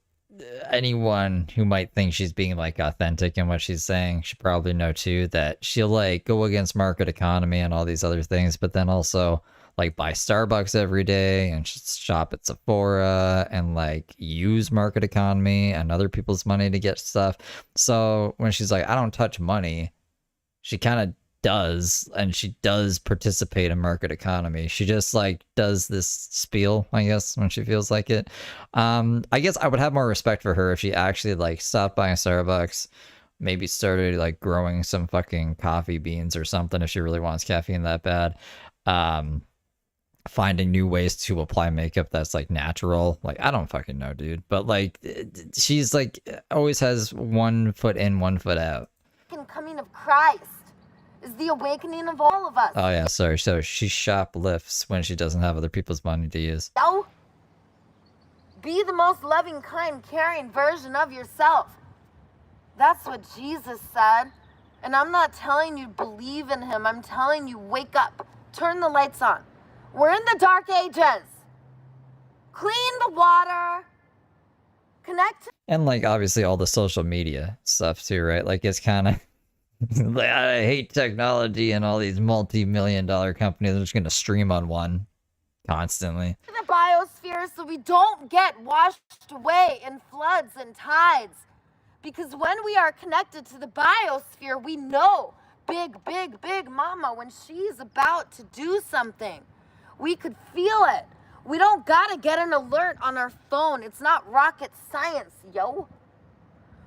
anyone who might think she's being, like, authentic in what she's saying should probably know, too, that she'll, like, go against market economy and all these other things, but then also, like, buy Starbucks every day and shop at Sephora and, like, use market economy and other people's money to get stuff. So when she's like, I don't touch money, she kind of does, and she does participate in market economy. She just, like, does this spiel, I guess, when she feels like it. I guess I would have more respect for her if she actually, like, stopped buying Starbucks, maybe started, like, growing some fucking coffee beans or something if she really wants caffeine that bad. Finding new ways to apply makeup that's, like, natural. Like, I don't fucking know, dude. But, like, she's, like, always has 1 foot in, 1 foot out. Coming of Christ is the awakening of all of us. Oh, yeah, sorry. So she shoplifts when she doesn't have other people's money to use. No. Be the most loving, kind, caring version of yourself. That's what Jesus said. And I'm not telling you believe in him. I'm telling you wake up. Turn the lights on. We're in the dark ages. Clean the water. Connect to. And, like, obviously all the social media stuff, too, right? Like, it's kind of... like, I hate technology and all these multi-million-dollar companies are just going to stream on one constantly. The biosphere so we don't get washed away in floods and tides. Because when we are connected to the biosphere, we know big mama when she's about to do something. We could feel it. We don't gotta get an alert on our phone. It's not rocket science, yo.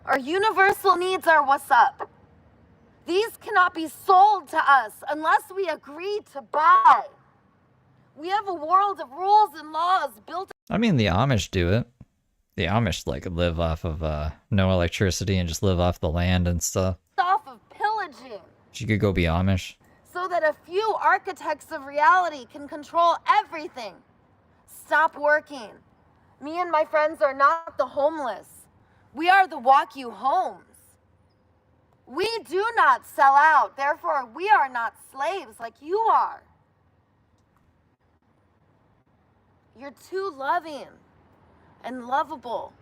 Our universal needs are what's up. These cannot be sold to us unless we agree to buy. We have a world of rules and laws built. I mean, the Amish do it. The Amish, like, live off of no electricity and just live off the land and stuff. Off of pillaging. She could go be Amish. So that a few architects of reality can control everything. Stop working. Me and my friends are not the homeless. We are the walk you homes. We do not sell out, therefore we are not slaves like you are. You're too loving and lovable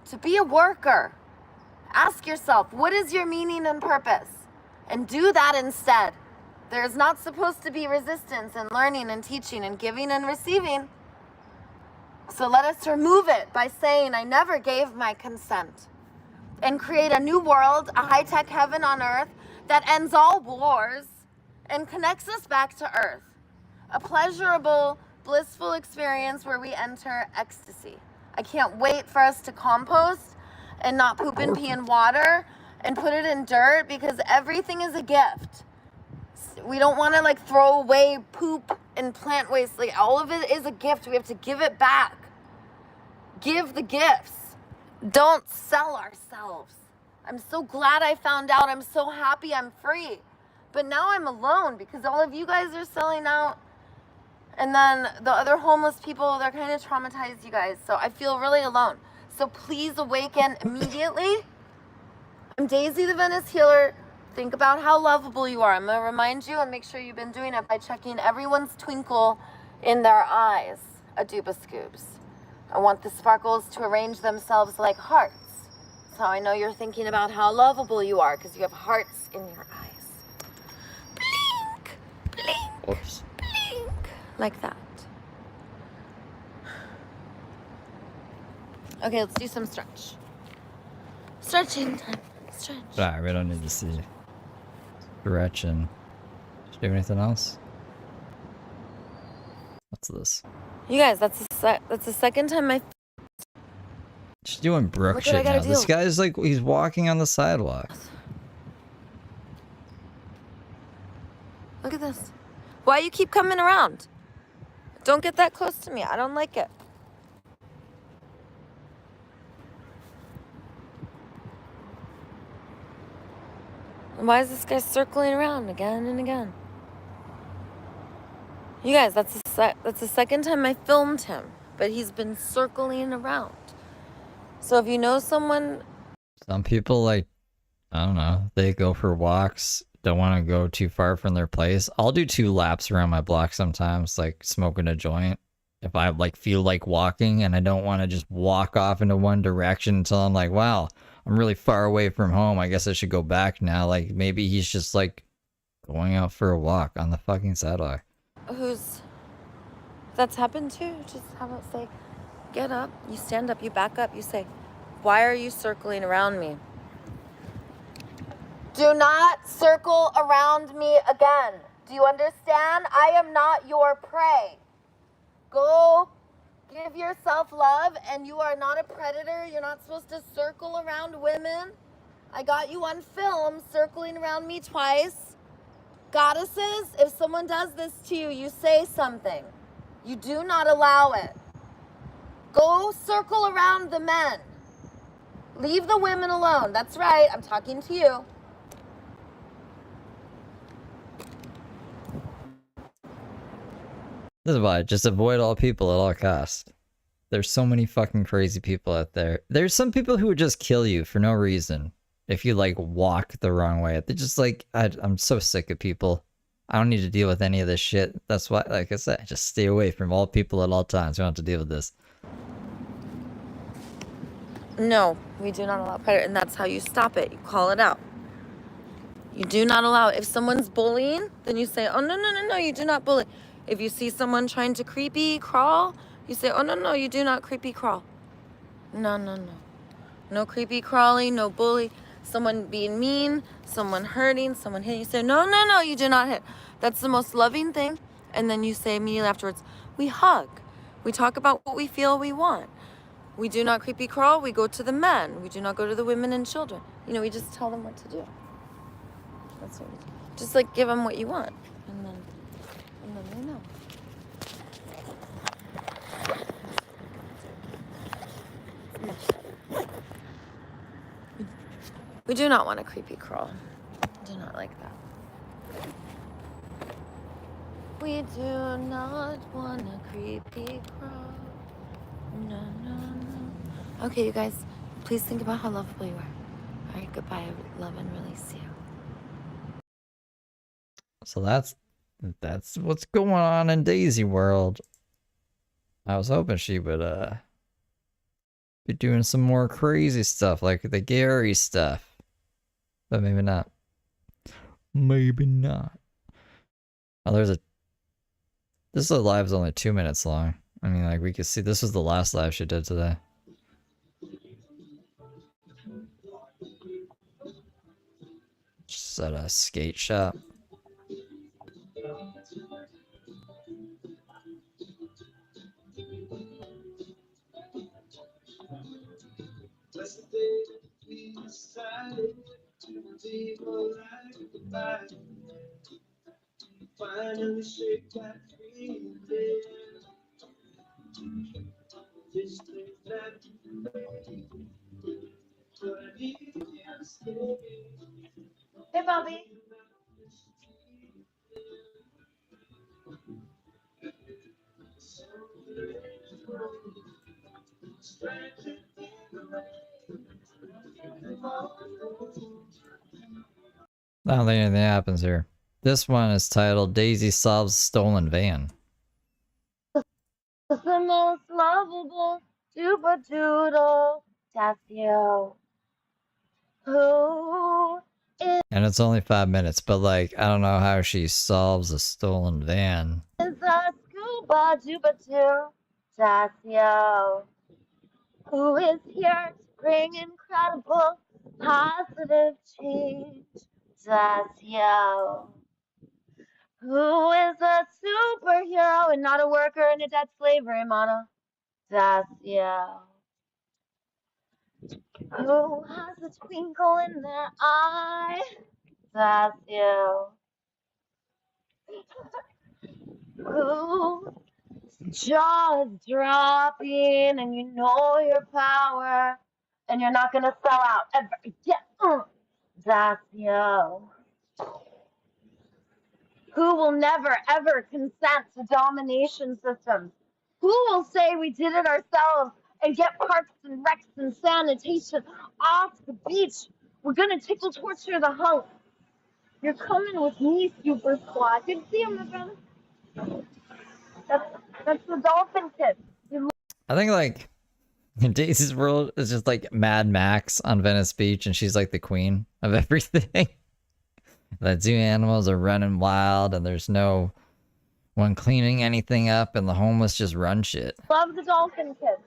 to be a worker. Ask yourself, what is your meaning and purpose? And do that instead. There is not supposed to be resistance in learning and teaching and giving and receiving. So let us remove it by saying, I never gave my consent. And create a new world, a high-tech heaven on earth that ends all wars and connects us back to earth. A pleasurable, blissful experience where we enter ecstasy. I can't wait for us to compost and not poop and pee in water and put it in dirt because everything is a gift. We don't want to, like, throw away poop and plant waste. Like, all of it is a gift. We have to give it back. Give the gifts. Don't sell ourselves. I'm so glad I found out. I'm so happy I'm free. But now I'm alone because all of you guys are selling out. And then the other homeless people, they're kind of traumatized, you guys. So I feel really alone. So please awaken immediately. I'm Daisy the Venice Healer. Think about how lovable you are. I'm going to remind you and make sure you've been doing it by checking everyone's twinkle in their eyes. Aduba Scoobs. I want the sparkles to arrange themselves like hearts. That's how I know you're thinking about how lovable you are, because you have hearts in your eyes. Blink, blink, Oops. blink. Like that. Okay, let's do some stretch. Stretching time. Stretch. Alright, we don't need to see stretching. Should do anything else? What's this? You guys, that's the second time I... She's doing Brooke Look what I shit gotta now. This deal guy's like, he's walking on the sidewalk. Look at this. Why you keep coming around? Don't get that close to me. I don't like it. Why is this guy circling around again and again? You guys, that's the second time I filmed him, but he's been circling around. So if you know someone... Some people, like, I don't know, they go for walks, don't want to go too far from their place. I'll do 2 laps around my block sometimes, like smoking a joint. If I like feel like walking and I don't want to just walk off into one direction until I'm like, wow, I'm really far away from home. I guess I should go back now. Like maybe he's just like going out for a walk on the fucking sidewalk. That's happened too. Just have it say, get up, you stand up, you back up, you say, why are you circling around me? Do not circle around me again. Do you understand? I am not your prey. Go give yourself love, and you are not a predator. You're not supposed to circle around women. I got you on film circling around me twice. Goddesses, if someone does this to you, you say something. You do not allow it. Go circle around the men. Leave the women alone. That's right, I'm talking to you. This is why, just avoid all people at all costs. There's so many fucking crazy people out there. There's some people who would just kill you for no reason if you like walk the wrong way. They're just like, I'm so sick of people. I don't need to deal with any of this shit. That's why, like I said, just stay away from all people at all times. We don't have to deal with this. No, we do not allow predator, and that's how you stop it. You call it out. You do not allow it. If someone's bullying, then you say, oh, no, you do not bully. If you see someone trying to creepy crawl, you say, oh, no, you do not creepy crawl. No. No creepy crawling, no bully. Someone being mean, someone hurting, someone hitting. You say, no, you do not hit. That's the most loving thing. And then you say immediately afterwards, we hug. We talk about what we feel we want. We do not creepy crawl. We go to the men. We do not go to the women and children. You know, we just tell them what to do. That's what we do. Just like give them what you want. And then they know. We do not want a creepy crawl. Do not like that. We do not want a creepy crawl. No. Okay, you guys, please think about how lovable you are. All right, goodbye. I love and release you. So that's what's going on in Daisy World. I was hoping she would be doing some more crazy stuff like the Gary stuff. But maybe not. Maybe not. Oh, this live's only 2 minutes long. I mean, like, we could see this was the last live she did today. Just at a skate shop. Finally shake that feeling. This thing that Hey, Bobby. I don't think anything happens here. This one is titled Daisy Solves Stolen Van. The most lovable super doodle. That's you. Who is And it's only 5 minutes, but like, I don't know how she solves a stolen van. a scuba duba doo? That's you. Who is here to bring incredible positive change? That's you. Who is a superhero and not a worker in a debt slavery model? That's you. Who has a twinkle in their eye? That's you. Who jaws dropping and you know your power and you're not gonna sell out ever. Yeah, that's you. Who will never ever consent to domination systems? Who will say we did it ourselves and get parks and recs and sanitation off the beach? We're gonna tickle torture the hunk. You're coming with me, Super Squad. Good to see you, my brother. That's the dolphin kid. I think like Daisy's world is just like Mad Max on Venice Beach, and she's like the queen of everything. The zoo animals are running wild, and there's no one cleaning anything up, and the homeless just run shit. Love the dolphin kid.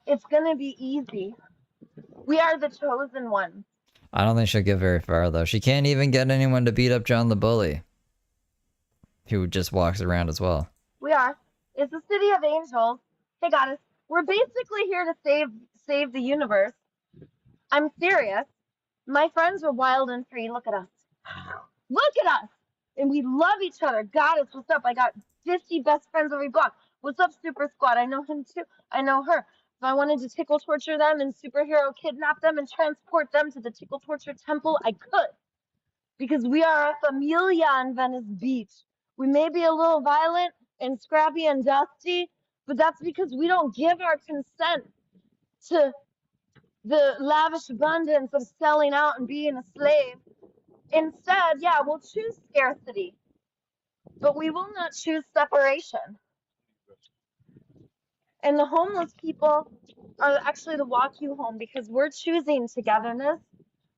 It's gonna be easy. We are the chosen ones. I don't think she'll get very far, though. She can't even get anyone to beat up John the Bully, who just walks around as well. We are. It's a city of angels. Hey, goddess. We're basically here to save the universe. I'm serious. My friends are wild and free. Look at us. Look at us. And we love each other. Goddess, what's up? I got 50 best friends every block. What's up, Super Squad? I know him too. I know her. If I wanted to tickle torture them and superhero kidnap them and transport them to the tickle torture temple, I could. Because we are a familia on Venice Beach. We may be a little violent and scrappy and dusty, but that's because we don't give our consent to the lavish abundance of selling out and being a slave. Instead, yeah, we'll choose scarcity, but we will not choose separation. And the homeless people are actually to walk you home because we're choosing togetherness.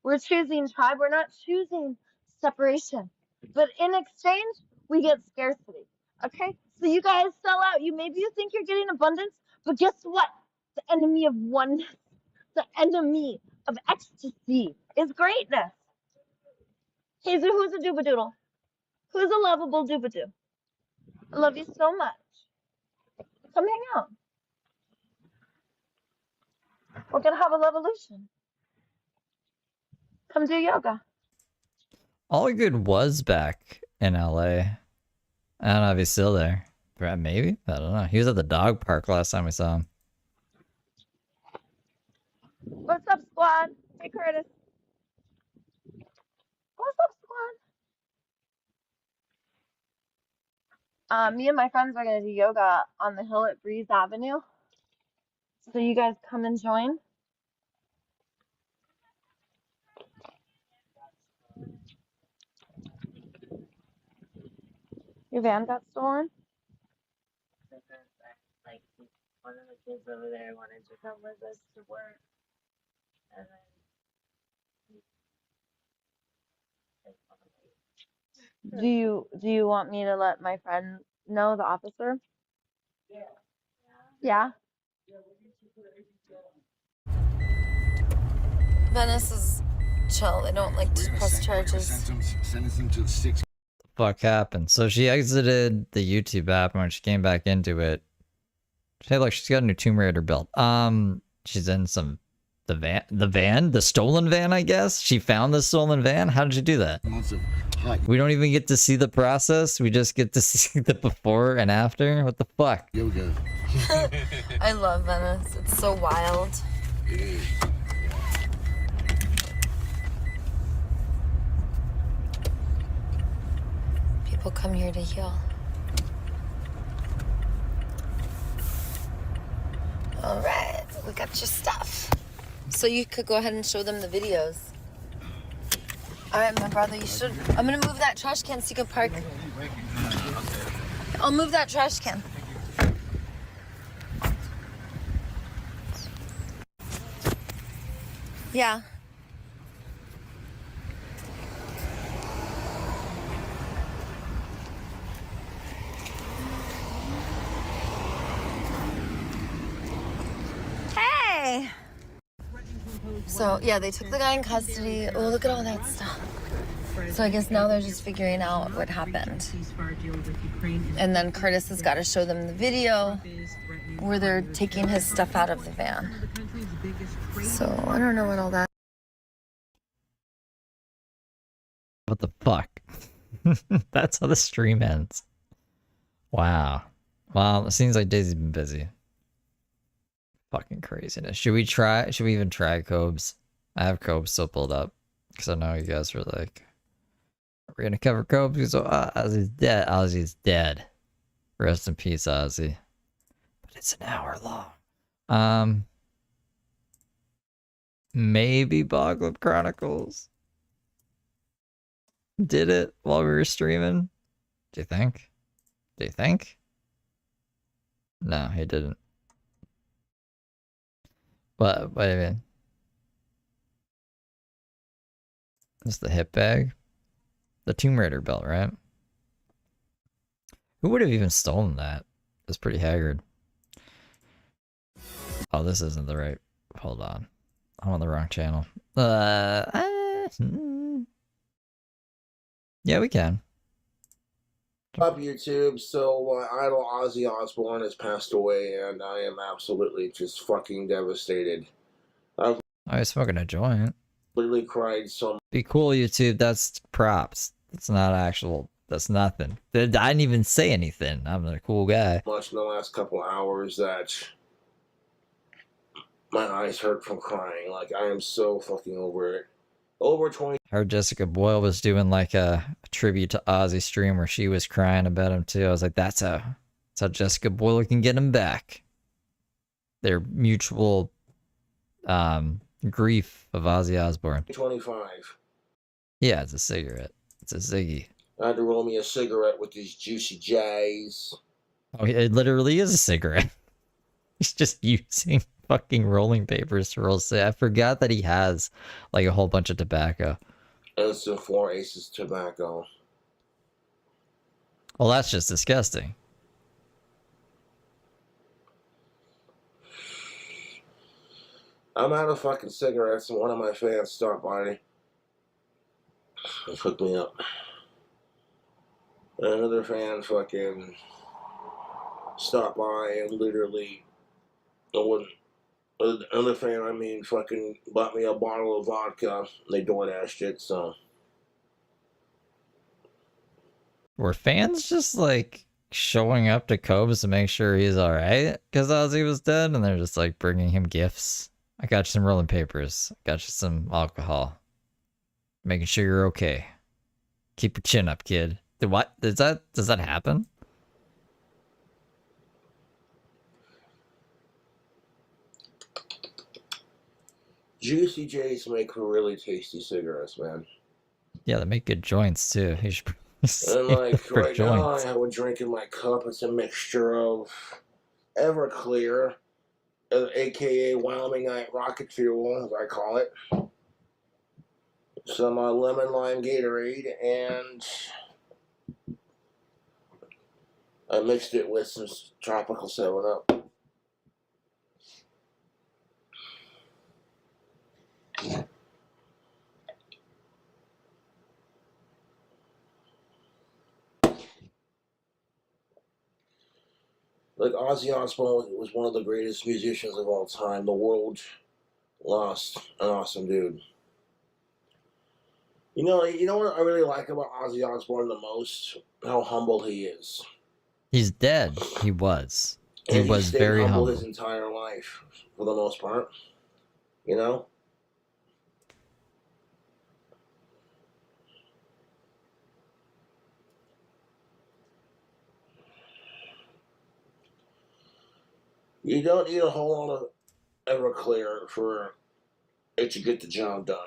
We're choosing tribe. We're not choosing separation. But in exchange, we get scarcity. Okay? So you guys sell out. Maybe you think you're getting abundance, but guess what? The enemy of oneness, the enemy of ecstasy is greatness. Hey, who's a doobadoodle? Who's a lovable doobadoo? I love you so much. Come hang out. We're gonna have a revolution. Come do yoga. All Good was back in LA. I don't know if he's still there. Maybe? I don't know. He was at the dog park last time we saw him. What's up, squad? Hey, Curtis. What's up, squad? Me and my friends are gonna do yoga on the hill at Breeze Avenue. So you guys come and join. Your van got stolen? Like, one of the kids over there wanted to come with us to work. And then Do you want me to let my friend know, the officer? Yeah? Venice is chill. They don't like to press charges. Sentence him to 6. Fuck happened? So she exited the YouTube app, and when she came back into it, hey, look, she's got a new Tomb Raider build. She's in the stolen van, I guess. She found the stolen van. How did you do that? Months of We don't even get to see the process. We just get to see the before and after. What the fuck? Yoga. I love Venice. It's so wild. People come here to heal. All right, we got your stuff. So you could go ahead and show them the videos. All right, my brother, you should. I'm gonna move that trash can so you can park. I'll move that trash can. Yeah. Hey! So, yeah, they took the guy in custody. Oh, look at all that stuff. So I guess now they're just figuring out what happened. And then Curtis has got to show them the video where they're taking his stuff out of the van. So I don't know what all that. What the fuck? That's how the stream ends. Wow. Well, it seems like Daisy's been busy. Fucking craziness. Should we even try Cobes? I have Cobes still pulled up. Because I know you guys were like, we're gonna cover Cobes because Ozzy's dead. Ozzy's dead. Rest in peace, Ozzy. But it's an hour long. Maybe Boglip Chronicles did it while we were streaming. Do you think? Do you think? No, he didn't. But wait a minute. This is the hip bag. The Tomb Raider belt, right? Who would have even stolen that? It's pretty haggard. Oh, this isn't the right. Hold on. I'm on the wrong channel. Yeah, we can. Up YouTube, so my idol Ozzy Osbourne has passed away, and I am absolutely just fucking devastated. I've smoking a joint. literally cried so much. Be cool, YouTube. That's props. That's not actual. That's nothing. I didn't even say anything. I'm a cool guy. Much in the last couple hours that my eyes hurt from crying. Like, I am so fucking over it. Over 20. Heard Jessica Boyle was doing like a tribute to Ozzy stream where she was crying about him too. I was like, that's how Jessica Boyle can get him back. Their mutual grief of Ozzy Osbourne. 25. Yeah, it's a cigarette. It's a Ziggy. I had to roll me a cigarette with these juicy J's. Oh, it literally is a cigarette. He's just using fucking rolling papers to roll. I forgot that he has like a whole bunch of tobacco. And some 4 Aces tobacco. Well, that's just disgusting. I'm out of fucking cigarettes, and one of my fans stopped by and hooked me up. And another fan fucking stopped by and literally, another fan, I mean, fucking bought me a bottle of vodka. They DoorDashed it, so. Were fans just like showing up to Cobes to make sure he's alright because Ozzy was dead, and they're just like bringing him gifts? I got you some rolling papers. I got you some alcohol. Making sure you're okay. Keep your chin up, kid. What? Does that happen? Juicy J's make really tasty cigarettes, man. Yeah, they make good joints too. You should And like for right now, I have a drink in my cup. It's a mixture of Everclear, aka Wyoming Night Rocket Fuel, as I call it. Some lemon lime Gatorade, and I mixed it with some tropical 7-Up. Like, Ozzy Osbourne was one of the greatest musicians of all time. The world lost an awesome dude. You know what I really like about Ozzy Osbourne the most? How humble he is. He's dead. He was. He And he was stayed very humble humble. his entire life, for the most part. You know? You don't need a whole lot of Everclear for it to get the job done.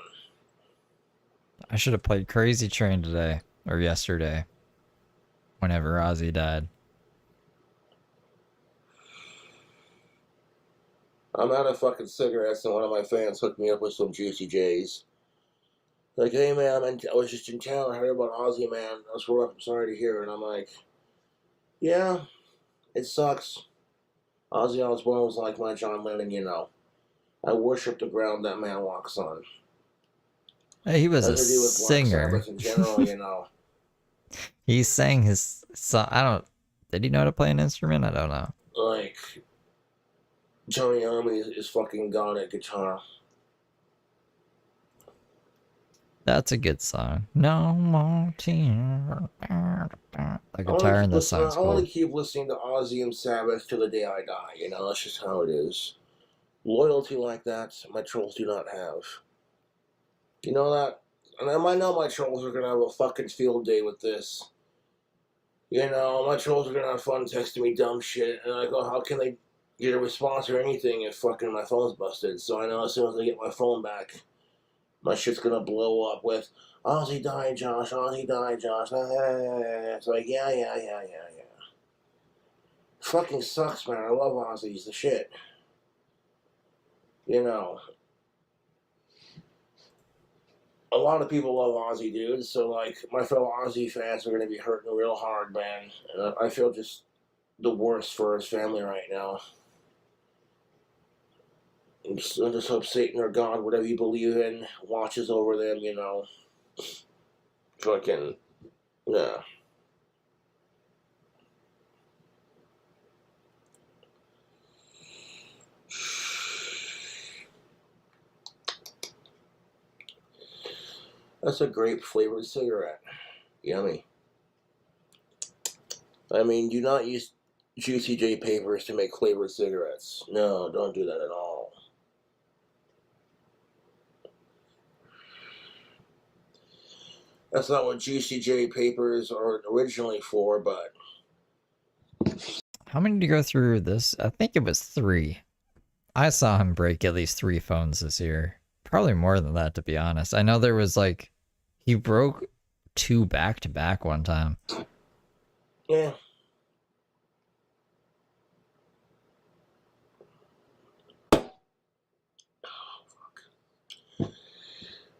I should have played Crazy Train today or yesterday. Whenever Ozzy died. I'm out of fucking cigarettes, and one of my fans hooked me up with some Juicy J's. Like, hey man, I was just in town. I heard about Ozzy, man. That's what I'm sorry to hear. And I'm like, yeah, it sucks. Ozzy Osbourne was like my John Lennon, you know. I worship the ground that man walks on. Hey, he was a Nothing to do with Black singer. Sabbath in general, you know. He sang his song. Did he know how to play an instrument? I don't know. Like, Tony Iommi is fucking god at guitar. That's a good song. No more tears. The guitar in this song's I want cool. to keep listening to Ozzy and Sabbath till the day I die, you know. That's just how it is. Loyalty like that, my trolls do not have. You know that? And I know my trolls are going to have a fucking field day with this. You know, my trolls are going to have fun texting me dumb shit. And I go, how can they get a response or anything if fucking my phone's busted? So I know as soon as I get my phone back, my shit's going to blow up with, Ozzy died, Josh. Ozzy died, Josh. It's like, yeah. Fucking sucks, man. I love Ozzy. He's the shit. You know. A lot of people love Ozzy, dude. So, like, my fellow Ozzy fans are going to be hurting real hard, man. And I feel just the worst for his family right now. I just hope Satan or God, whatever you believe in, watches over them, you know. Fucking, yeah. That's a grape flavored cigarette. Yummy. I mean, do not use Juicy J papers to make flavored cigarettes. No, don't do that at all. That's not what Juicy J papers are originally for, but... How many did you go through this? I think it was 3. I saw him break at least 3 phones this year. Probably more than that, to be honest. I know there was like... He broke 2 back-to-back one time. Yeah.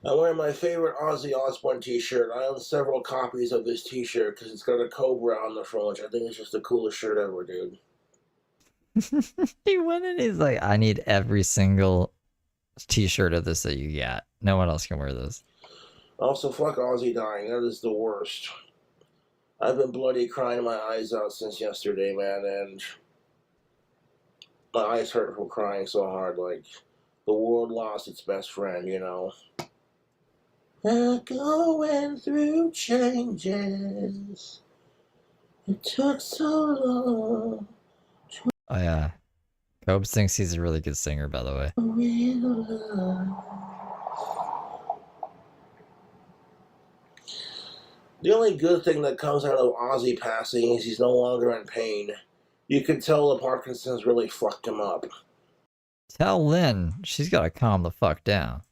I'm wearing my favorite Ozzy Osbourne t-shirt. I own several copies of this t-shirt because it's got a cobra on the front, which I think is just the coolest shirt ever, dude. He went and he's like, I need every single t-shirt of this that you got. No one else can wear this. Also, fuck Ozzy dying. That is the worst. I've been bloody crying my eyes out since yesterday, man, and my eyes hurt from crying so hard. Like, the world lost its best friend, you know. Going through changes. It took so long. Oh yeah. Cobes thinks he's a really good singer, by the way. The only good thing that comes out of Ozzy passing is he's no longer in pain. You can tell the Parkinson's really fucked him up. Tell Lynn she's gotta calm the fuck down.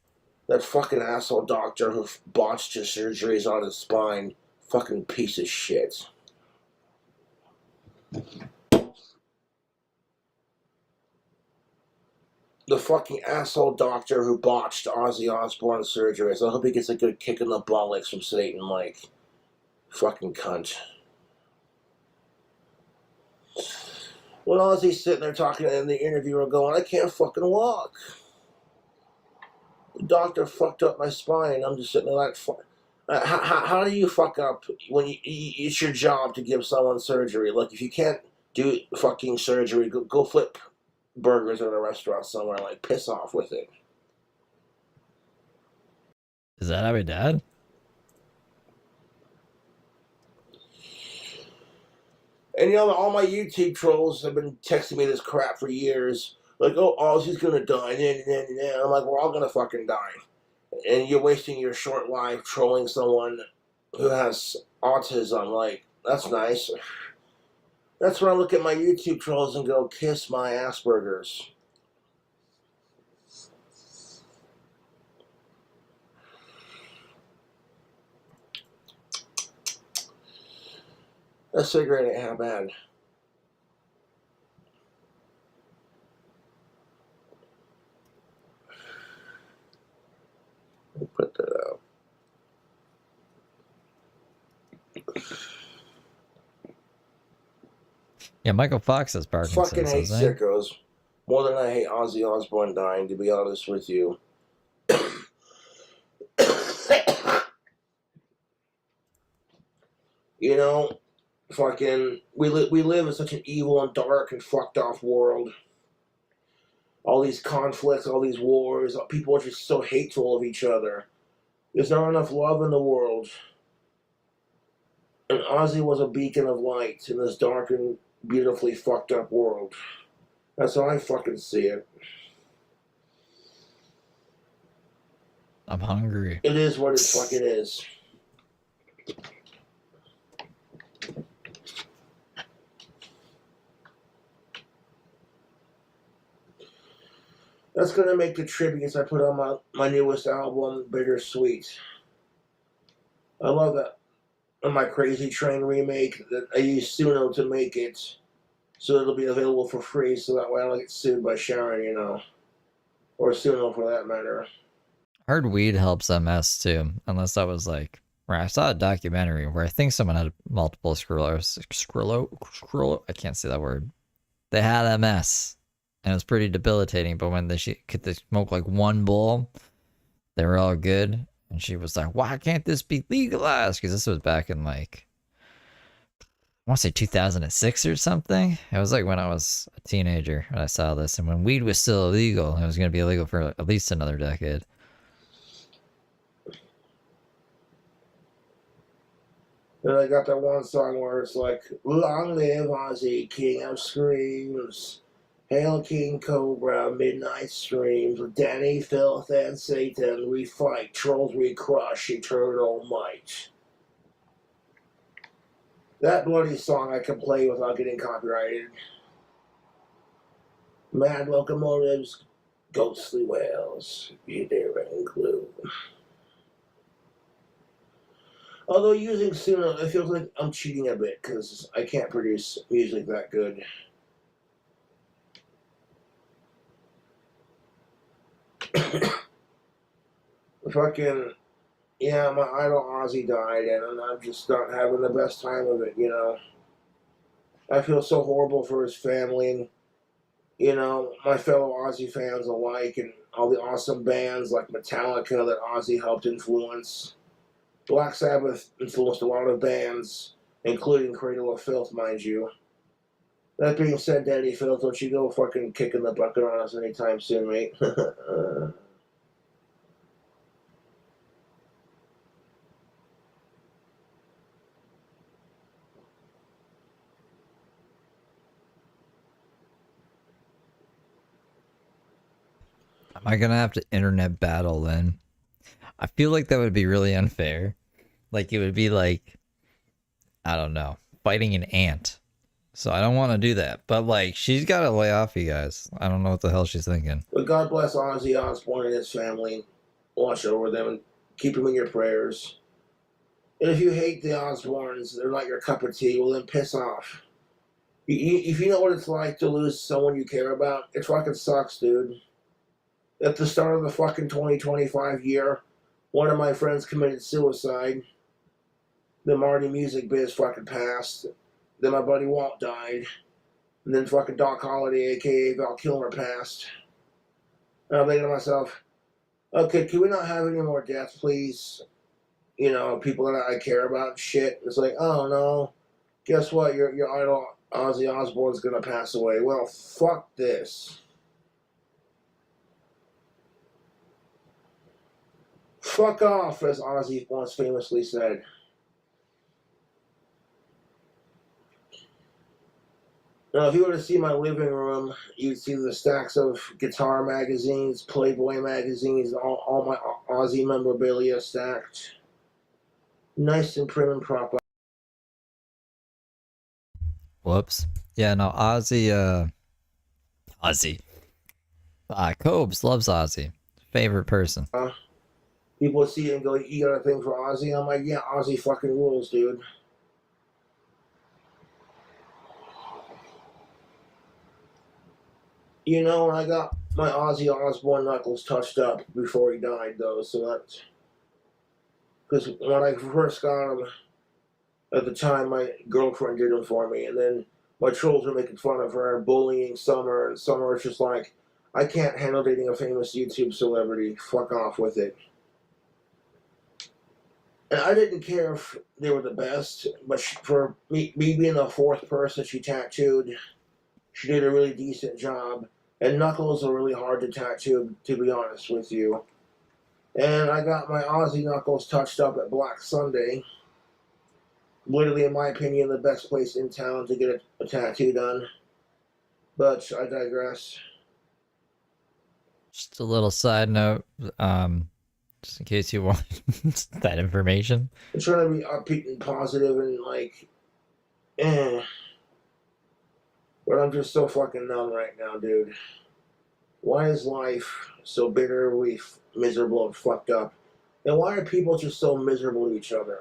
That fucking asshole doctor who botched his surgeries on his spine. Fucking piece of shit. The fucking asshole doctor who botched Ozzy Osbourne's surgeries. I hope he gets a good kick in the bollocks from Satan, like, fucking cunt. When Ozzy's sitting there talking and the interviewer going, I can't fucking walk. The doctor fucked up my spine. I'm just sitting there like, how do you fuck up when it's your job to give someone surgery? Like, if you can't do fucking surgery, go flip burgers at a restaurant somewhere. Like, piss off with it. Is that how he died? And you know, all my YouTube trolls have been texting me this crap for years. Like, oh, Ozzy's gonna die. And I'm like, we're all gonna fucking die. And you're wasting your short life trolling someone who has autism. Like, that's nice. That's when I look at my YouTube trolls and go, kiss my Asperger's. That cigarette ain't half bad. Let me put that out. Yeah, Michael Fox has Parkinson's. Fucking hate sickos more than I hate Ozzy Osbourne dying, to be honest with you. You know, fucking, we live in such an evil and dark and fucked off world. All these conflicts, all these wars, people are just so hateful of each other. There's not enough love in the world. And Ozzy was a beacon of light in this dark and beautifully fucked up world. That's how I fucking see it. I'm hungry. It is what it fucking is. That's gonna make the tributes I put on my newest album bittersweet. I love that. On my Crazy Train remake, that I used Suno to make it, so it'll be available for free, so that way I don't get sued by Sharon, you know, or Suno for that matter. I heard weed helps MS too, unless that was like, where I saw a documentary where I think someone had multiple sclerosis. I can't say that word. They had MS, and it was pretty debilitating. But when they could smoke like one bowl, they were all good. And she was like, "Why can't this be legalized?" Because this was back in like, I want to say 2006 or something. It was like when I was a teenager when I saw this, and when weed was still illegal, it was going to be illegal for at least another decade. And I got that one song where it's like, long live Ozzy, king of screams. Hail King Cobra, midnight streams. With Danny, Filth, and Satan, we fight. Trolls we crush, eternal might. That bloody song I can play without getting copyrighted. Mad locomotives, ghostly whales, be there and glue. Although using Suno, it feels like I'm cheating a bit because I can't produce music that good. Fucking, yeah, my idol Ozzy died, and I'm just not having the best time of it, you know. I feel so horrible for his family, and, you know, my fellow Ozzy fans alike, and all the awesome bands like Metallica that Ozzy helped influence. Black Sabbath influenced a lot of bands, including Cradle of Filth, mind you. That being said, Daddy Phil, don't you go fucking kicking the bucket on us anytime soon, mate. Am I gonna have to internet battle then? I feel like that would be really unfair. Like it would be like, I don't know, fighting an ant. So I don't want to do that. But like, she's got to lay off you guys. I don't know what the hell she's thinking. But God bless Ozzy Osbourne and his family. Watch over them and keep them in your prayers. And if you hate the Osbournes, they're not your cup of tea, well then piss off. If you know what it's like to lose someone you care about, it fucking sucks, dude. At the start of the fucking 2025 year, one of my friends committed suicide. Then Marty Music Biz fucking passed. Then my buddy Walt died. And then fucking Doc Holliday, a.k.a. Val Kilmer, passed. And I'm thinking to myself, okay, can we not have any more deaths, please? You know, people that I care about and shit. It's like, oh no, guess what? Your idol Ozzy Osbourne's gonna pass away. Well, fuck this. Fuck off, as Ozzy once famously said. Now, if you were to see my living room, you'd see the stacks of guitar magazines, Playboy magazines, all my Ozzy memorabilia stacked. Nice and prim and proper. Whoops. Yeah, no, Ozzy, Cobes loves Ozzy. Favorite person. People see it and go, you got a thing for Ozzy? I'm like, yeah, Ozzy fucking rules, dude. You know, I got my Ozzy Osbourne knuckles touched up before he died, though, so that's... Because when I first got him, at the time, my girlfriend did them for me, and then my trolls were making fun of her and bullying Summer, and Summer was just like, I can't handle dating a famous YouTube celebrity. Fuck off with it. And I didn't care if they were the best, but for me being the fourth person she tattooed, she did a really decent job. And knuckles are really hard to tattoo, to be honest with you. And I got my Ozzy knuckles touched up at Black Sunday. Literally, in my opinion, the best place in town to get a tattoo done. But I digress. Just a little side note, just in case you want that information. I'm trying to be upbeat and positive and like, But I'm just so fucking numb right now, dude. Why is life so bitterly miserable and fucked up? And why are people just so miserable to each other?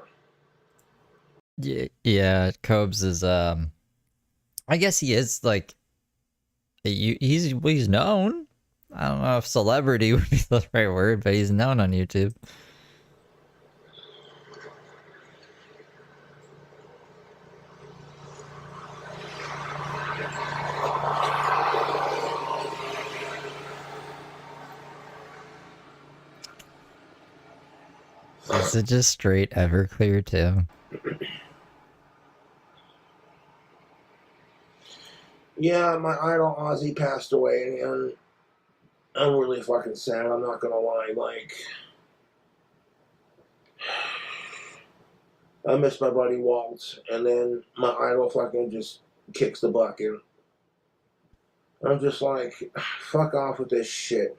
Yeah, Cobes is, I guess he is, like, he's known. I don't know if celebrity would be the right word, but he's known on YouTube. Is it just straight Everclear too? Yeah, my idol Ozzy passed away, and I'm really fucking sad. I'm not gonna lie. Like, I miss my buddy Walt, and then my idol fucking just kicks the bucket. I'm just like, fuck off with this shit.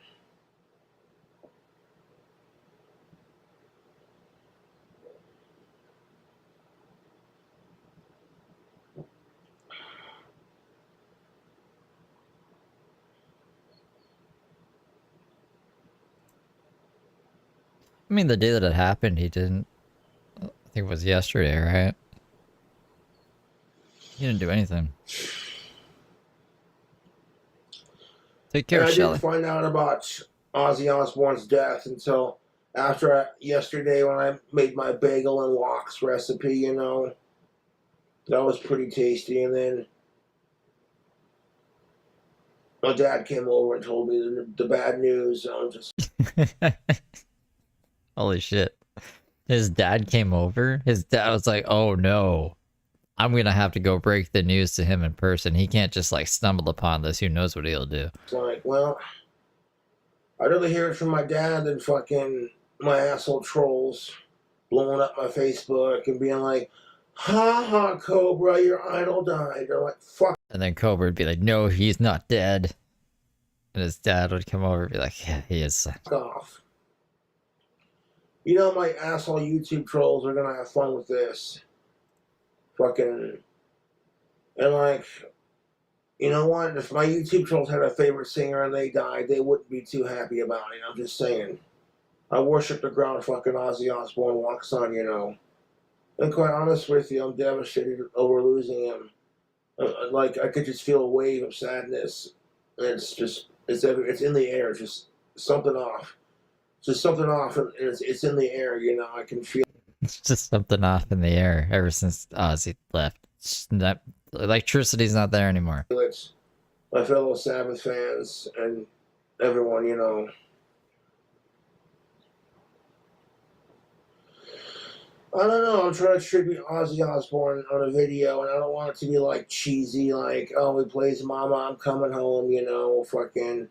I mean, the day that it happened, he didn't. I think it was yesterday, right? He didn't do anything. Take care, I Shelly. didn't find out about Ozzy Osbourne's death until after yesterday when I made my bagel and lox recipe, you know. That was pretty tasty. And then my dad came over and told me the bad news. And I'm just... Holy shit. His dad came over? His dad was like, oh no. I'm gonna have to go break the news to him in person. He can't just like stumble upon this. Who knows what he'll do. It's like, well, I'd rather hear it from my dad than fucking my asshole trolls blowing up my Facebook and being like, ha ha, Cobra, your idol died. They're like, fuck. And then Cobra would be like, no, he's not dead. And his dad would come over and be like, yeah, he is. Fuck off. You know, my asshole YouTube trolls are gonna have fun with this. Fucking. And like, you know what? If my YouTube trolls had a favorite singer and they died, they wouldn't be too happy about it. I'm just saying. I worship the ground fucking Ozzy Osbourne walks on, you know. And quite honest with you, I'm devastated over losing him. Like, I could just feel a wave of sadness. And it's just, it's in the air, just something off. Just something off, and it's in the air, you know. I can feel. It's just something off in the air ever since Ozzy left. Electricity's not there anymore. It's my fellow Sabbath fans and everyone, you know. I don't know, I'm trying to tribute Ozzy Osbourne on a video, and I don't want it to be like cheesy, like, oh, he plays Mama, I'm Coming Home, you know, fucking.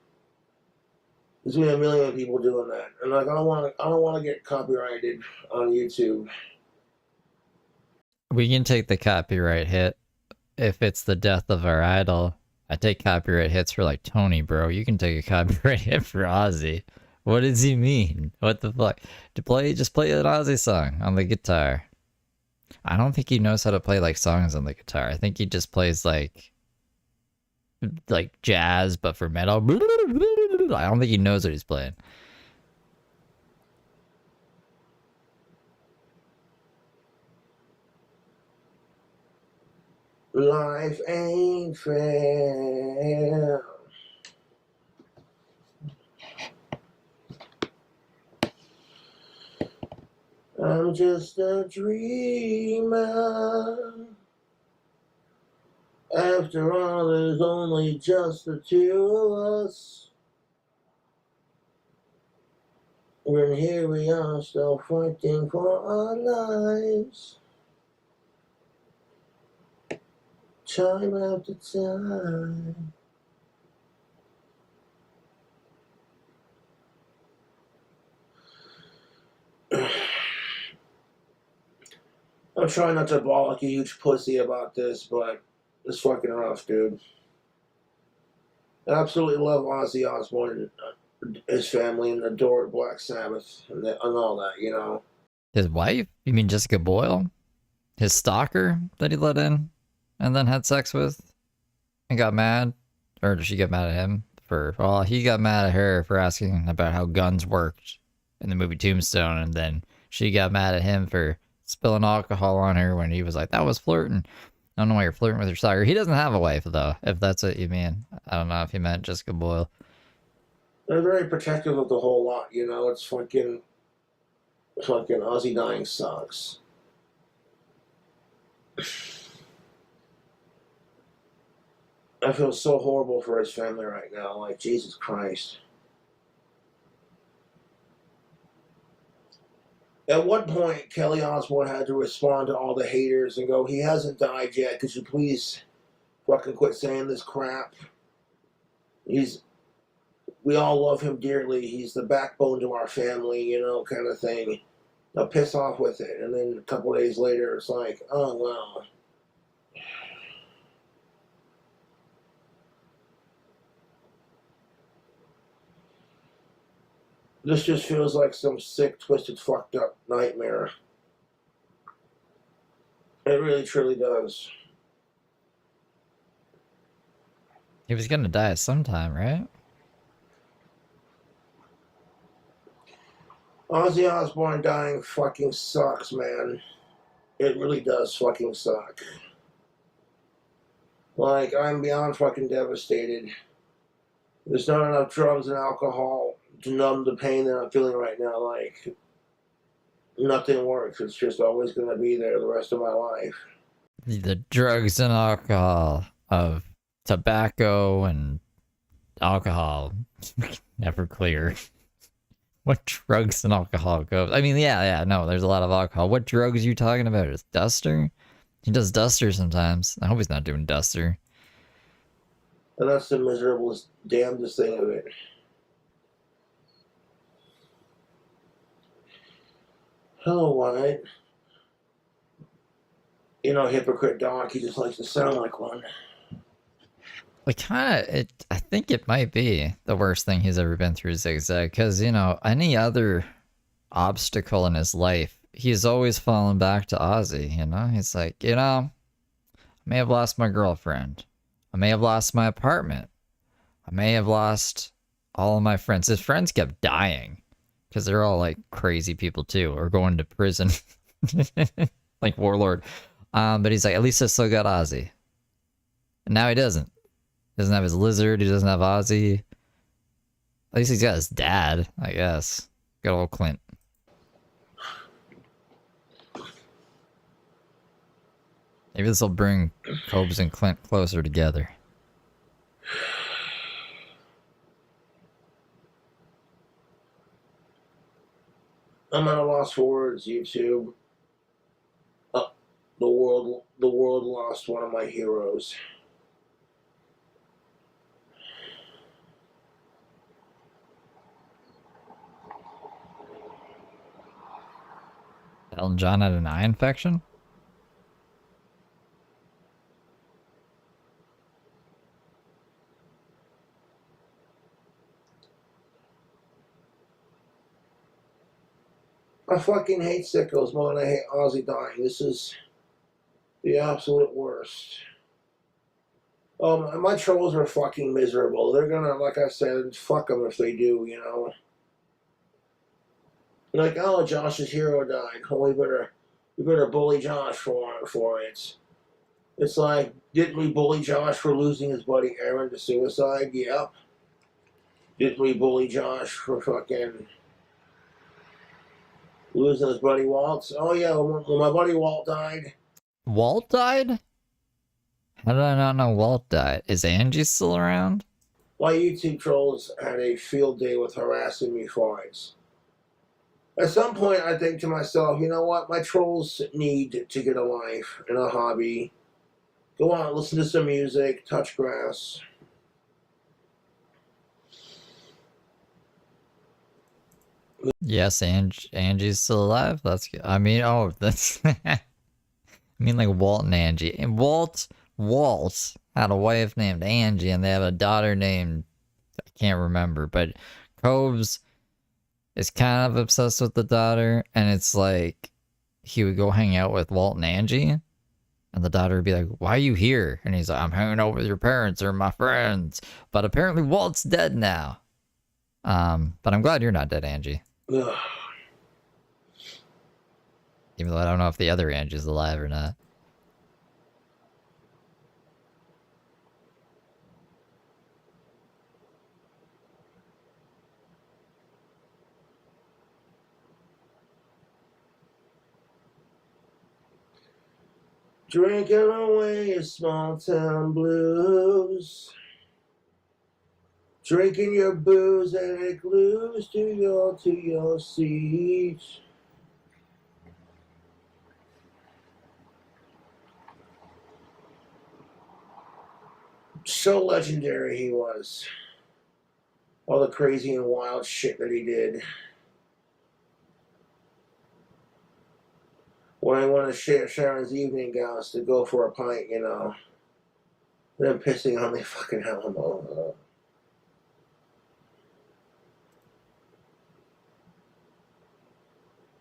There's been a million people doing that, and like I don't want to get copyrighted on YouTube. We can take the copyright hit if it's the death of our idol. I take copyright hits for like Tony, bro. You can take a copyright hit for Ozzy. What does he mean? What the fuck? Just play an Ozzy song on the guitar. I don't think he knows how to play like songs on the guitar. I think he just plays like jazz, but for metal. I don't think he knows what he's playing. Life ain't fair. I'm just a dreamer. After all, there's only just the two of us. And here we are, still fighting for our lives. Time after time. I'm trying not to bawl like a huge pussy about this, but it's fucking rough, dude. I absolutely love Ozzy Osbourne and his family and adore Black Sabbath and all that, you know. His wife? You mean Jessica Boyle? His stalker that he let in and then had sex with and got mad? Or did she get mad at him for... Well, he got mad at her for asking about how guns worked in the movie Tombstone, and then she got mad at him for spilling alcohol on her when he was like, that was flirting. I don't know why you're flirting with your stalker. He doesn't have a wife, though, if that's what you mean. I don't know if you meant Jessica Boyle. They're very protective of the whole lot, you know. It's fucking Ozzy dying sucks. I feel so horrible for his family right now. Like, Jesus Christ. At what point, Kelly Osbourne had to respond to all the haters and go, he hasn't died yet. Could you please fucking quit saying this crap? We all love him dearly. He's the backbone to our family, you know, kind of thing. Now piss off with it. And then a couple days later, it's like, oh, wow. This just feels like some sick, twisted, fucked up nightmare. It really, truly does. He was gonna die sometime, right? Ozzy Osbourne dying fucking sucks, man. It really does fucking suck. Like, I'm beyond fucking devastated. There's not enough drugs and alcohol to numb the pain that I'm feeling right now. Like, nothing works. It's just always going to be there the rest of my life. The drugs and alcohol of tobacco and alcohol never clear. What drugs and alcohol goes? I mean, yeah, no, there's a lot of alcohol. What drugs are you talking about? Is Duster? He does Duster sometimes. I hope he's not doing Duster. And that's the miserablest, damnedest thing of it. Hello, White. You know, hypocrite Doc, he just likes to sound like one. I think it might be the worst thing he's ever been through, Zigzag, because, you know, any other obstacle in his life, he's always fallen back to Ozzy, you know? He's like, you know, I may have lost my girlfriend. I may have lost my apartment. I may have lost all of my friends. His friends kept dying because they're all like crazy people too, or going to prison, like Warlord. But he's like, at least I still got Ozzy. And now he doesn't. He doesn't have his lizard. He doesn't have Ozzy. At least he's got his dad, I guess. Got old Clint. Maybe this will bring Cobes and Clint closer together. I'm at a loss for words, YouTube. The world lost one of my heroes. Elton John had an eye infection? I fucking hate sickos more than I hate Ozzy dying. This is the absolute worst. My trolls are fucking miserable. They're gonna, like I said, fuck them if they do, you know. Like, oh, Josh's hero died. Oh, we better bully Josh for it. It's like, didn't we bully Josh for losing his buddy Aaron to suicide? Yep. Didn't we bully Josh for fucking losing his buddy Walt? Oh yeah, when my buddy Walt died. Walt died? How did I not know Walt died? Is Angie still around? My YouTube trolls had a field day with harassing me for it. At some point, I think to myself, you know what? My trolls need to get a life and a hobby. Go out, listen to some music, touch grass. Yes, Angie's still alive. That's good. I mean, oh, that's. I mean, like Walt and Angie. And Walt had a wife named Angie, and they have a daughter named, I can't remember, but Coves is kind of obsessed with the daughter, and it's like he would go hang out with Walt and Angie, and the daughter would be like, "Why are you here?" And he's like, "I'm hanging out with your parents or my friends." But apparently Walt's dead now. But I'm glad you're not dead, Angie. Ugh. Even though I don't know if the other Angie's alive or not. Drinking away your small town blues. Drinking your booze and it glues to your seat. So legendary he was. All the crazy and wild shit that he did. When I want to share Sharon's evening gals to go for a pint, you know. Them pissing on me fucking hell.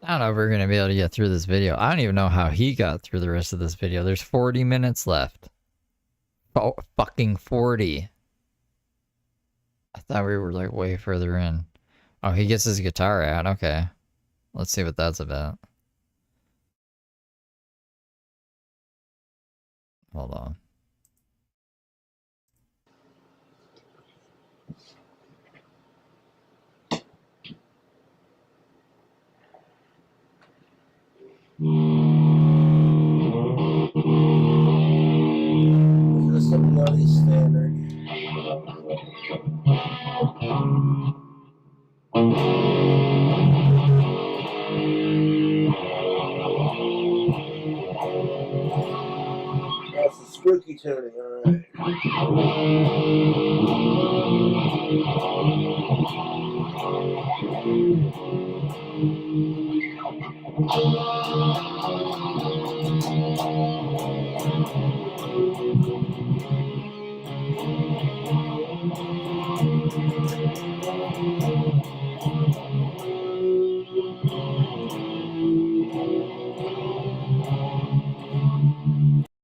I don't know if we're going to be able to get through this video. I don't even know how he got through the rest of this video. There's 40 minutes left. Oh, fucking 40. I thought we were like way further in. Oh, he gets his guitar out. Okay. Let's see what that's about. Hold on. This is a bloody standard. That's the spooky tuning, alright.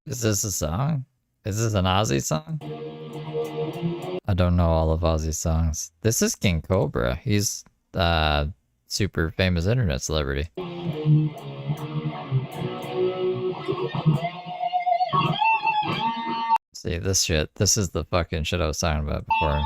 Is this a song? Is this an Ozzy song? I don't know all of Ozzy's songs. This is King Cobra. He's super famous internet celebrity. See, this shit. This is the fucking shit I was talking about before.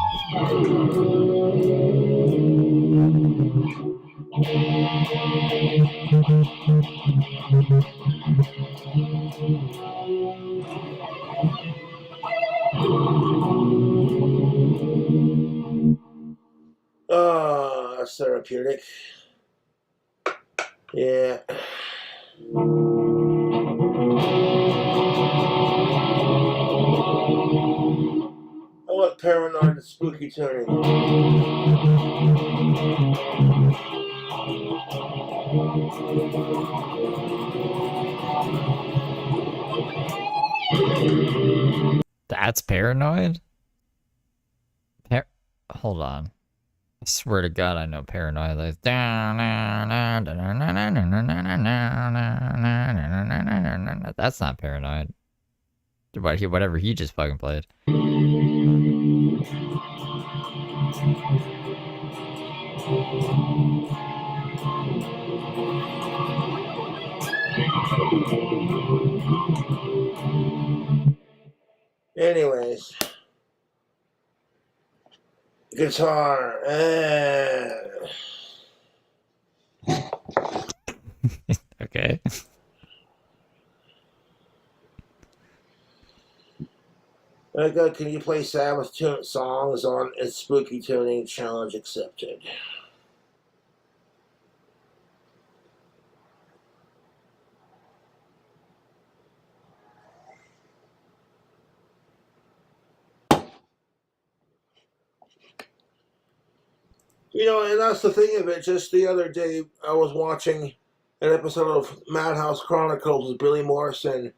Oh, that's therapeutic. Yeah. I like paranoid and spooky tuning. That's paranoid? Hold on. I swear to God, I know Paranoid. Like, that's not Paranoid. Whatever he just fucking played. Anyways, guitar. Okay. Okay, can you play Sabbath songs on its spooky tuning? Challenge accepted. You know, and that's the thing of it. Just the other day, I was watching an episode of Madhouse Chronicles with Billy Morrison,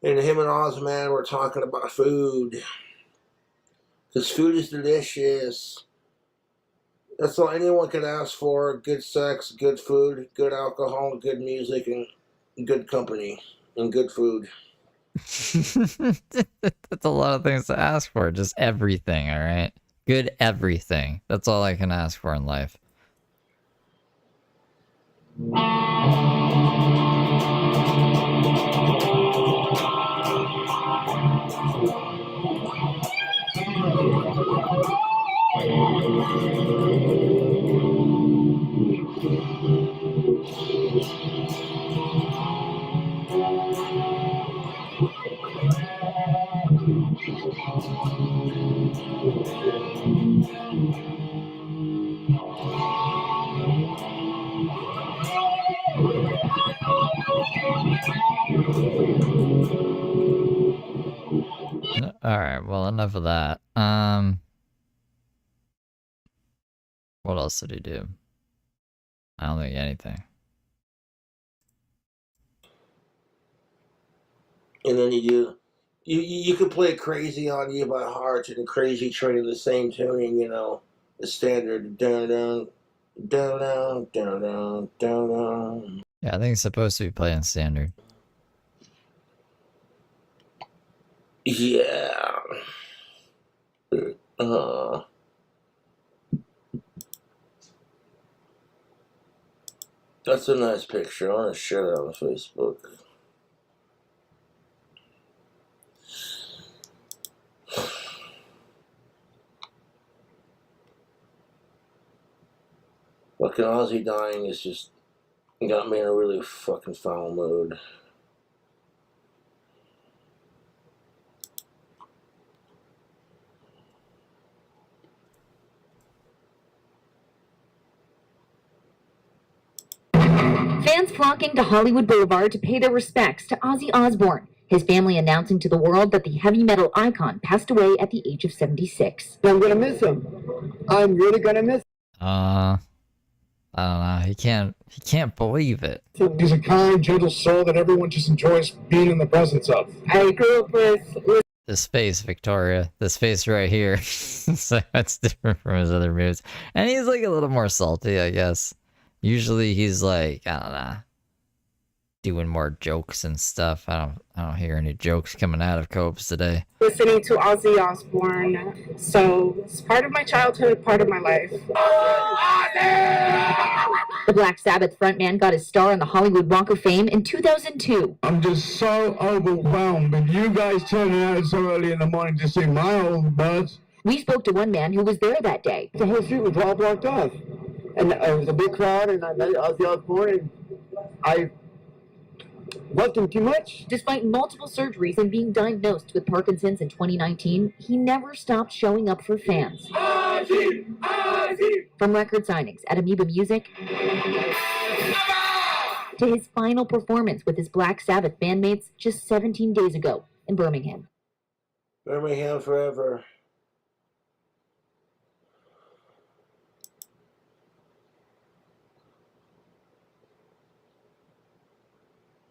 and him and Ozman were talking about food. Because food is delicious. That's all anyone can ask for. Good sex, good food, good alcohol, good music, and good company, and good food. That's a lot of things to ask for. Just everything, alright? Good everything. That's all I can ask for in life. Alright, well, enough of that. What else did he do? I don't think anything. And then you could play Crazy on You by Heart and Crazy Train in the same tuning, you know, the standard down down down down down down down down. Yeah, I think it's supposed to be playing standard. Yeah. That's a nice picture. I want to share that on Facebook. Fucking Ozzy dying is just got me in a really fucking foul mood. Fans flocking to Hollywood Boulevard to pay their respects to Ozzy Osbourne, his family announcing to the world that the heavy metal icon passed away at the age of 76. I'm gonna miss him. I'm really gonna miss I don't know. He can't believe it. him. He's a kind, gentle soul that everyone just enjoys being in the presence of. I grew up with This face, Victoria. This face right here. So that's different from his other moves. And he's like a little more salty, I guess. Usually he's like, I don't know, doing more jokes and stuff. I don't hear any jokes coming out of Copes today. listening to Ozzy Osbourne. So it's part of my childhood, part of my life. The Black Sabbath frontman got his star on the Hollywood Walk of Fame in 2002. I'm just so overwhelmed with you guys turning out so early in the morning to see my old buds. We spoke to one man who was there that day. The whole street was all blocked off. And it was a big crowd, and I met Ozzy Osbourne, and I loved him too much. Despite multiple surgeries and being diagnosed with Parkinson's in 2019, he never stopped showing up for fans. Ozzy! Ozzy! From record signings at Amoeba Music to his final performance with his Black Sabbath bandmates just 17 days ago in Birmingham. Birmingham forever.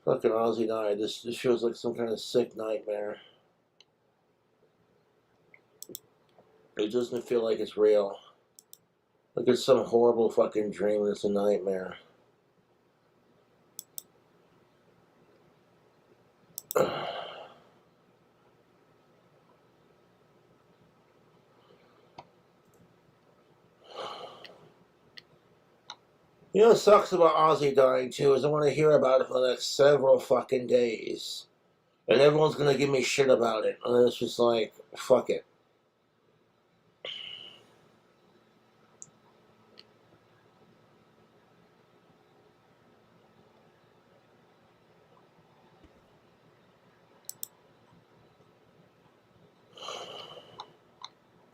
Fucking Ozzy died. This feels like some kind of sick nightmare. It doesn't feel like it's real. Like it's some horrible fucking dream. It's a nightmare. You know what sucks about Ozzy dying too is I want to hear about it for the next several fucking days. And everyone's gonna give me shit about it. And it's just like, fuck it.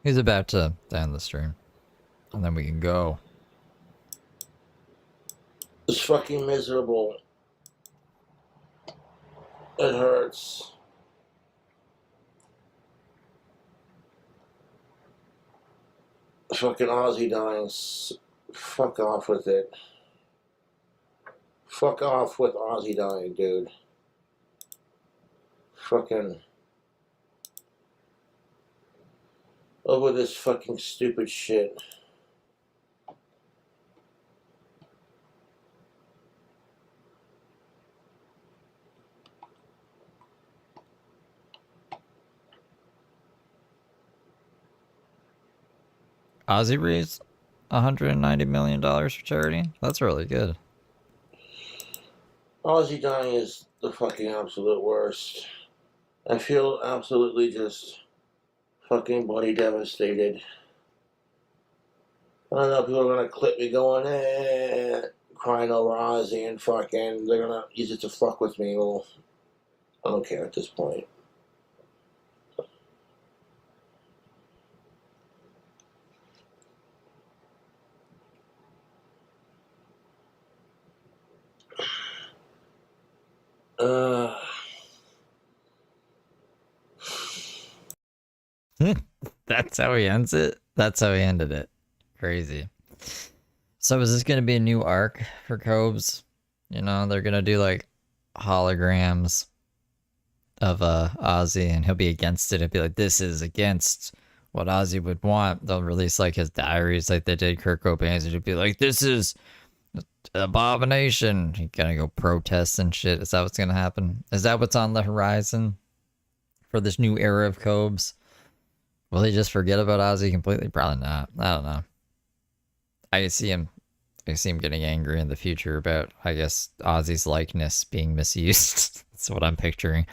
He's about to end the stream. And then we can go. It's fucking miserable. It hurts. Fucking Ozzy dying. Fuck off with it. Fuck off with Ozzy dying, dude. Fucking over this fucking stupid shit. Ozzy raised $190 million for charity? That's really good. Ozzy dying is the fucking absolute worst. I feel absolutely just fucking bloody devastated. I know people are gonna clip me going, crying over Ozzy and fucking, they're gonna use it to fuck with me. Well, I don't care at this point. That's how he ends it? That's how he ended it. Crazy. So is this going to be a new arc for Cobes? You know, they're going to do like holograms of Ozzy and he'll be against it. It'll be like, this is against what Ozzy would want. They'll release like his diaries like they did Kurt Cobain's. It'll be like, this is abomination. He gotta go protest and shit. Is that what's gonna happen? Is that what's on the horizon for this new era of Cobes? Will they just forget about Ozzy completely? Probably not. I don't know. I see him getting angry in the future about, I guess, Ozzy's likeness being misused. That's what I'm picturing.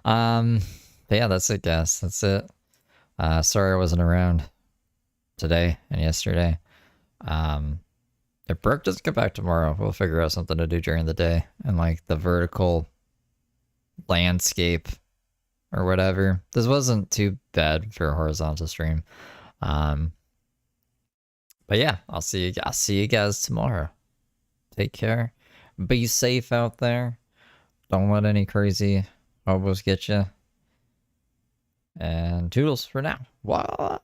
But yeah, that's it, guys. That's it. Sorry I wasn't around today and yesterday. If Brooke doesn't come back tomorrow, we'll figure out something to do during the day and like the vertical landscape or whatever. This wasn't too bad for a horizontal stream. But yeah, I'll see you guys tomorrow. Take care. Be safe out there. Don't let any crazy hobos get you. And toodles for now. Voila.